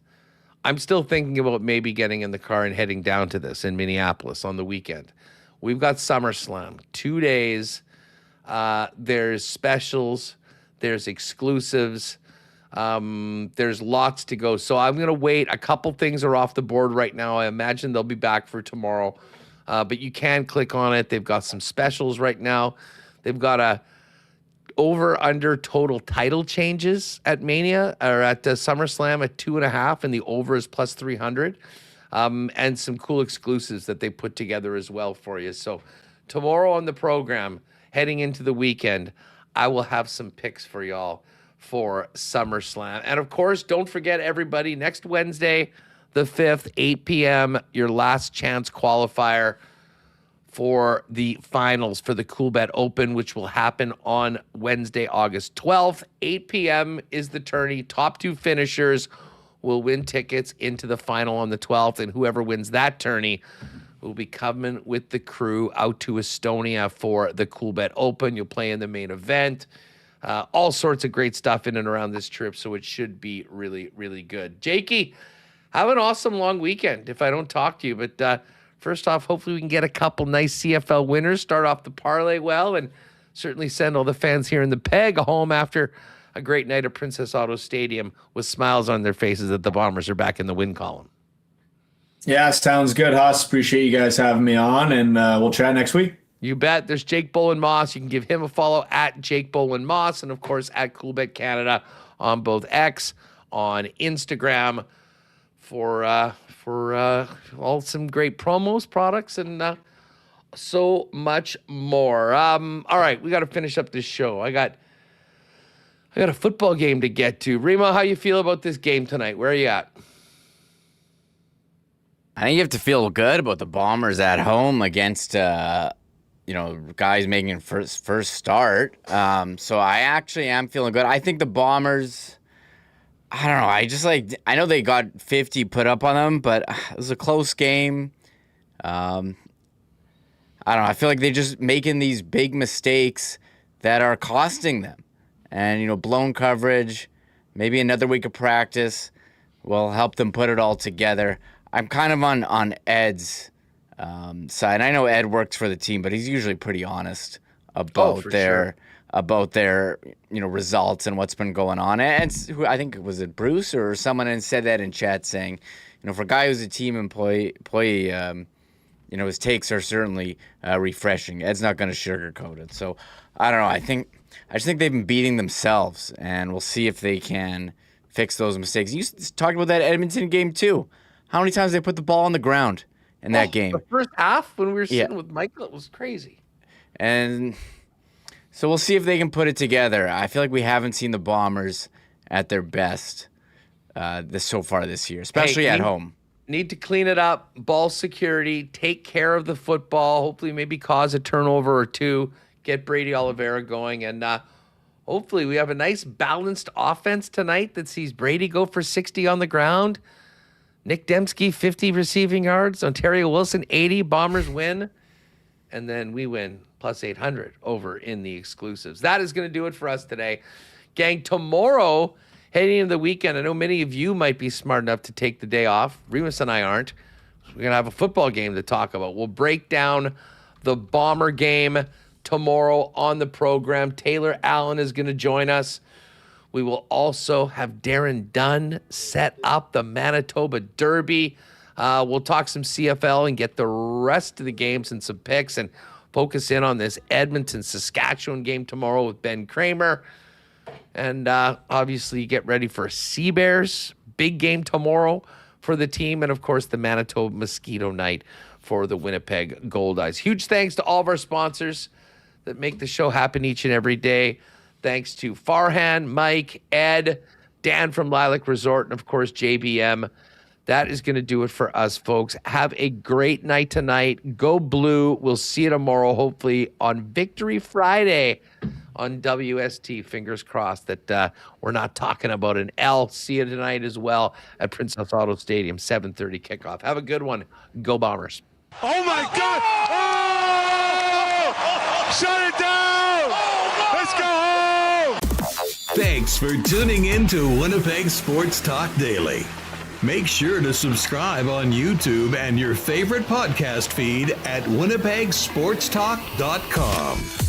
I'm still thinking about maybe getting in the car and heading down to this in Minneapolis on the weekend. We've got SummerSlam, 2 days. There's specials. There's exclusives. There's lots to go. So I'm going to wait. A couple things are off the board right now. I imagine they'll be back for tomorrow. But you can click on it. They've got some specials right now. They've got a over-under total title changes at Mania, or at SummerSlam at 2.5, and the over is plus 300. And some cool exclusives that they put together as well for you. So tomorrow on the program, heading into the weekend, I will have some picks for y'all for SummerSlam. And of course, don't forget, everybody, next Wednesday, the 5th, 8 p.m., your last chance qualifier for the finals for the Coolbet Open, which will happen on Wednesday, August 12th. 8 p.m. is the tourney. Top 2 finishers will win tickets into the final on the 12th, and whoever wins that tourney will be coming with the crew out to Estonia for the Coolbet Open. You'll play in the main event. All sorts of great stuff in and around this trip, so it should be really, really good. Jakey, have an awesome long weekend if I don't talk to you. But first off, hopefully we can get a couple nice CFL winners, start off the parlay well, and certainly send all the fans here in the Peg home after a great night at Princess Auto Stadium with smiles on their faces that the Bombers are back in the win column. Yeah, sounds good, Huss. Appreciate you guys having me on, and we'll chat next week. You bet. There's Jake Bowen-Moss. You can give him a follow at Jake Bowen-Moss, and of course at Coolbet Canada on both X, on Instagram for all some great promos, products, and so much more. All right, we got to finish up this show. I got a football game to get to. Rima, how you feel about this game tonight? Where are you at? I think you have to feel good about the Bombers at home against guys making first start. So I actually am feeling good. I think the Bombers, I don't know. I know they got 50 put up on them, but it was a close game. I don't know. I feel like they're just making these big mistakes that are costing them. And, blown coverage, maybe another week of practice will help them put it all together. I'm kind of on Ed's side. I know Ed works for the team, but he's usually pretty honest about their results and what's been going on. And I think, was it Bruce or someone had said that in chat, saying, for a guy who's a team employee, his takes are certainly refreshing. Ed's not going to sugarcoat it. So I don't know. I just think they've been beating themselves, and we'll see if they can fix those mistakes. You talked about that Edmonton game too. How many times they put the ball on the ground in that game? The first half, when we were sitting with Michael, it was crazy. And so we'll see if they can put it together. I feel like we haven't seen the Bombers at their best so far this year, especially at home. Need to clean it up, ball security, take care of the football, hopefully maybe cause a turnover or two, get Brady Oliveira going, and hopefully we have a nice balanced offense tonight that sees Brady go for 60 on the ground, Nick Dembski 50 receiving yards, Ontario Wilson 80, Bombers win, and then we win plus 800 over in the exclusives. That is going to do it for us today. Gang, tomorrow, heading into the weekend, I know many of you might be smart enough to take the day off. Remis and I aren't. We're going to have a football game to talk about. We'll break down the Bomber game tomorrow on the program. Taylor Allen is going to join us. We will also have Darren Dunn set up the Manitoba Derby. We'll talk some CFL and get the rest of the games and some picks and focus in on this Edmonton-Saskatchewan game tomorrow with Ben Kramer. And obviously get ready for Sea Bears. Big game tomorrow for the team. And, of course, the Manitoba Mosquito Night for the Winnipeg Gold Eyes. Huge thanks to all of our sponsors that make the show happen each and every day. Thanks to Farhan, Mike, Ed, Dan from Lilac Resort, and, of course, JBM. That is going to do it for us, folks. Have a great night tonight. Go Blue. We'll see you tomorrow, hopefully, on Victory Friday on WST. Fingers crossed that we're not talking about an L. See you tonight as well at Princess Auto Stadium, 7:30 kickoff. Have a good one. Go Bombers. Oh, my God. Oh! Shut it down. Let's go home. Thanks for tuning in to Winnipeg Sports Talk Daily. Make sure to subscribe on YouTube and your favorite podcast feed at winnipegsportstalk.com.